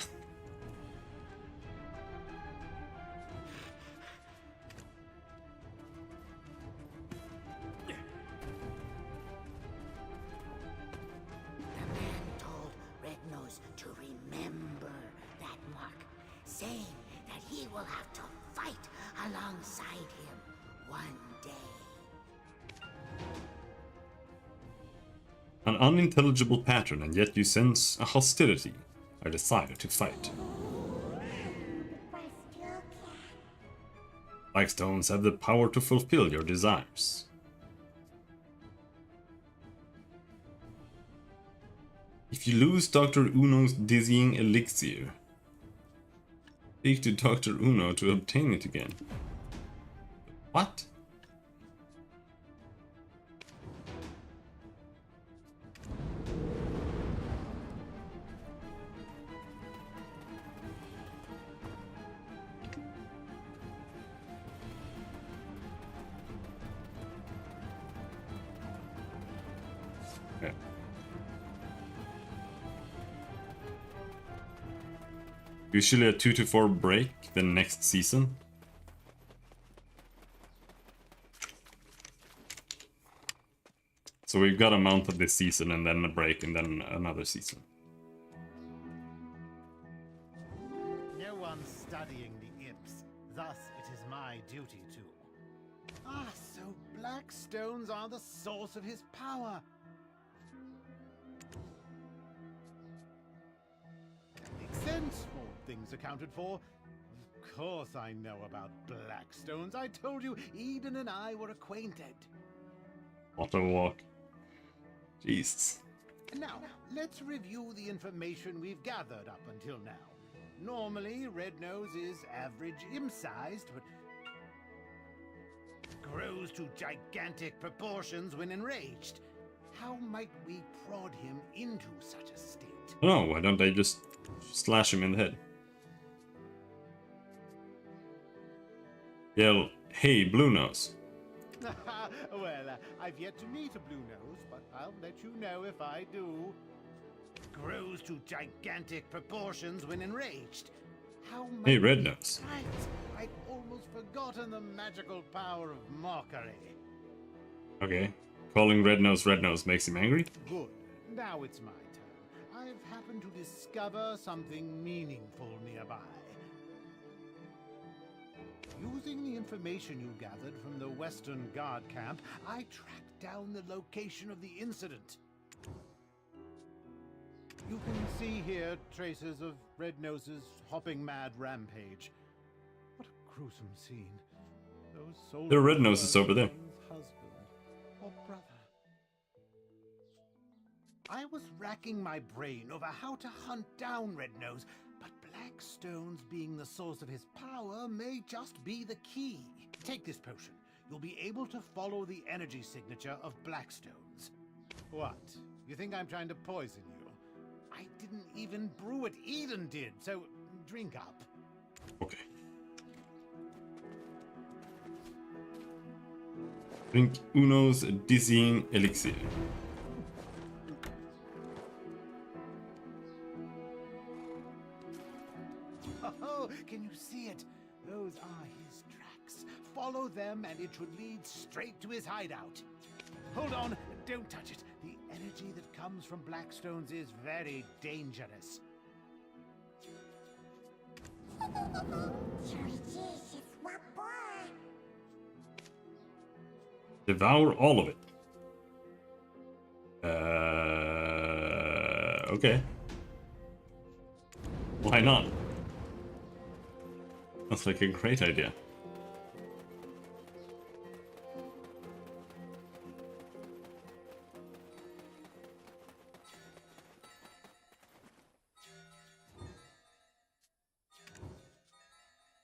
[SPEAKER 21] The man told Red Nose to remember that mark, saying that he will have to fight alongside him one day.
[SPEAKER 1] An unintelligible pattern, and yet you sense a hostility, a desire to fight. Black stones have the power to fulfill your desires. If you lose Dr. Uno's dizzying elixir, speak to Dr. Uno to obtain it again. What? Okay. Usually a 2 to 4 break the next season. So we've got a month of this season and then a break and then another season.
[SPEAKER 10] No one's studying the imps, thus it is my duty to. Ah, so black stones are the source of his power. That makes sense, all things accounted for. Of course I know about black stones. I told you Eden and I were acquainted.
[SPEAKER 1] What a walk. Jesus.
[SPEAKER 10] Now, let's review the information we've gathered up until now. Normally, Red Nose is average imp-sized, but grows to gigantic proportions when enraged. How might we prod him into such a state?
[SPEAKER 1] Oh, why don't they just slash him in the head? Yell, hey, Blue Nose.
[SPEAKER 10] Well, I've yet to meet a Blue Nose, but I'll let you know if I do. Grows to gigantic proportions when enraged. How might
[SPEAKER 1] Hey, Red Nose.
[SPEAKER 10] Right, I'd almost forgotten the magical power of mockery.
[SPEAKER 1] Okay. Calling Red Nose makes him angry?
[SPEAKER 10] Good. Now it's my turn. I've happened to discover something meaningful nearby. Using the information you gathered from the Western Guard camp, I tracked down the location of the incident. You can see here traces of Red Nose's hopping mad rampage. What a gruesome scene. Those soldiers
[SPEAKER 1] There are Red Noses over there.
[SPEAKER 10] husband or brother. I was racking my brain over how to hunt down Red Nose, but Black Stones being the source of his power may just be the key. Take this potion. You'll be able to follow the energy signature of Blackstones. What? You think I'm trying to poison you? I didn't even brew it. Eden did, so drink up.
[SPEAKER 1] Okay. Drink Uno's dizzying elixir.
[SPEAKER 10] Oh, can you see it? Those are his tracks. Follow them and it should lead straight to his hideout. Hold on, don't touch it. The energy that comes from Blackstones is very dangerous.
[SPEAKER 1] Devour all of it. Okay. Why not? That's like a great idea.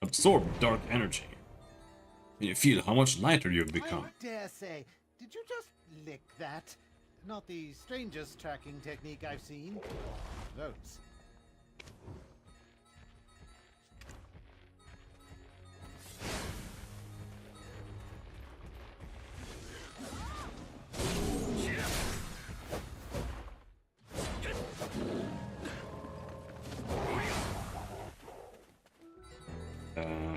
[SPEAKER 1] Absorb dark energy. And you feel how much lighter you've become.
[SPEAKER 10] I dare say, did you just lick that? Not the strangest tracking technique I've seen. Those.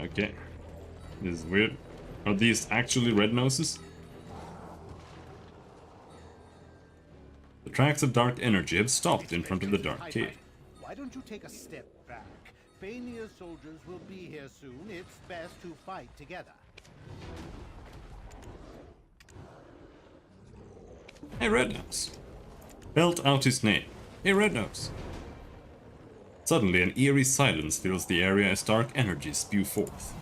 [SPEAKER 1] Okay. This is weird. Are these actually Red Noses? The tracks of dark energy have stopped in front of the Dark Cave.
[SPEAKER 10] Why don't you take a step back? Faenia's soldiers will be here soon. It's best to fight together.
[SPEAKER 1] Hey, Red Nose. Belt out his name. Hey, Red Nose. Suddenly, an eerie silence fills the area as dark energies spew forth.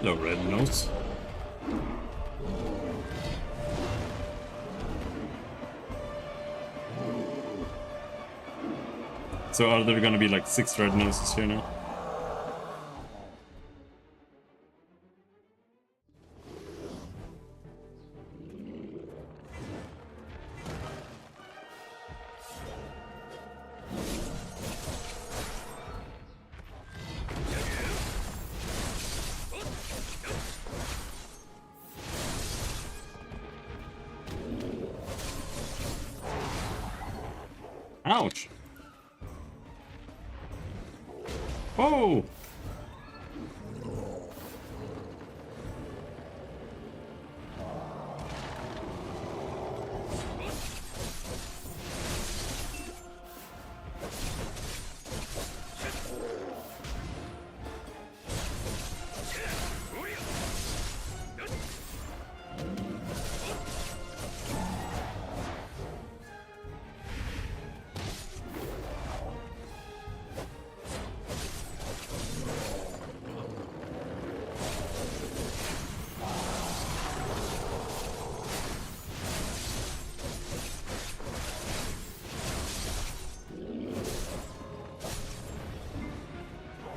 [SPEAKER 1] Hello, Red Nose. So are there gonna be like 6 Red Noses here now? Ouch! Oh!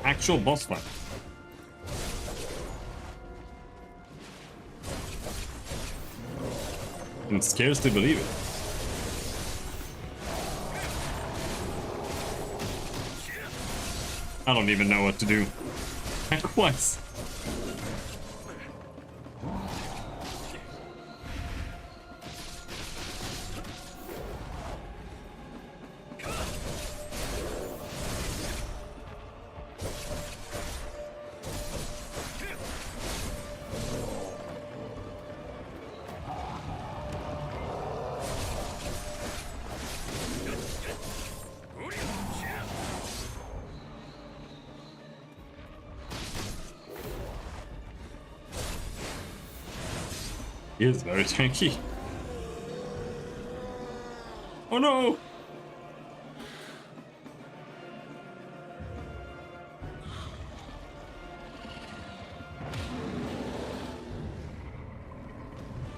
[SPEAKER 1] Actual boss fight. Can scarcely believe it. I don't even know what to do. Twice. He is very tanky. Oh no!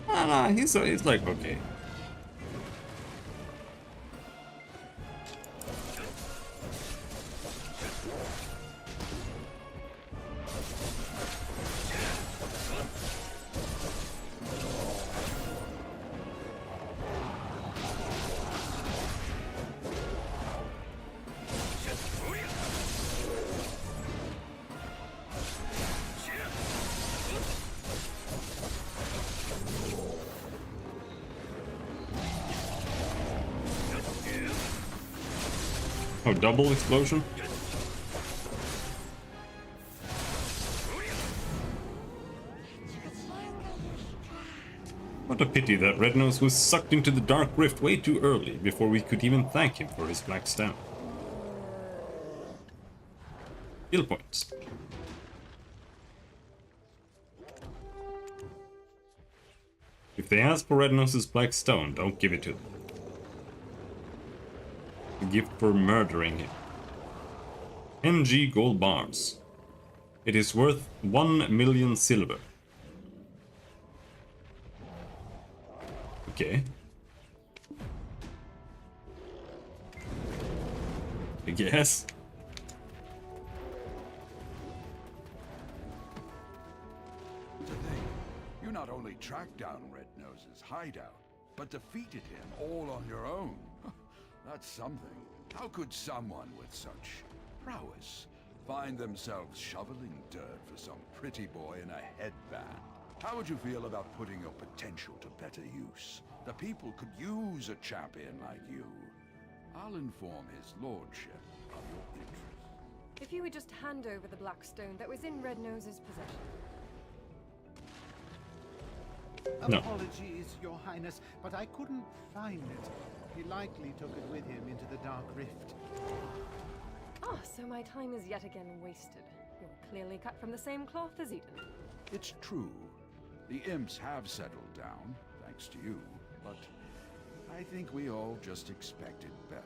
[SPEAKER 1] Nah, he's like okay. Oh, double explosion? What a pity that Red Nose was sucked into the Dark Rift way too early, before we could even thank him for his Black Stone. Skill points. If they ask for Red Nose's Black Stone, don't give it to them. A gift for murdering him. NG gold bars. It is worth 1 million silver. Okay. I guess.
[SPEAKER 17] To think, you not only tracked down Red Nose's hideout, but defeated him all on your own. That's something. How could someone with such prowess find themselves shoveling dirt for some pretty boy in a headband? How would you feel about putting your potential to better use? The people could use a champion like you. I'll inform his lordship of your interest.
[SPEAKER 3] If you would just hand over the Black Stone that was in Red Nose's possession.
[SPEAKER 1] No.
[SPEAKER 10] Apologies, Your Highness, but I couldn't find it. He likely took it with him into the Dark Rift.
[SPEAKER 3] Ah, so my time is yet again wasted. You're clearly cut from the same cloth as Eden.
[SPEAKER 17] It's true. The imps have settled down, thanks to you, but I think we all just expected better.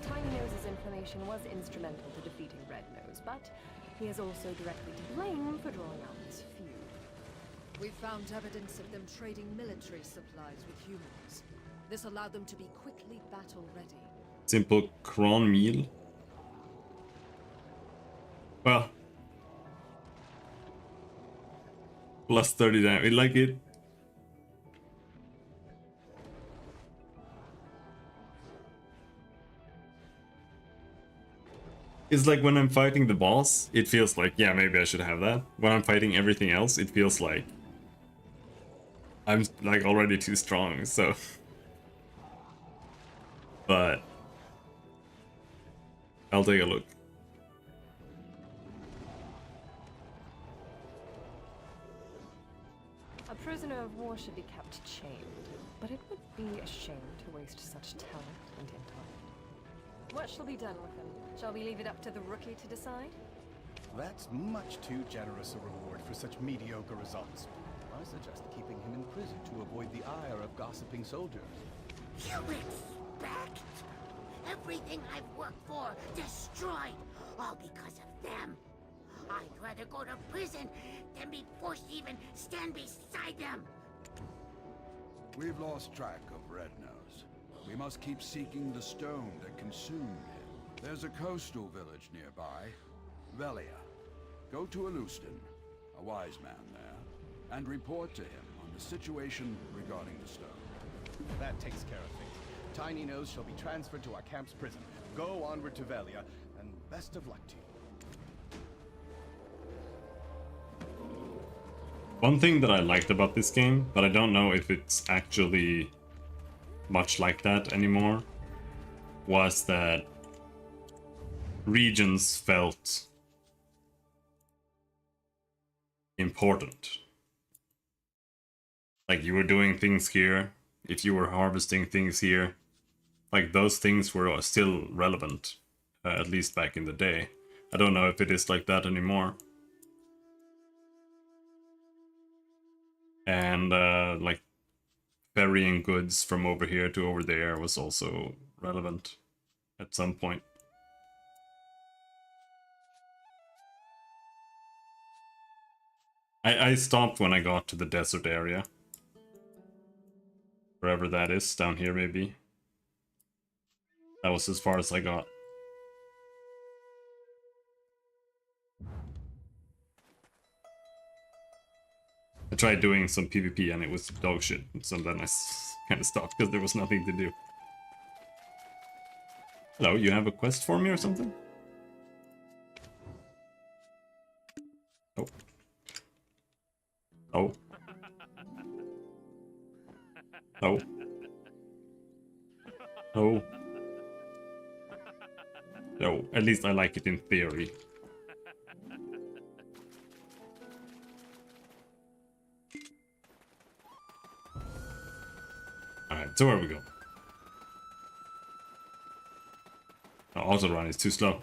[SPEAKER 3] Tiny Nose's information was instrumental to defeating Red Nose, but he is also directly to blame for drawing out this feud.
[SPEAKER 13] We found evidence of them trading military supplies with humans. This allowed them to be quickly battle-ready.
[SPEAKER 1] Simple cron meal. Well. Plus 30 damage, like it. It's like when I'm fighting the boss, it feels like, yeah, maybe I should have that. When I'm fighting everything else, it feels like I'm like already too strong, so. But I'll take a look.
[SPEAKER 3] A prisoner of war should be kept chained, but it would be a shame to waste such talent and intellect. What shall be done with him? Shall we leave it up to the rookie to decide?
[SPEAKER 22] That's much too generous a reward for such mediocre results. I suggest keeping him in prison to avoid the ire of gossiping soldiers.
[SPEAKER 21] You expect? Everything I've worked for destroyed, all because of them. I'd rather go to prison than be forced to even stand beside them.
[SPEAKER 17] We've lost track of Red Nose. We must keep seeking the stone that consumed him. There's a coastal village nearby, Velia. Go to Alustin, a wise man there, and report to him on the situation regarding the stone.
[SPEAKER 22] That takes care of things. Tiny Nose shall be transferred to our camp's prison. Go onward to Velia, and best of luck to you.
[SPEAKER 1] One thing that I liked about this game, but I don't know if it's actually much like that anymore, was that regions felt important. Like you were doing things here, if you were harvesting things here, like those things were still relevant, at least back in the day. I don't know if it is like that anymore. And like ferrying goods from over here to over there was also relevant at some point. I stopped when I got to the desert area. Wherever that is, down here maybe. That was as far as I got. I tried doing some PvP and it was dog shit, so then I kind of stopped because there was nothing to do. Hello, you have a quest for me or something? Oh. Oh. Oh. Oh. No, at least I like it in theory. Alright, so where we go? Oh, auto run is too slow.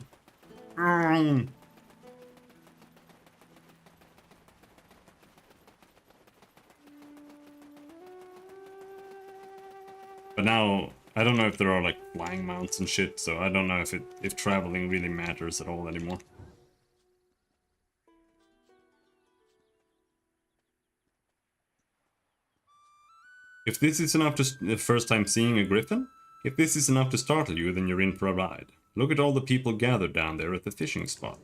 [SPEAKER 1] But now, I don't know if there are like flying mounts and shit, so I don't know if traveling really matters at all anymore. If this is enough to the first time seeing a griffin, if this is enough to startle you, then you're in for a ride. Look at all the people gathered down there at the fishing spot.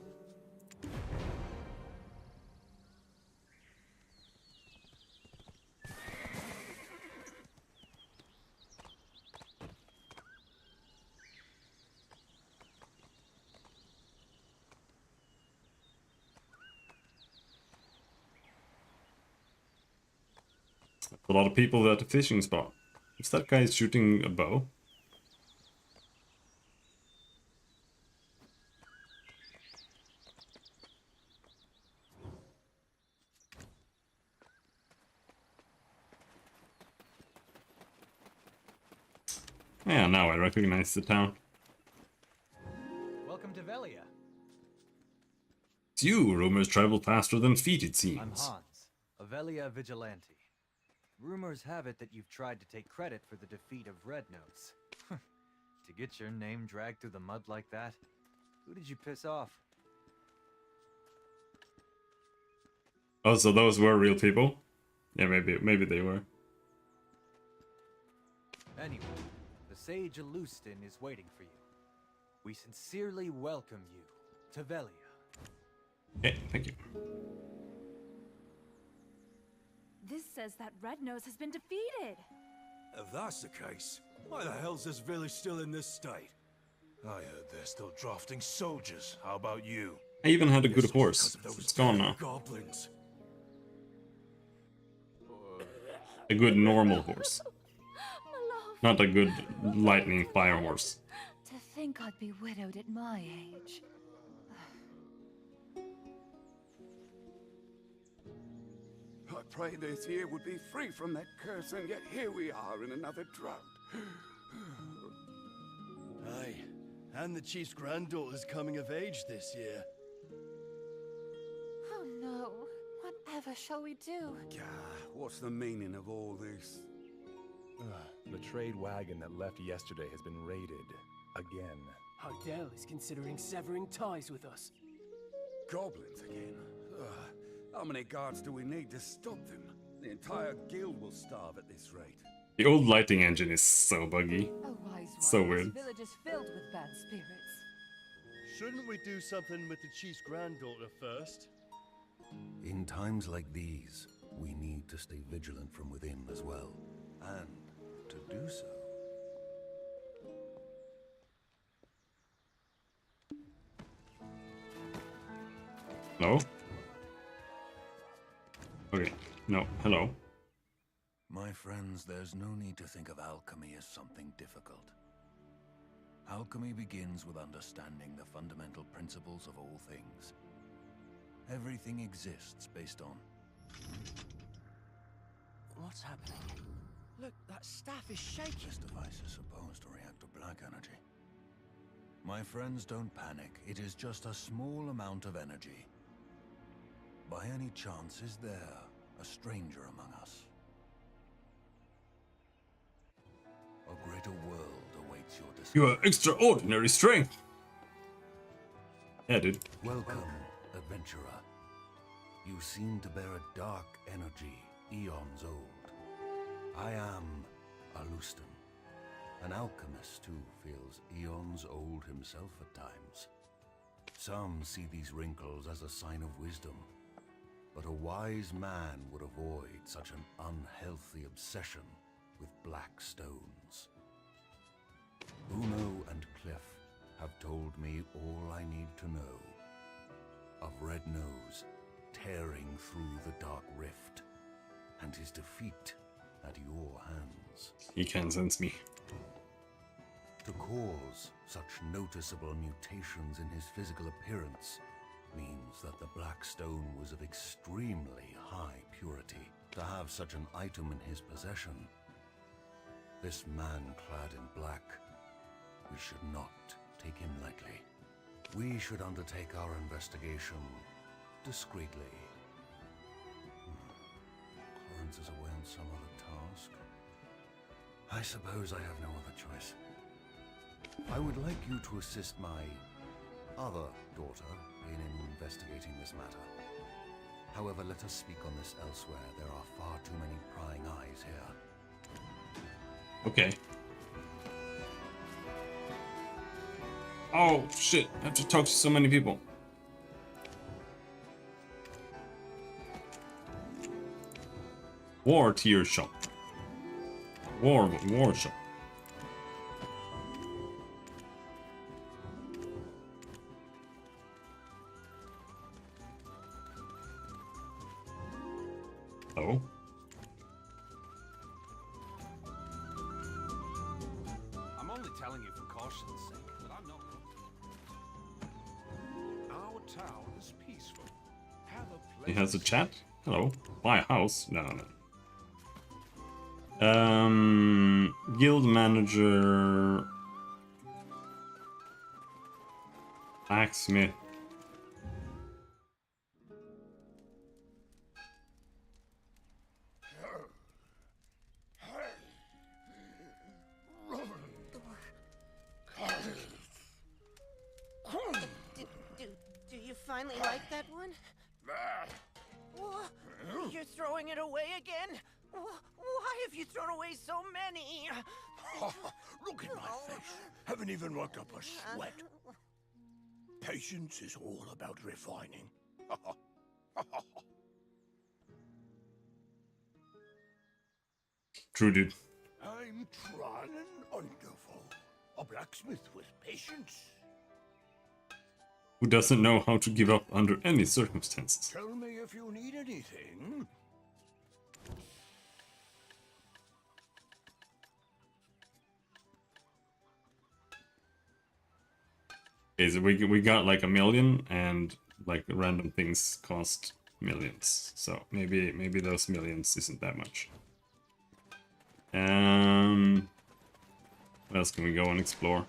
[SPEAKER 1] A lot of people at the fishing spot. Is that guy shooting a bow? Yeah, now I recognize the town.
[SPEAKER 2] Welcome to Velia.
[SPEAKER 1] It's you! Rumors travel faster than feet, it
[SPEAKER 2] I'm
[SPEAKER 1] seems.
[SPEAKER 2] Hans, a Velia vigilante. Rumors have it that you've tried to take credit for the defeat of Red Nose. To get your name dragged through the mud like that? Who did you piss off?
[SPEAKER 1] Oh, so those were real people? Yeah, maybe they were.
[SPEAKER 2] Anyway, the Sage Alustin is waiting for you. We sincerely welcome you to Velia.
[SPEAKER 1] Okay, thank you.
[SPEAKER 12] This says that Red Nose has been defeated.
[SPEAKER 4] If that's the case, why the hell's this village still in this state? I heard they're still drafting soldiers. How about you?
[SPEAKER 1] I even had a good horse. It's gone now.
[SPEAKER 4] Goblins.
[SPEAKER 1] A good normal horse. Not a good lightning fire horse.
[SPEAKER 23] To think I'd be widowed at my age.
[SPEAKER 17] I prayed this year would be free from that curse, and yet here we are in another drought.
[SPEAKER 7] Aye, and the chief's granddaughter's coming of age this year.
[SPEAKER 23] Oh no. Whatever shall we do?
[SPEAKER 17] Gah, what's the meaning of all this?
[SPEAKER 18] The trade wagon that left yesterday has been raided. Again.
[SPEAKER 11] Hardell is considering severing ties with us.
[SPEAKER 17] Goblins again? How many guards do we need to stop them? The entire guild will starve at this rate.
[SPEAKER 1] The old lighting engine is so buggy.
[SPEAKER 23] Oh, wise
[SPEAKER 1] So
[SPEAKER 23] one.
[SPEAKER 1] weird.
[SPEAKER 23] This village is filled with bad spirits.
[SPEAKER 7] Shouldn't we do something with the chief's granddaughter first?
[SPEAKER 24] In times like these, we need to stay vigilant from within as well. And
[SPEAKER 4] to do so.
[SPEAKER 1] No? Okay, no, hello.
[SPEAKER 4] My friends, there's no need to think of alchemy as something difficult. Alchemy begins with understanding the fundamental principles of all things. Everything exists based on...
[SPEAKER 15] What's happening? Look, that staff is shaking.
[SPEAKER 4] This device is supposed to react to black energy. My friends, don't panic. It is just a small amount of energy. By any chance, is there a stranger among us? A greater world awaits your discovery.
[SPEAKER 1] You are extraordinary strength. Yeah, dude.
[SPEAKER 4] Welcome, adventurer. You seem to bear a dark energy, eons old. I am Alustan. An alchemist who feels eons old himself at times. Some see these wrinkles as a sign of wisdom, but a wise man would avoid such an unhealthy obsession with black stones. Uno and Cliff have told me all I need to know of Red Nose tearing through the Dark Rift and his defeat at your hands.
[SPEAKER 1] He can sense me.
[SPEAKER 4] To cause such noticeable mutations in his physical appearance means that the Black Stone was of extremely high purity. To have such an item in his possession, this man clad in black, we should not take him lightly. We should undertake our investigation discreetly. Clarence is away on some other task. I suppose I have no other choice. I would like you to assist my other daughter in investigating this matter. However, let us speak on this elsewhere. There are far too many prying eyes here.
[SPEAKER 1] Okay. Oh, shit. I have to talk to so many people. War tier shop. War shop. Oh.
[SPEAKER 17] I'm only telling you for caution's sake, but I'm not. Our town is peaceful. Have a
[SPEAKER 1] He has a chat? Hello. Buy a house? No, no. Guild manager. Blacksmith.
[SPEAKER 6] Do you finally like that one? You're throwing it away again? Why have you thrown away so many?
[SPEAKER 7] Look at my face. Haven't even worked up a sweat. Patience is all about refining.
[SPEAKER 1] True, dude.
[SPEAKER 7] I'm trying wonderful. A blacksmith with patience.
[SPEAKER 1] Who doesn't know how to give up under any circumstances?
[SPEAKER 7] Tell me if you need anything.
[SPEAKER 1] Okay, so we got like 1 million, and like random things cost millions. So maybe those millions isn't that much. What else can we go and explore?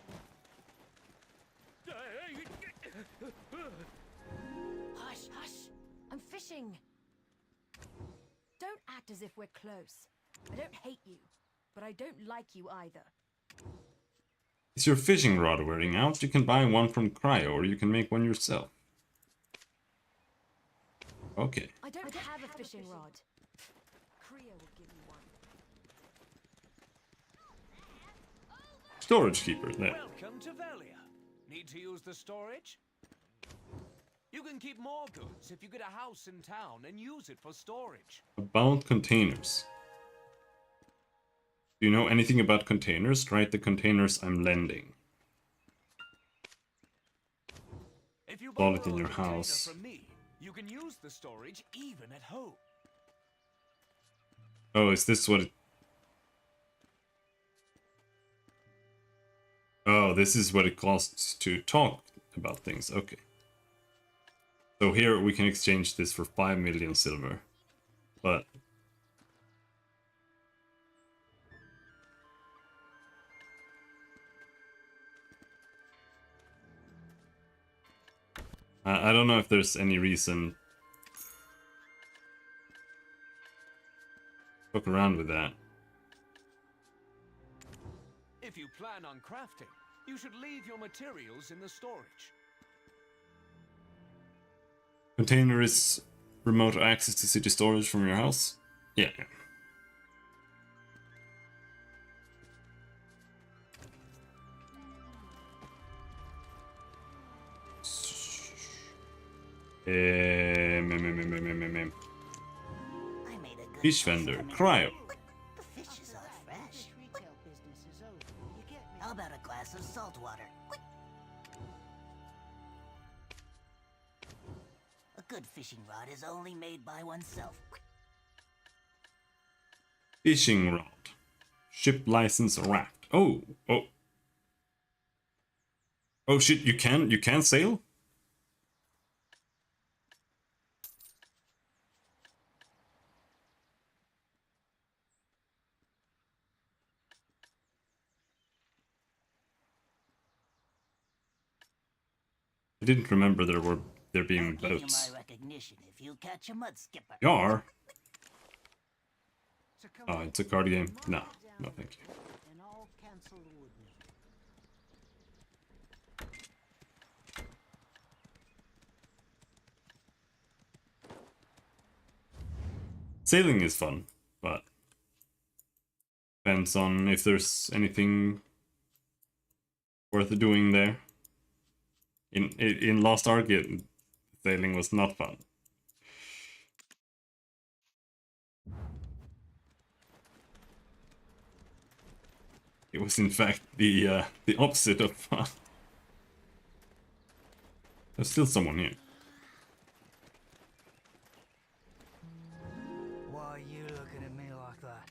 [SPEAKER 3] Hush, hush! I'm fishing! Don't act as if we're close. I don't hate you, but I don't like you either.
[SPEAKER 1] Is your fishing rod wearing out? You can buy one from Cryo, or you can make one yourself. Okay.
[SPEAKER 3] I don't have a fishing rod. Creo will give you one.
[SPEAKER 1] Storage keeper, there.
[SPEAKER 15] Welcome to Velia. Need to use the storage? You can keep more goods if you get a house in town and use it for storage.
[SPEAKER 1] About containers. Do you know anything about containers? Write the containers I'm lending.
[SPEAKER 15] If you
[SPEAKER 1] Install it in
[SPEAKER 15] borrow a
[SPEAKER 1] your
[SPEAKER 15] container
[SPEAKER 1] house.
[SPEAKER 15] from me, you can use the storage even at home.
[SPEAKER 1] Oh, is this what it... Oh, this is what it costs to talk about things. Okay. So here we can exchange this for 5 million silver. But... I don't know if there's any reason... Fuck around with that.
[SPEAKER 15] If you plan on crafting, you should leave your materials in the storage.
[SPEAKER 1] Container is remote access to city storage from your house? Yeah. Fish vendor, cryo.
[SPEAKER 21] The fishes are fresh. How about a glass of salt water? A good fishing rod is only made by oneself.
[SPEAKER 1] Fishing rod. Ship license wrapped. Oh, oh. Oh shit, you can sail? I didn't remember there being
[SPEAKER 21] I'll give
[SPEAKER 1] boats.
[SPEAKER 21] you my recognition if you catch a mud skipper.
[SPEAKER 1] Yar. Oh, it's a card game. No, no, thank you.
[SPEAKER 21] And I'll cancel the wood meat.
[SPEAKER 1] Sailing is fun, but depends on if there's anything worth doing there. In Lost Ark, sailing was not fun. It was in fact the opposite of fun. There's still someone here.
[SPEAKER 14] Why are you looking at me like that?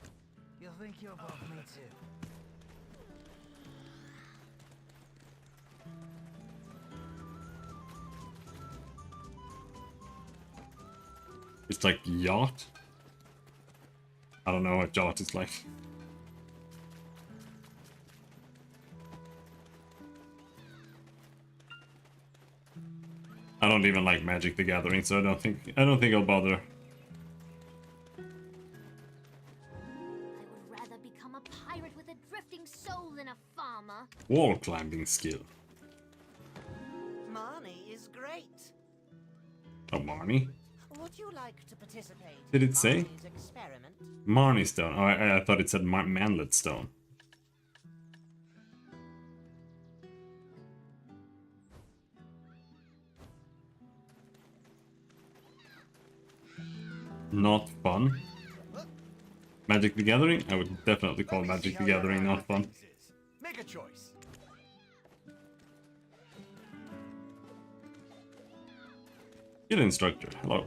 [SPEAKER 14] You think you're above me too?
[SPEAKER 1] It's like yacht. I don't know what yacht is like. I don't even like Magic the Gathering, so I don't think I'll bother.
[SPEAKER 12] I would rather become a pirate with a drifting soul than a farmer.
[SPEAKER 1] Wall climbing skill.
[SPEAKER 6] Marnie is great.
[SPEAKER 1] Oh, Marnie?
[SPEAKER 6] Would you like to participate
[SPEAKER 1] Did
[SPEAKER 6] in
[SPEAKER 1] it say?
[SPEAKER 6] Marnie's experiment?
[SPEAKER 1] Marnie Stone. Oh, I thought it said Manlet Stone. Not fun. Magic the Gathering? I would definitely call Magic the Gathering not fun.
[SPEAKER 8] Make a choice.
[SPEAKER 1] Guild instructor. Hello.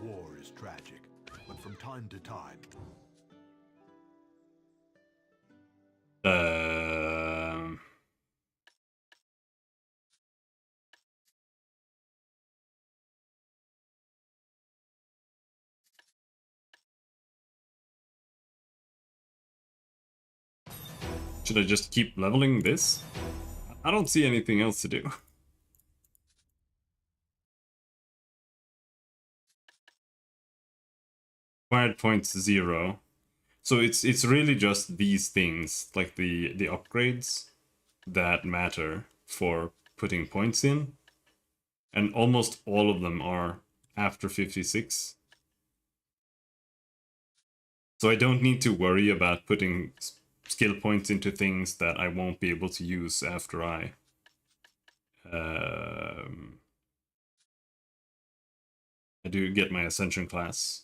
[SPEAKER 5] War is tragic, but from time to time,
[SPEAKER 1] Should I just keep leveling this? I don't see anything else to do. Acquired points 0. So it's really just these things, like the upgrades, that matter for putting points in. And almost all of them are after 56. So I don't need to worry about putting skill points into things that I won't be able to use after I do get my Ascension class.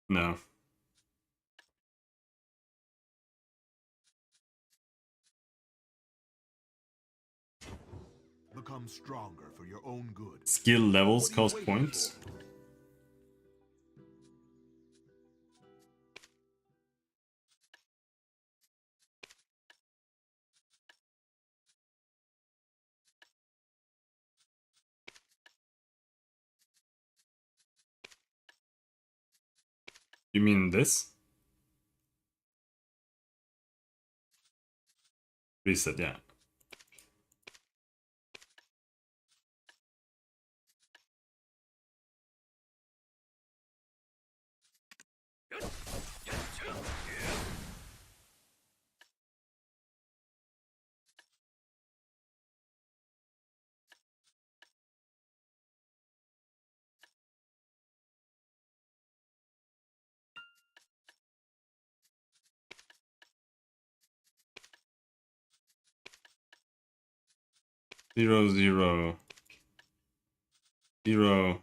[SPEAKER 1] No.
[SPEAKER 5] Become stronger for your own good.
[SPEAKER 1] Skill levels
[SPEAKER 5] What are you
[SPEAKER 1] cost
[SPEAKER 5] waiting
[SPEAKER 1] points.
[SPEAKER 5] for?
[SPEAKER 1] You mean this? Reset, yeah. Zero, zero. 0,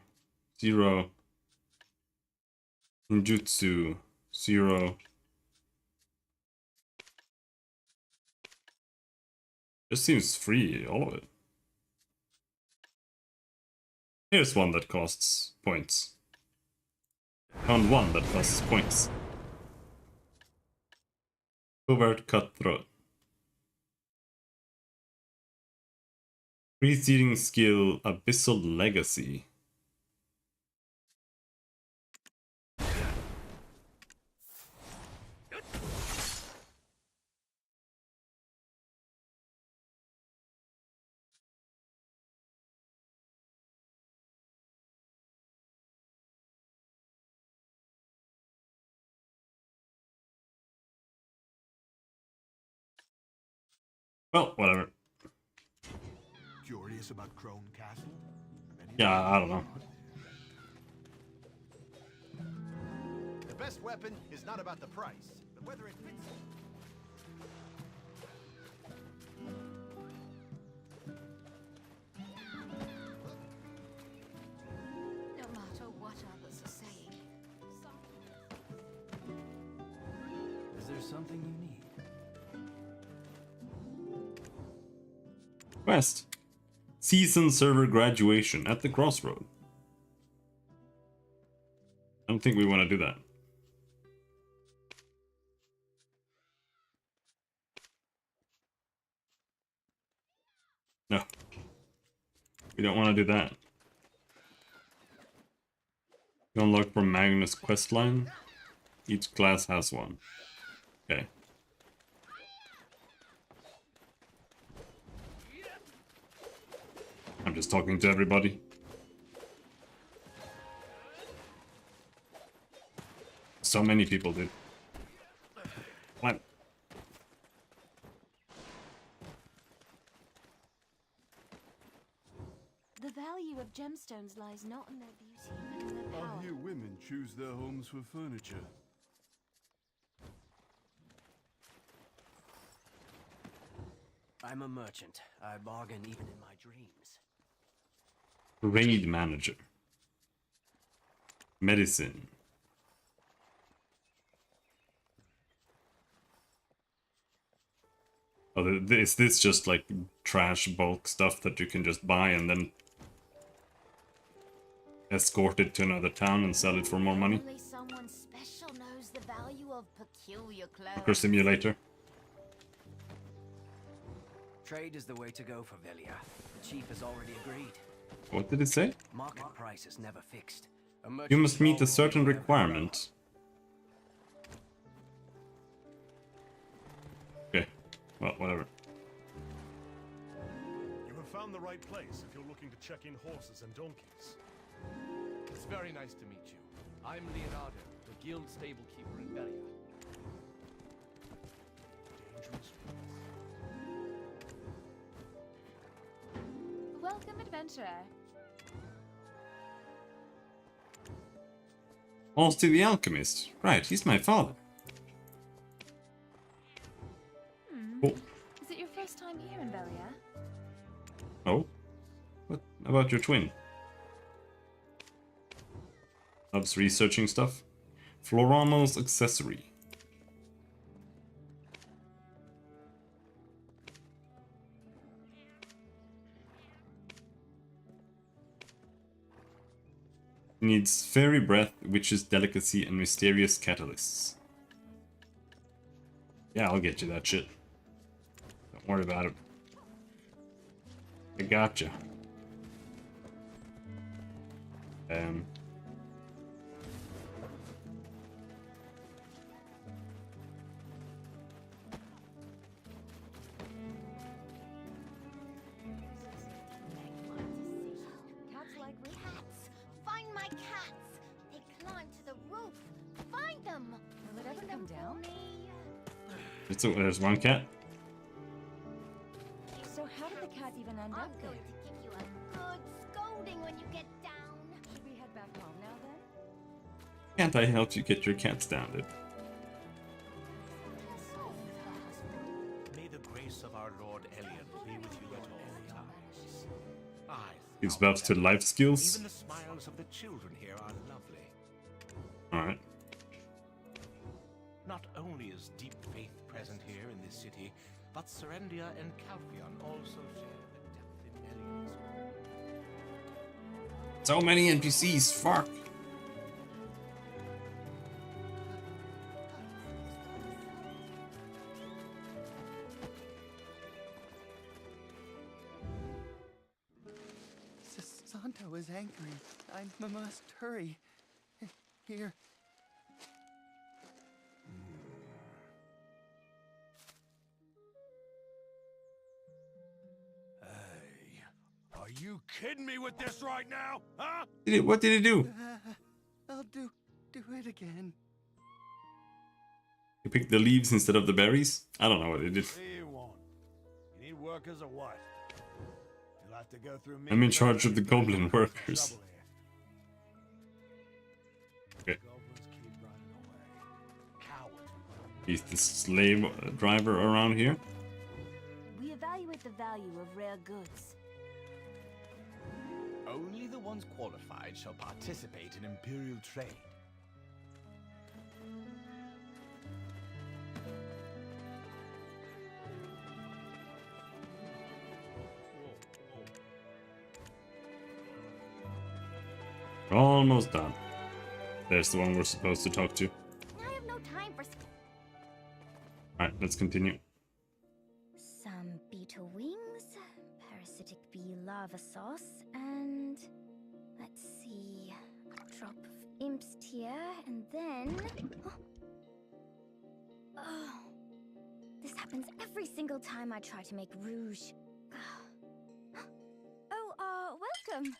[SPEAKER 1] 0. Ninjutsu 0. Just seems free, all of it. Here's one that costs points. Found one that costs points. Covert Cutthroat. Preceding skill Abyssal Legacy. Well, whatever.
[SPEAKER 5] Curious about Crone Castle?
[SPEAKER 1] Yeah, I don't know.
[SPEAKER 18] The best weapon is not about the price, but whether it fits.
[SPEAKER 12] No matter what others are saying.
[SPEAKER 2] Is there something you need?
[SPEAKER 1] Quest. Season server graduation at the crossroad. I don't think we want to do that. No. We don't want to do that. You unlock from Magnus questline. Each class has one. Okay. I'm just talking to everybody. So many people did. What?
[SPEAKER 12] The value of gemstones lies not in their beauty, but in their power.
[SPEAKER 17] I hear women choose their homes for furniture.
[SPEAKER 14] I'm a merchant. I bargain even in my dreams.
[SPEAKER 1] Raid manager. Medicine. Oh, is this just like trash bulk stuff that you can just buy and then escort it to another town and sell it for more money?
[SPEAKER 12] Only someone special knows the value of peculiar clothes.
[SPEAKER 1] Poker simulator.
[SPEAKER 14] Trade is the way to go for Velia. The chief has already agreed.
[SPEAKER 1] What did it say?
[SPEAKER 14] Market price is never fixed.
[SPEAKER 1] You must meet a certain requirement. Okay, well, whatever.
[SPEAKER 9] You have found the right place if you're looking to check in horses and donkeys.
[SPEAKER 16] It's very nice to meet you. I'm Leonardo, the guild stable keeper in Velia.
[SPEAKER 9] Dangerous.
[SPEAKER 23] Welcome, adventurer.
[SPEAKER 1] Austin the Alchemist. Right, he's my father. Oh.
[SPEAKER 23] Is it your first time here in Velia?
[SPEAKER 1] Oh? What about your twin? Loves researching stuff. Florano's accessory. Needs fairy breath, witch's delicacy, and mysterious catalysts. Yeah, I'll get you that shit. Don't worry about it. I gotcha.
[SPEAKER 21] Cats like cats. Find my cats. They climb to the roof. Find them.
[SPEAKER 3] Will it ever come down?
[SPEAKER 1] There's one cat.
[SPEAKER 3] So how did the cat even end up there?
[SPEAKER 21] I'm going to give you a good scolding when you get down.
[SPEAKER 3] Should we head back home now then?
[SPEAKER 1] Can't I help you get your cats down, dude?
[SPEAKER 10] May the grace of our Lord Elliot be with you at all times.
[SPEAKER 1] Gives buffs to life skills.
[SPEAKER 10] Even the smiles of the children here are lovely.
[SPEAKER 1] Alright.
[SPEAKER 10] Not only is deep faith present here in this city, but Serendia and Calpheon also share the depth in Elliot's.
[SPEAKER 1] So many NPCs, fuck.
[SPEAKER 22] Santo is anchoring. I must hurry. Here.
[SPEAKER 7] Are you kidding me with this right now? Huh?
[SPEAKER 1] What did he do?
[SPEAKER 22] I'll do it again.
[SPEAKER 1] He picked the leaves instead of the berries? I don't know what he did.
[SPEAKER 7] What do you want? You need workers or what? You'll have to go through me.
[SPEAKER 1] I'm in charge of the goblin workers. Okay. He's the slave driver around here.
[SPEAKER 12] We evaluate the value of rare goods.
[SPEAKER 22] Only the ones qualified shall participate in Imperial trade.
[SPEAKER 1] Almost done. There's the one we're supposed to talk to.
[SPEAKER 12] I have no time for
[SPEAKER 1] Alright, let's continue.
[SPEAKER 12] some beetle wings, parasitic bee lava sauce, and let's see, a drop of imp's tear, and then oh, this happens every single time I try to make rouge. Oh, welcome.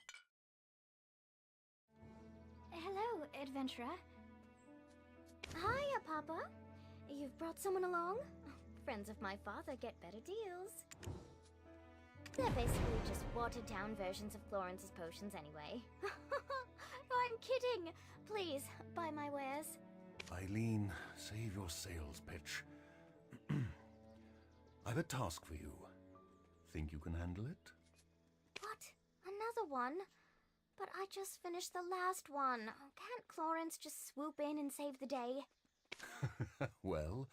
[SPEAKER 12] Hello, adventurer. Hiya, Papa. You've brought someone along? Friends of my father get better deals. They're basically just watered-down versions of Florence's potions anyway. I'm kidding. Please, buy my wares.
[SPEAKER 4] Eileen, save your sales pitch. I've a task for you. Think you can handle it?
[SPEAKER 12] What? Another one? But I just finished the last one. Can't Florence just swoop in and save the day?
[SPEAKER 4] Well,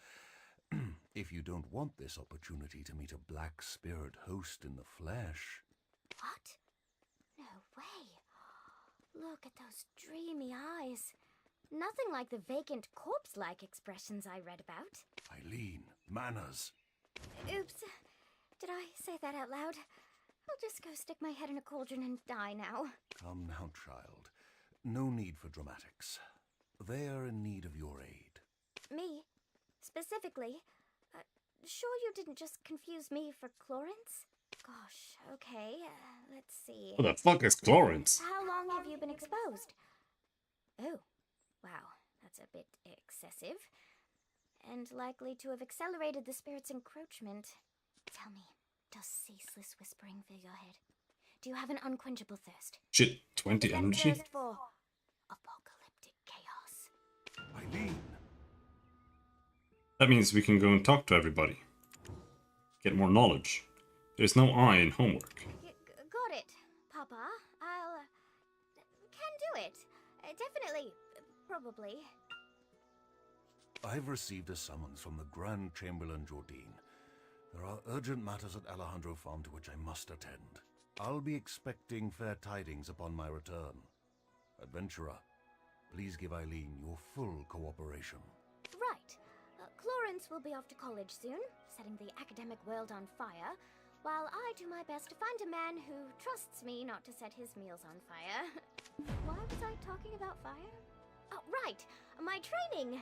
[SPEAKER 4] if you don't want this opportunity to meet a black spirit host in the flesh...
[SPEAKER 12] What? No way. Look at those dreamy eyes. Nothing like the vacant corpse-like expressions I read about.
[SPEAKER 4] Eileen, manners.
[SPEAKER 12] Oops. Did I say that out loud? I'll just go stick my head in a cauldron and die now.
[SPEAKER 4] Come now, child. No need for dramatics. They are in need of your aid.
[SPEAKER 12] Me? Specifically? Sure you didn't just confuse me for Clorence? Gosh, okay, let's see.
[SPEAKER 1] Who the fuck is Clorence?
[SPEAKER 12] How long have you been exposed? Oh, wow, that's a bit excessive. And likely to have accelerated the spirit's encroachment. Tell me, does ceaseless whispering fill your head? Do you have an unquenchable thirst?
[SPEAKER 1] Shit, 20
[SPEAKER 12] Then
[SPEAKER 1] energy?
[SPEAKER 12] thirst for apocalyptic chaos.
[SPEAKER 4] Eileen!
[SPEAKER 1] That means we can go and talk to everybody. Get more knowledge. There's no I in homework.
[SPEAKER 12] Got it, Papa. I'll... can do it. Definitely. Probably.
[SPEAKER 4] I've received a summons from the Grand Chamberlain Jordine. There are urgent matters at Alejandro Farm to which I must attend. I'll be expecting fair tidings upon my return. Adventurer, please give Eileen your full cooperation.
[SPEAKER 12] Right. Clarence will be off to college soon, setting the academic world on fire, while I do my best to find a man who trusts me not to set his meals on fire. Why was I talking about fire? Oh, right. My training.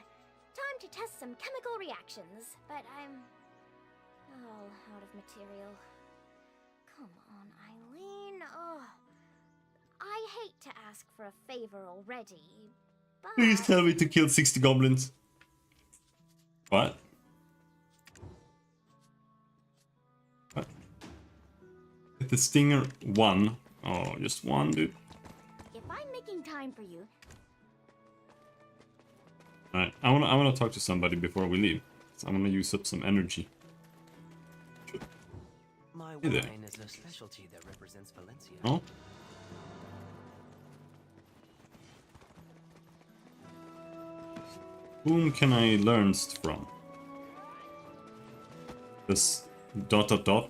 [SPEAKER 12] Time to test some chemical reactions, but I'm all out of material. Come on, Eileen. Oh, I hate to ask for a favor already, but...
[SPEAKER 1] Please tell me to kill 60 goblins. What? What? If the stinger 1. Oh, just 1, dude.
[SPEAKER 12] If I'm making time for you...
[SPEAKER 1] Alright, I wanna talk to somebody before we leave. So I'm gonna use up some energy.
[SPEAKER 13] My
[SPEAKER 1] Hey there.
[SPEAKER 13] wine is a specialty that represents Valencia.
[SPEAKER 1] Oh? Whom can I learn from? Does ...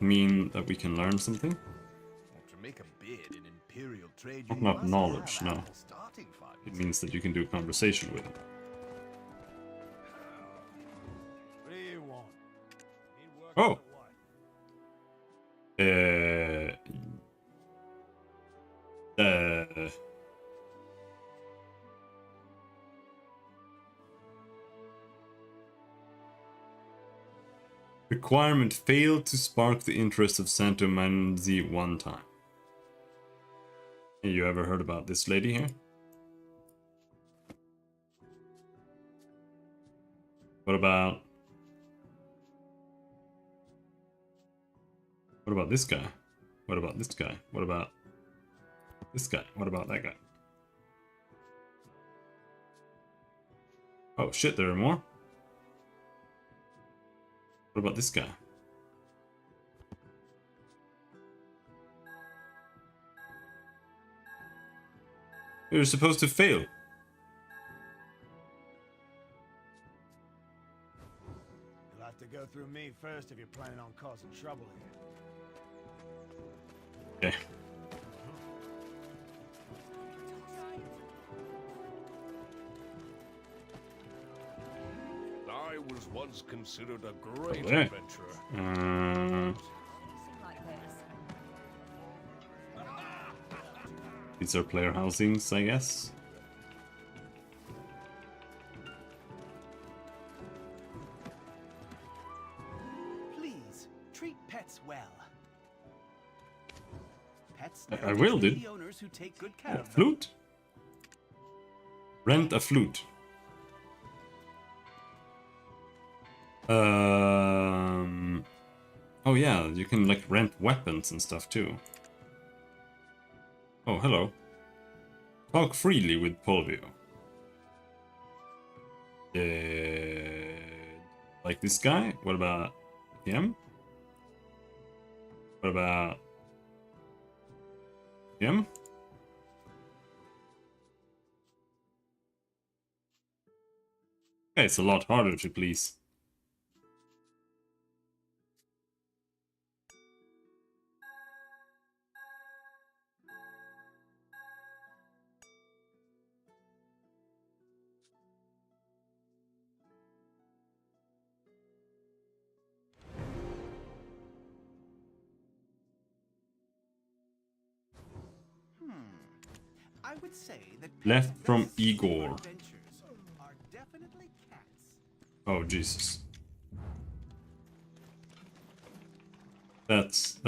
[SPEAKER 1] mean that we can learn something?
[SPEAKER 18] To make a bid in Imperial trade,
[SPEAKER 1] Not
[SPEAKER 18] you must
[SPEAKER 1] knowledge,
[SPEAKER 18] have
[SPEAKER 1] no.
[SPEAKER 18] ample starting funds.
[SPEAKER 1] It means that you can do a conversation with him.
[SPEAKER 7] What do you want?
[SPEAKER 1] Oh! Requirement failed to spark the interest of Santo Manzi one time. You ever heard about this lady here? What about this guy? What about this guy? What about this guy? What about that guy? Oh shit, there are more? What about this guy? You're supposed to fail.
[SPEAKER 7] You'll have to go through me first if you're planning on causing trouble here.
[SPEAKER 1] Okay.
[SPEAKER 9] I was once considered a great
[SPEAKER 1] Okay.
[SPEAKER 9] adventurer.
[SPEAKER 1] These are player housings, I guess.
[SPEAKER 8] Please, treat pets well. Pets
[SPEAKER 1] I will, dude.
[SPEAKER 8] the owners who take good care
[SPEAKER 1] A
[SPEAKER 8] of them.
[SPEAKER 1] flute? Rent a flute. Oh yeah, you can like rent weapons and stuff too. Oh, hello. Talk freely with Polvio. Like this guy? What about him? What about him? Okay, it's a lot harder to please.
[SPEAKER 8] I would say that
[SPEAKER 1] Left
[SPEAKER 8] pets
[SPEAKER 1] from
[SPEAKER 8] best suited for
[SPEAKER 1] Igor.
[SPEAKER 8] adventures are definitely cats.
[SPEAKER 1] Oh Jesus. That's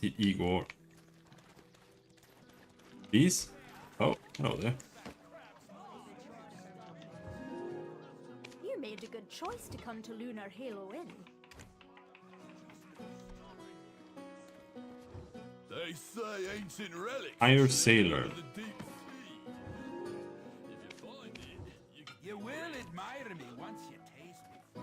[SPEAKER 1] Igor. These? Oh, hello there.
[SPEAKER 19] You made a good choice to come to Lunar Halo Inn.
[SPEAKER 17] They say ancient relics.
[SPEAKER 1] Higher Sailor.
[SPEAKER 10] You will admire me once you taste me.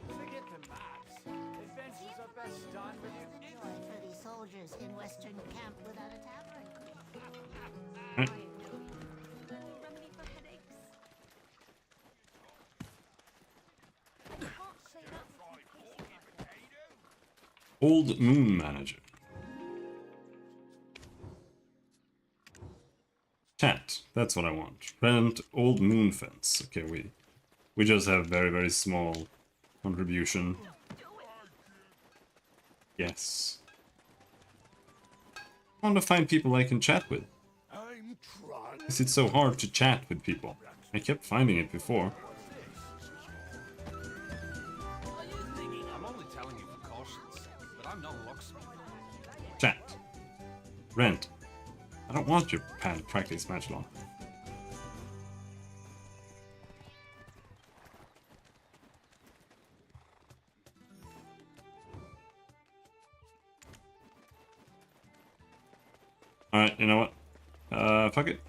[SPEAKER 6] Forget the maps. Adventures are best done with you.
[SPEAKER 21] For these soldiers in Western camp without a tavern.
[SPEAKER 1] Old Moon Manager. Chat, that's what I want. Rent Old Moon Fence. Okay, we just have very, very small contribution. Yes. I want to find people I can chat with. Is it so hard to chat with people? I kept finding it before.
[SPEAKER 10] I'm only telling you for caution's sake, but I'm no locksmith.
[SPEAKER 1] Chat. Rent. I don't want your practice match long. Alright, you know what? Fuck it.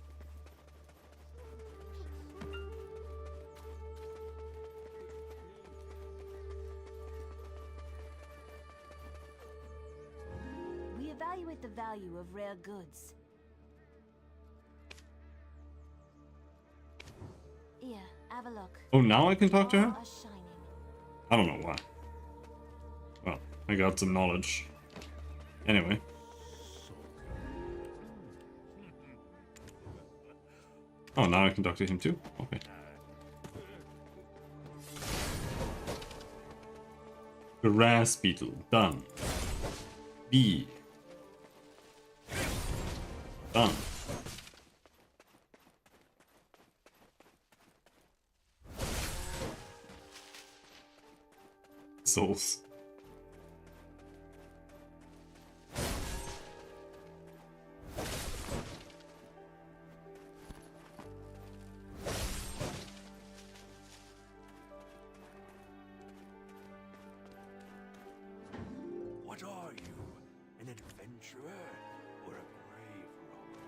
[SPEAKER 12] We evaluate the value of rare goods. Here, have a look.
[SPEAKER 1] Oh, now I can talk to her?
[SPEAKER 12] All are shining.
[SPEAKER 1] I don't know why. Well, I got some knowledge. Anyway. Oh, now I can talk to him too? Okay. Grass beetle, done. Bee. Done. Souls.
[SPEAKER 7] What are you? An adventurer or a brave robber?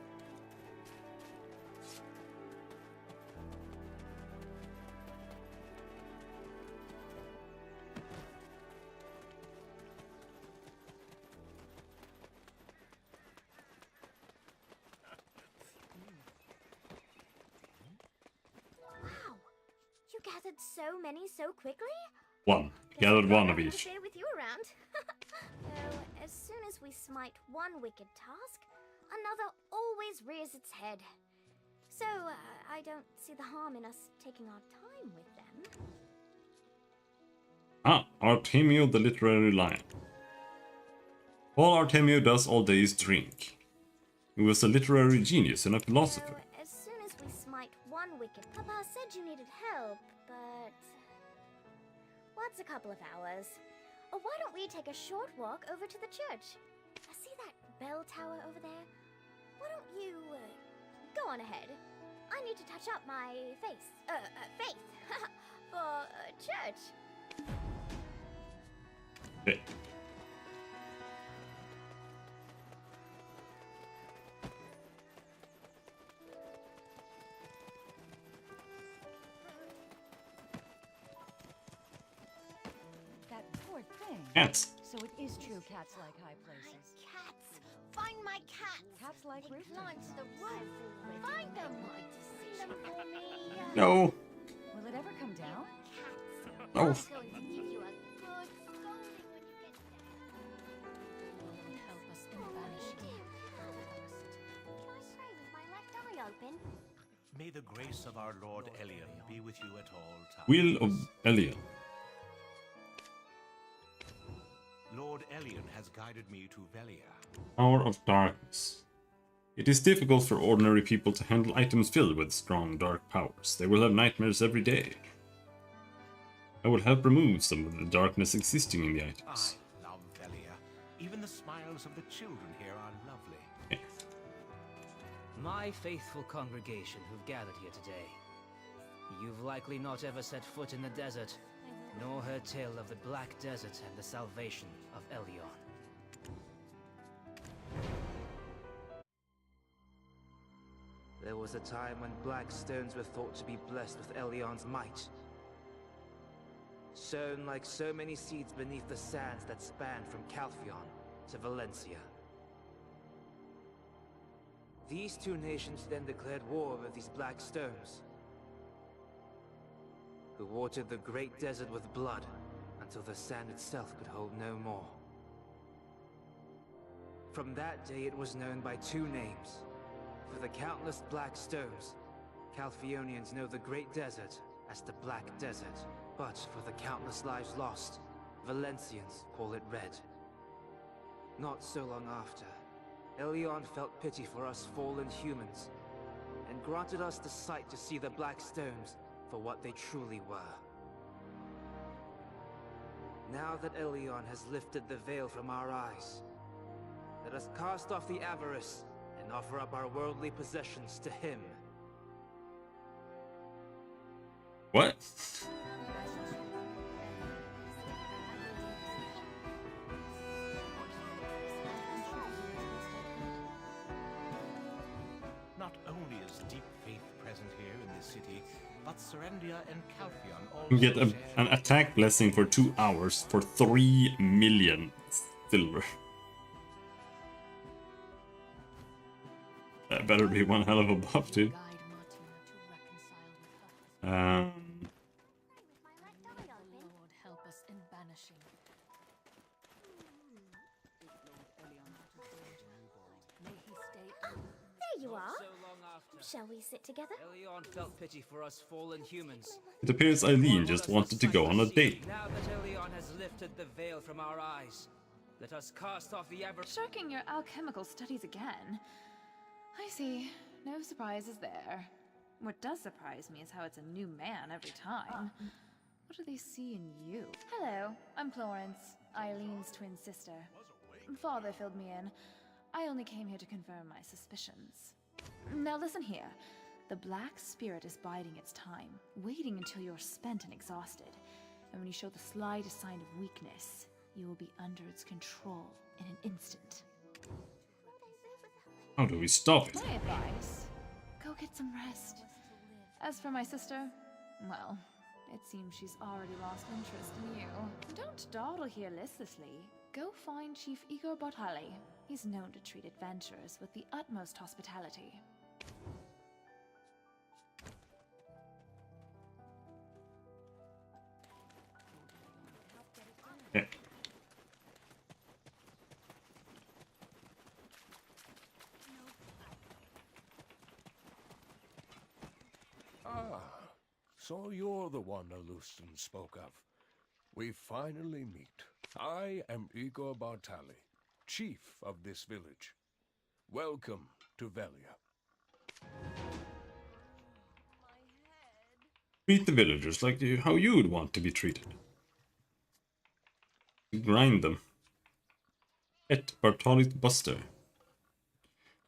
[SPEAKER 12] Wow! You gathered so many so quickly?
[SPEAKER 1] One. Gathered one of each.
[SPEAKER 12] Stay with you around. Though, as soon as we smite one wicked task, another always rears its head. So, I don't see the harm in us taking our time with them.
[SPEAKER 1] Ah, Artemio the Literary Lion. All Artemio does all day is drink. He was a literary genius and a philosopher.
[SPEAKER 12] As soon as we smite one wicked... Papa said you needed help, but... What's a couple of hours? Or why don't we take a short walk over to the church? I see that bell tower over there. Why don't you... go on ahead. I need to touch up my faith. For church.
[SPEAKER 1] Okay.
[SPEAKER 11] That poor thing.
[SPEAKER 1] Cats.
[SPEAKER 11] So it is true cats like high places.
[SPEAKER 21] Cats! Find my cats!
[SPEAKER 11] Cats like
[SPEAKER 21] They
[SPEAKER 11] roofing.
[SPEAKER 21] climb to the roof. Find them! Find them for me.
[SPEAKER 1] No.
[SPEAKER 11] Will it ever come down?
[SPEAKER 1] No.
[SPEAKER 21] I'm going to give you a good scolding when you get there.
[SPEAKER 11] Help us in banishing.
[SPEAKER 21] Can I stray with my left eye open?
[SPEAKER 10] May the grace of our Lord Elion be with you at all times.
[SPEAKER 1] Wheel of Elion.
[SPEAKER 10] Lord Elion has guided me to Velia.
[SPEAKER 1] Power of Darkness. It is difficult for ordinary people to handle items filled with strong dark powers. They will have nightmares every day. I will help remove some of the darkness existing in the items.
[SPEAKER 10] I love Velia. Even the smiles of the children here are lovely.
[SPEAKER 13] My faithful congregation who've gathered here today. You've likely not ever set foot in the desert, nor heard tale of the Black Desert and the salvation of Elion. There was a time when black stones were thought to be blessed with Elion's might. Sown like so many seeds beneath the sands that span from Calphion to Valencia. These two nations then declared war over these black stones, who watered the great desert with blood until the sand itself could hold no more. From that day it was known by two names. For the countless black stones, Calphionians know the Great Desert as the Black Desert. But for the countless lives lost, Valencians call it Red. Not so long after, Elyon felt pity for us fallen humans, and granted us the sight to see the Black Stones for what they truly were. Now that Elyon has lifted the veil from our eyes, let us cast off the avarice and offer up our worldly possessions to him.
[SPEAKER 1] What?
[SPEAKER 10] Not only is deep faith present here in this city, but Serendia and Calphion
[SPEAKER 1] You
[SPEAKER 10] also
[SPEAKER 1] get
[SPEAKER 10] share
[SPEAKER 1] an attack blessing for 2 hours for 3 million silver. That better be one hell of a buff, dude.
[SPEAKER 23] Lord, help us in banishing.
[SPEAKER 12] There you are. Shall we sit together?
[SPEAKER 13] Elyon felt pity for us fallen humans.
[SPEAKER 1] It appears Eileen just wanted to go on a date.
[SPEAKER 13] Now that Elyon has lifted the veil from our eyes, let us cast off the avarice.
[SPEAKER 23] Shirking your alchemical studies again. I see. No surprises there. What does surprise me is how it's a new man every time. What do they see in you? Hello, I'm Florence, Eileen's twin sister. Father filled me in. I only came here to confirm my suspicions. Now listen here. The Black Spirit is biding its time, waiting until you're spent and exhausted. And when you show the slightest sign of weakness, you will be under its control in an instant.
[SPEAKER 1] How do we stop it?
[SPEAKER 23] My advice, go get some rest. As for my sister, well, it seems she's already lost interest in you. Don't dawdle here listlessly. Go find Chief Igor Bartali. He's known to treat adventurers with the utmost hospitality.
[SPEAKER 1] Okay.
[SPEAKER 5] Ah, so you're the one Alustan spoke of. We finally meet. I am Igor Bartali, chief of this village. Welcome to Velia.
[SPEAKER 1] Treat the villagers like how you would want to be treated. Grind them. Pet Bartali's Buster.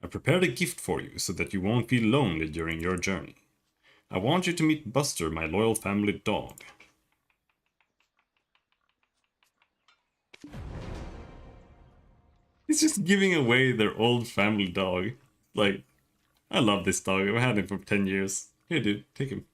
[SPEAKER 1] I prepared a gift for you so that you won't feel lonely during your journey. I want you to meet Buster, my loyal family dog. He's just giving away their old family dog. Like, I love this dog. I've had him for 10 years. Here, dude, take him.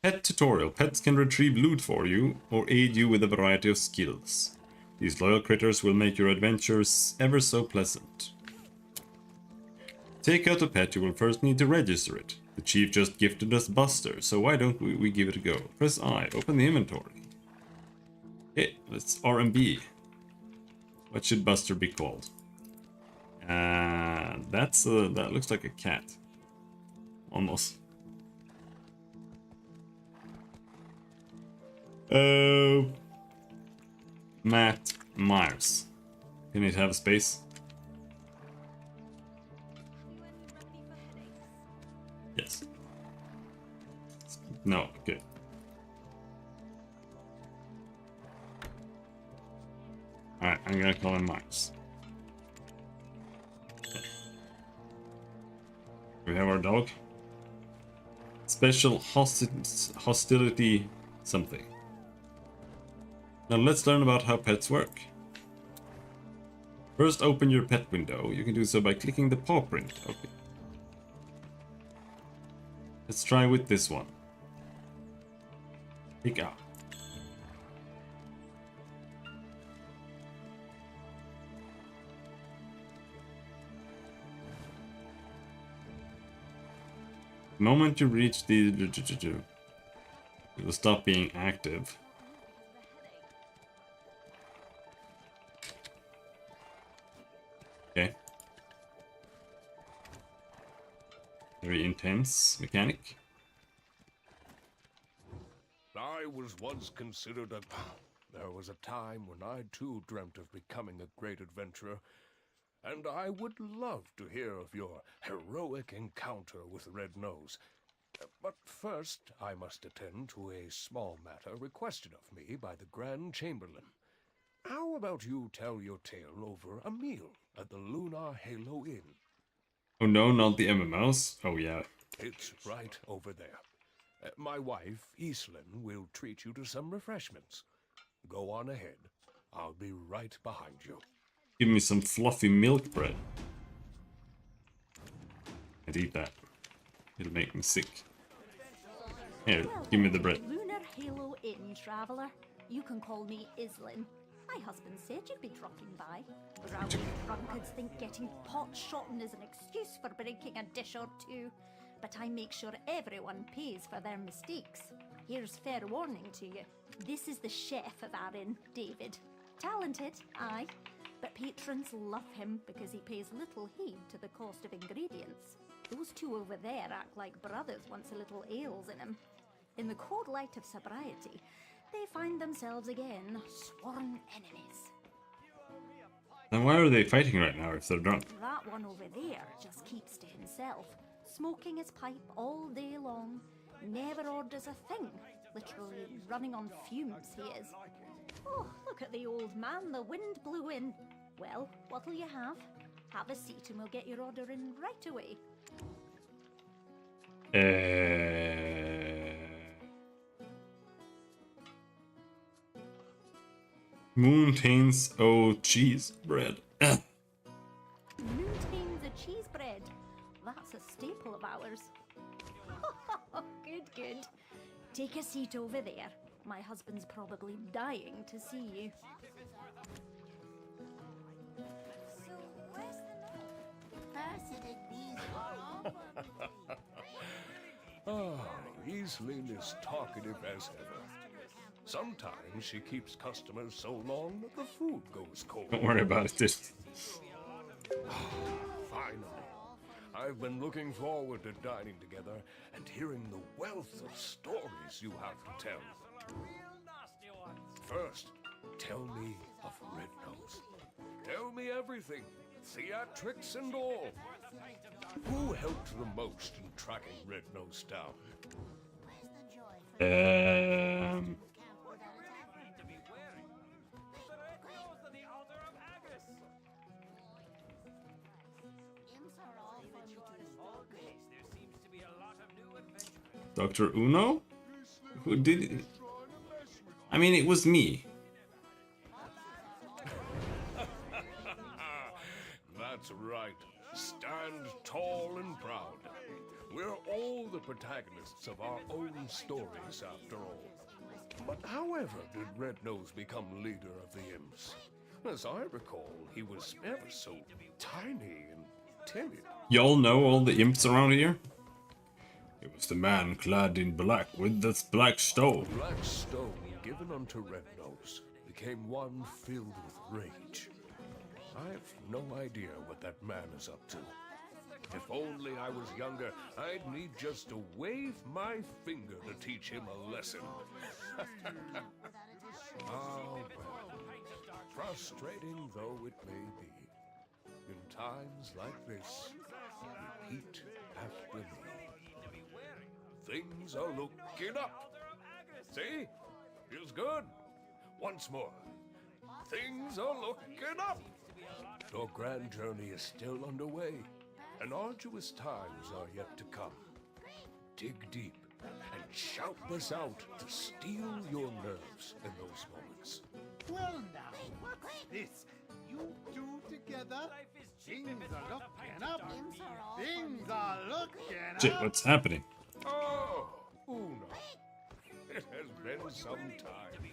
[SPEAKER 1] Pet tutorial. Pets can retrieve loot for you or aid you with a variety of skills. These loyal critters will make your adventures ever so pleasant. Take out a pet, you will first need to register it. The chief just gifted us Buster, so why don't we give it a go? Press I, open the inventory. Okay, let's RMB. What should Buster be called? That looks like a cat. Almost. Matt Myers. Can it have a space? Yes. No, okay. Alright, I'm gonna call him Myers. Okay. We have our dog. Special hostility something. Now let's learn about how pets work. First, open your pet window. You can do so by clicking the paw print. Okay. Let's try with this one. Pick up. The moment you reach the... It will stop being active. Okay. Very intense mechanic.
[SPEAKER 5] I was once considered a... There was a time when I too dreamt of becoming a great adventurer, and I would love to hear of your heroic encounter with Red Nose. But first, I must attend to a small matter requested of me by the Grand Chamberlain. How about you tell your tale over a meal at the Lunar Halo Inn?
[SPEAKER 1] Oh no, not the MMOs. Oh yeah.
[SPEAKER 5] It's right over there. My wife, Iselin, will treat you to some refreshments. Go on ahead. I'll be right behind you.
[SPEAKER 1] Give me some fluffy milk bread. I'd eat that. It'll make me sick. Here, give me the bread.
[SPEAKER 19] Lunar Halo Inn, traveler. You can call me Islin. My husband said you'd be dropping by. Rowdy drunkards think getting pot-shotting is an excuse for breaking a dish or two. But I make sure everyone pays for their mistakes. Here's fair warning to you. This is the chef of our inn, David. Talented, aye, but patrons love him because he pays little heed to the cost of ingredients. Those two over there act like brothers once a little ale's in him. In the cold light of sobriety, they find themselves again sworn enemies.
[SPEAKER 1] Then why are they fighting right now if they're drunk?
[SPEAKER 19] That one over there just keeps to himself, smoking his pipe all day long, never orders a thing, literally running on fumes he is. Oh, look at the old man, the wind blew in. Well, what'll you have? Have a seat and we'll get your order in right away.
[SPEAKER 1] Moontains cheese bread.
[SPEAKER 19] Moontains a cheese bread. That's a staple of ours. Good, good. Take a seat over there. My husband's probably dying to see you.
[SPEAKER 5] Oh, Iselin is talkative as ever. Sometimes she keeps customers so long that the food goes cold.
[SPEAKER 1] Don't worry about it, just...
[SPEAKER 5] Finally. I've been looking forward to dining together and hearing the wealth of stories you have to tell. First, tell me of Red Nose. Tell me everything, theatrics and all. Who helped the most in tracking Red Nose down?
[SPEAKER 1] Dr. Uno? Who did it? I mean, it was me.
[SPEAKER 5] That's right. Stand tall and proud. We're all the protagonists of our own stories, after all. But however did Red Nose become leader of the Imps? As I recall, he was ever so tiny and timid.
[SPEAKER 1] Y'all know all the imps around here? It was the man clad in black with the black stone.
[SPEAKER 5] The black stone given unto Red Nose became one filled with rage. I've no idea what that man is up to. If only I was younger, I'd need just to wave my finger to teach him a lesson. Oh, well, frustrating though it may be, in times like this, repeat after me. Things are looking up. See? Feels good. Once more. Things are looking up. Your grand journey is still underway, and arduous times are yet to come. Dig deep and shout this out to steel your nerves in those moments.
[SPEAKER 2] Well now, what's this? You two together? Things are looking up. Things are looking up.
[SPEAKER 1] Shit, what's happening?
[SPEAKER 5] Oh, Uno. It has been some time.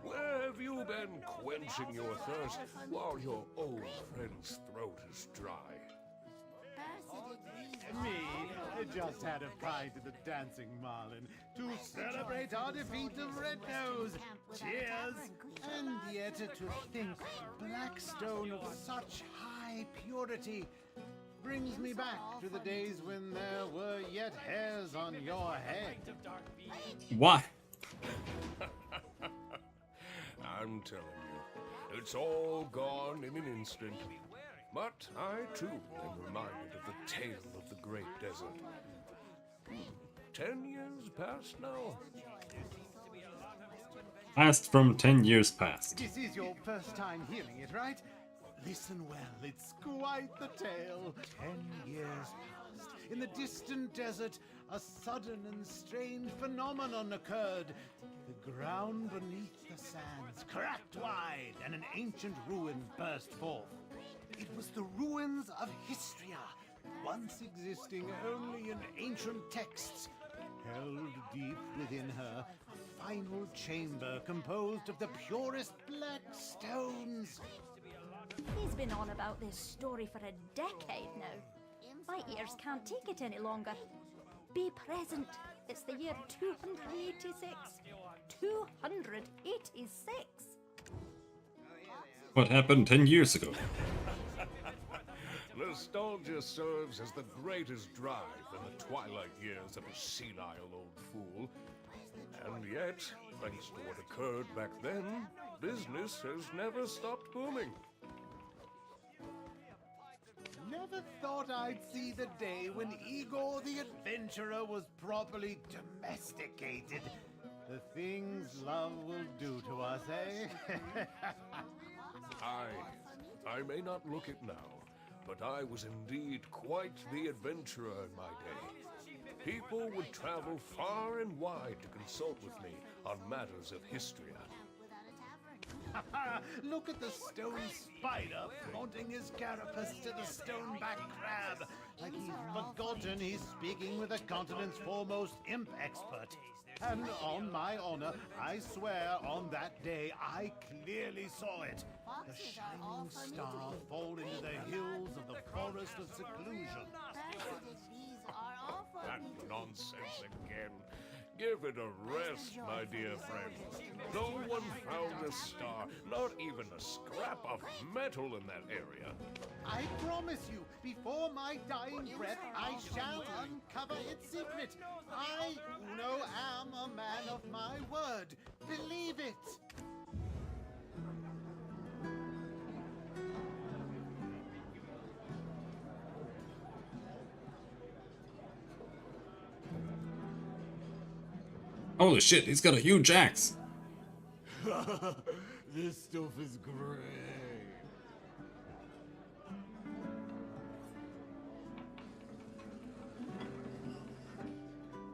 [SPEAKER 5] Where have you been quenching your thirst while your old friend's throat is dry?
[SPEAKER 2] Me? I just had a pie to the Dancing Marlin to celebrate our defeat of Red Nose. Cheers! And yet to think Blackstone of such high purity brings me back to the days when there were yet hairs on your head.
[SPEAKER 1] Why?
[SPEAKER 5] I'm telling you, it's all gone in an instant. But I, too, am reminded of the tale of the Great Desert. 10 years past now.
[SPEAKER 1] Past from 10 years past.
[SPEAKER 2] This is your first time hearing it, right? Listen well, it's quite the tale. 10 years past. In the distant desert, a sudden and strange phenomenon occurred. The ground beneath the sands cracked wide, and an ancient ruin burst forth. It was the ruins of Histria, once existing only in ancient texts. Held deep within her, a final chamber composed of the purest black stones.
[SPEAKER 19] He's been on about this story for a decade now. My ears can't take it any longer. Be present. It's the year 286. 286.
[SPEAKER 1] What happened 10 years ago?
[SPEAKER 5] Nostalgia serves as the greatest drive in the twilight years of a senile old fool. And yet, thanks to what occurred back then, business has never stopped booming.
[SPEAKER 2] Never thought I'd see the day when Igor the Adventurer was properly domesticated. The things love will do to us, eh?
[SPEAKER 5] I may not look it now, but I was indeed quite the adventurer in my day. People would travel far and wide to consult with me on matters of history.
[SPEAKER 2] Look at the stone spider flaunting his carapace to the stoneback crab, like he's forgotten he's speaking with the continent's foremost imp expert. And on my honor, I swear on that day I clearly saw it. The shining star fall into the hills of the forest of seclusion.
[SPEAKER 5] That nonsense again. Give it a rest, my dear friend. No one found a star, not even a scrap of metal in that area.
[SPEAKER 2] I promise you, before my dying breath, I shall uncover its secret. I, Uno, am a man of my word. Believe it.
[SPEAKER 1] Holy shit, he's got a huge axe.
[SPEAKER 2] This stuff is great.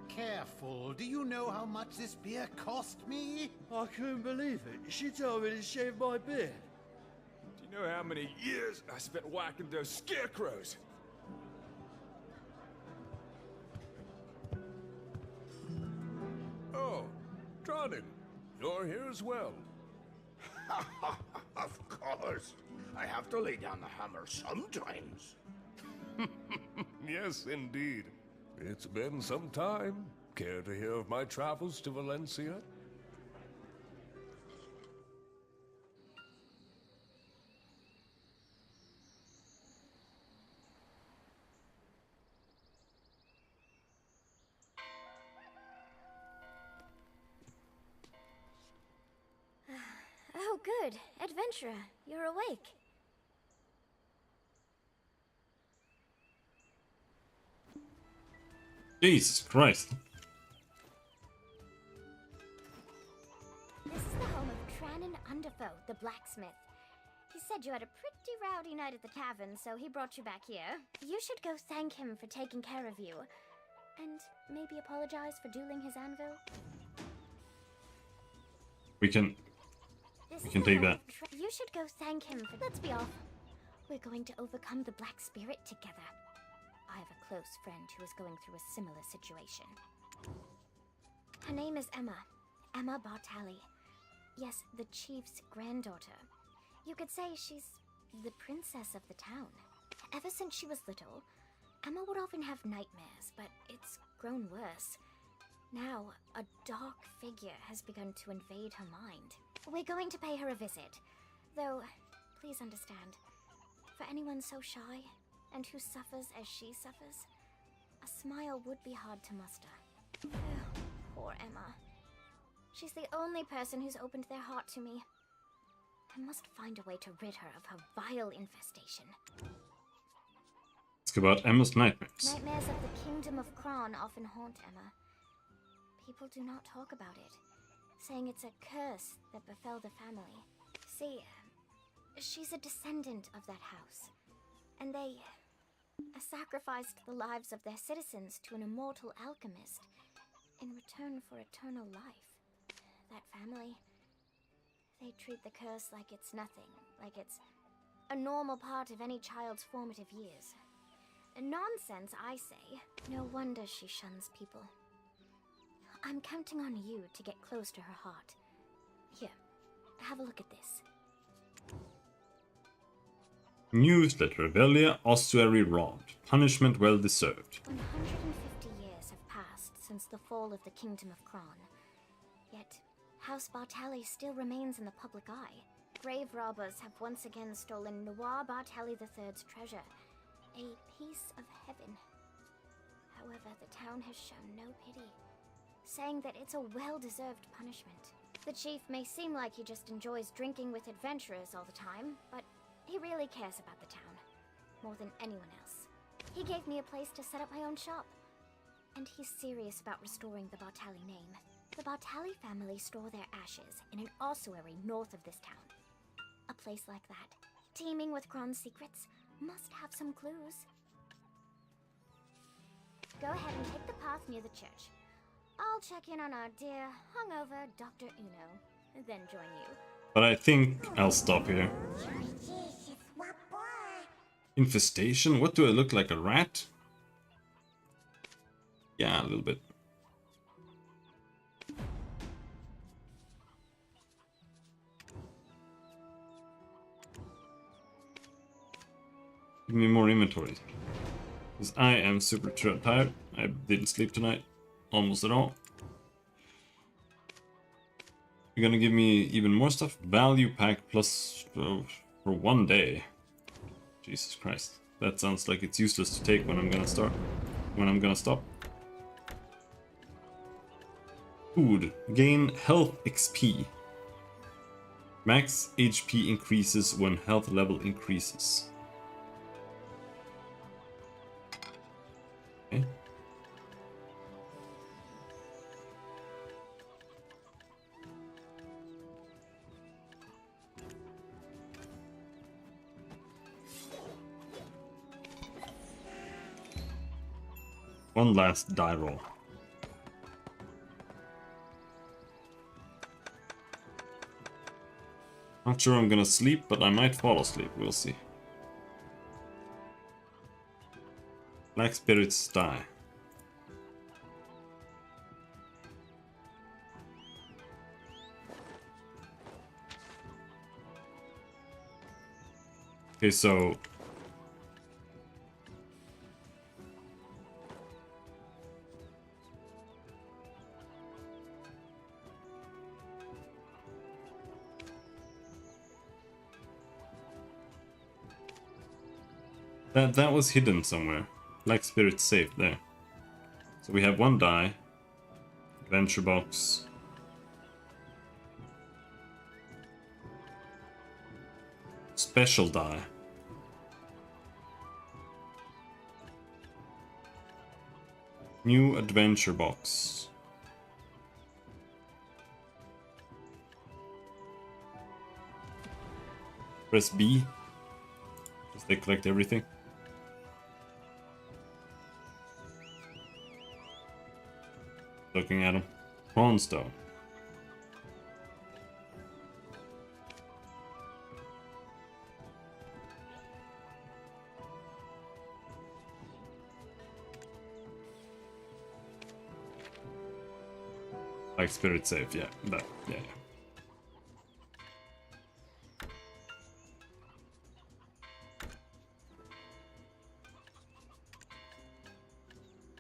[SPEAKER 2] Careful. Do you know how much this beer cost me?
[SPEAKER 14] I couldn't believe it. She told me to shave my beard. Do you know how many years I spent whacking those scarecrows?
[SPEAKER 5] Oh, Tronin, you're here as well.
[SPEAKER 7] Of course. I have to lay down the hammer sometimes.
[SPEAKER 5] Yes, indeed. It's been some time. Care to hear of my travels to Valencia?
[SPEAKER 12] Oh, good. Adventurer, you're awake.
[SPEAKER 1] Jesus Christ.
[SPEAKER 12] This is the home of Trannon Underfoe, the blacksmith. He said you had a pretty rowdy night at the tavern, so he brought you back here. You should go thank him for taking care of you. And maybe apologize for dueling his anvil.
[SPEAKER 1] We can take that.
[SPEAKER 12] You should go thank him for... Let's be off. We're going to overcome the Black Spirit together. I have a close friend who is going through a similar situation. Her name is Emma. Emma Bartali. Yes, the chief's granddaughter. You could say she's the princess of the town. Ever since she was little, Emma would often have nightmares, but it's grown worse. Now, a dark figure has begun to invade her mind. We're going to pay her a visit. Though, please understand, for anyone so shy, and who suffers as she suffers, a smile would be hard to muster. Poor Emma. She's the only person who's opened their heart to me. I must find a way to rid her of her vile infestation.
[SPEAKER 1] It's about Emma's nightmares.
[SPEAKER 12] Nightmares of the Kingdom of Kron often haunt Emma. People do not talk about it, saying it's a curse that befell the family. See, she's a descendant of that house, and they sacrificed the lives of their citizens to an immortal alchemist in return for eternal life. That family, they treat the curse like it's nothing, like it's a normal part of any child's formative years. Nonsense, I say. No wonder she shuns people. I'm counting on you to get close to her heart. Here, have a look at this.
[SPEAKER 1] Newsletter, Velia Ossuary robbed. Punishment well deserved.
[SPEAKER 12] 150 years have passed since the fall of the Kingdom of Kron. Yet, House Bartali still remains in the public eye. Grave robbers have once again stolen Noir Bartali III's treasure, a piece of heaven. However, the town has shown no pity, saying that it's a well-deserved punishment. The chief may seem like he just enjoys drinking with adventurers all the time, but he really cares about the town, more than anyone else. He gave me a place to set up my own shop, and he's serious about restoring the Bartali name. The Bartali family store their ashes in an ossuary north of this town. A place like that, teeming with Kron's secrets, must have some clues. Go ahead and take the path near the church. I'll check in on our dear, hungover Dr. Uno, then join you.
[SPEAKER 1] But I think I'll stop here. Infestation? What do I look like, a rat? Yeah, a little bit. Give me more inventory. Because I am super tired. I didn't sleep tonight. Almost at all. You're gonna give me even more stuff? Value pack plus for 1 day. Jesus Christ. That sounds like it's useless to take when I'm gonna start. When I'm gonna stop. Food. Gain health XP. Max HP increases when health level increases. Okay. One last die roll. Not sure I'm gonna sleep, but I might fall asleep. We'll see. Black spirits die. Okay, so that was hidden somewhere. Black spirit safe there. So we have 1 die. Adventure box. Special die. New adventure box. Press B. Because they collect everything. Looking at him. Pawnstone. Like spirit safe, yeah. That, yeah.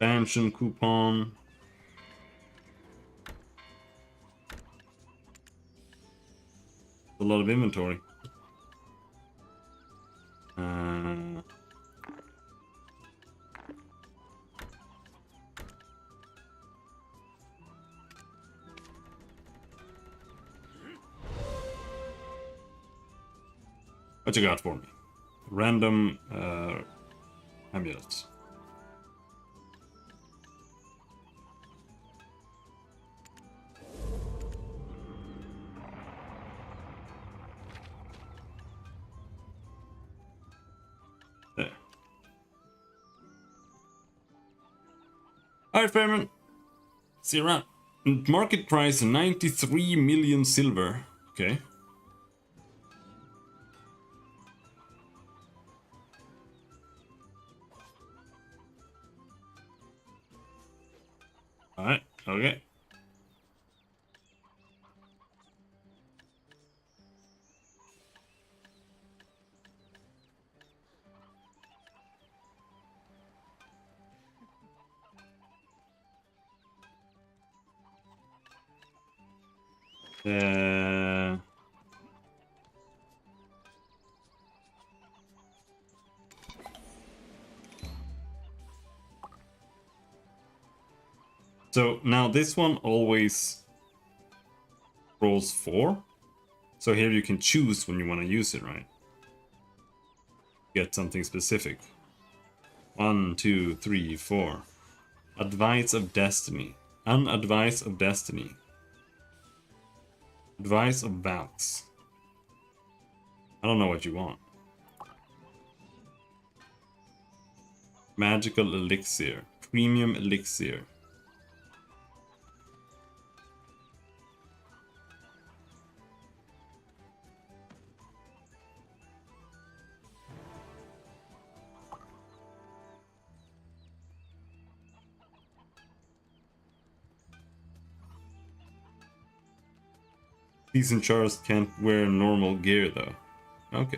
[SPEAKER 1] Expansion coupon. A lot of inventory. What you got for me? Random amulets. There. Alright, Fairman. See you around. Market price 93 million silver. Okay. Alright, okay. So now this one always rolls 4. So here you can choose when you want to use it, right? Get something specific. 1, 2, 3, 4. Advice of Destiny. Unadvice of Destiny. Advice of Valks. I don't know what you want. Magical Elixir. Premium Elixir. Season Charles can't wear normal gear though. Okay.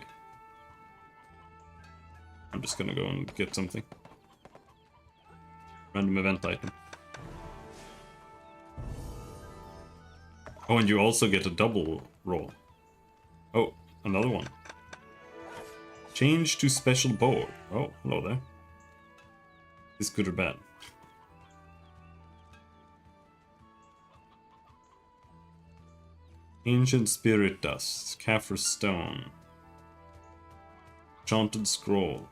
[SPEAKER 1] I'm just gonna go and get something. Random event item. Oh, and you also get a double roll. Oh, another one. Change to special board. Oh, hello there. Is good or bad? Ancient Spirit Dust, Kaffir Stone, Enchanted Scroll.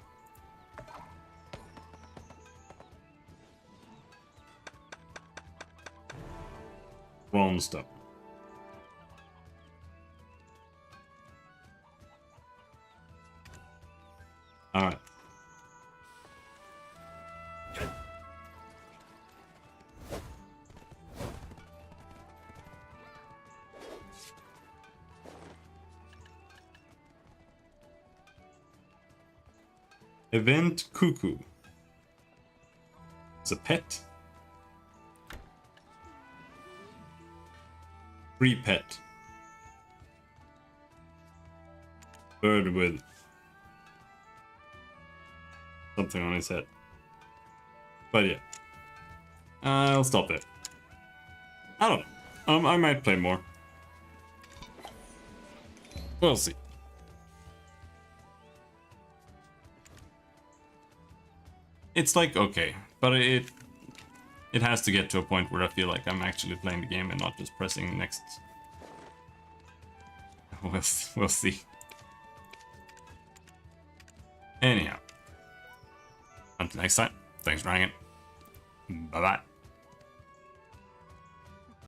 [SPEAKER 1] Wrong stuff. Alright. Event Cuckoo. It's a pet. Free pet. Bird with something on his head. But yeah. I'll stop there. I don't know. I might play more. We'll see. It's like, okay, but it has to get to a point where I feel like I'm actually playing the game and not just pressing next. We'll see. Anyhow. Until next time, thanks for hanging. Bye-bye.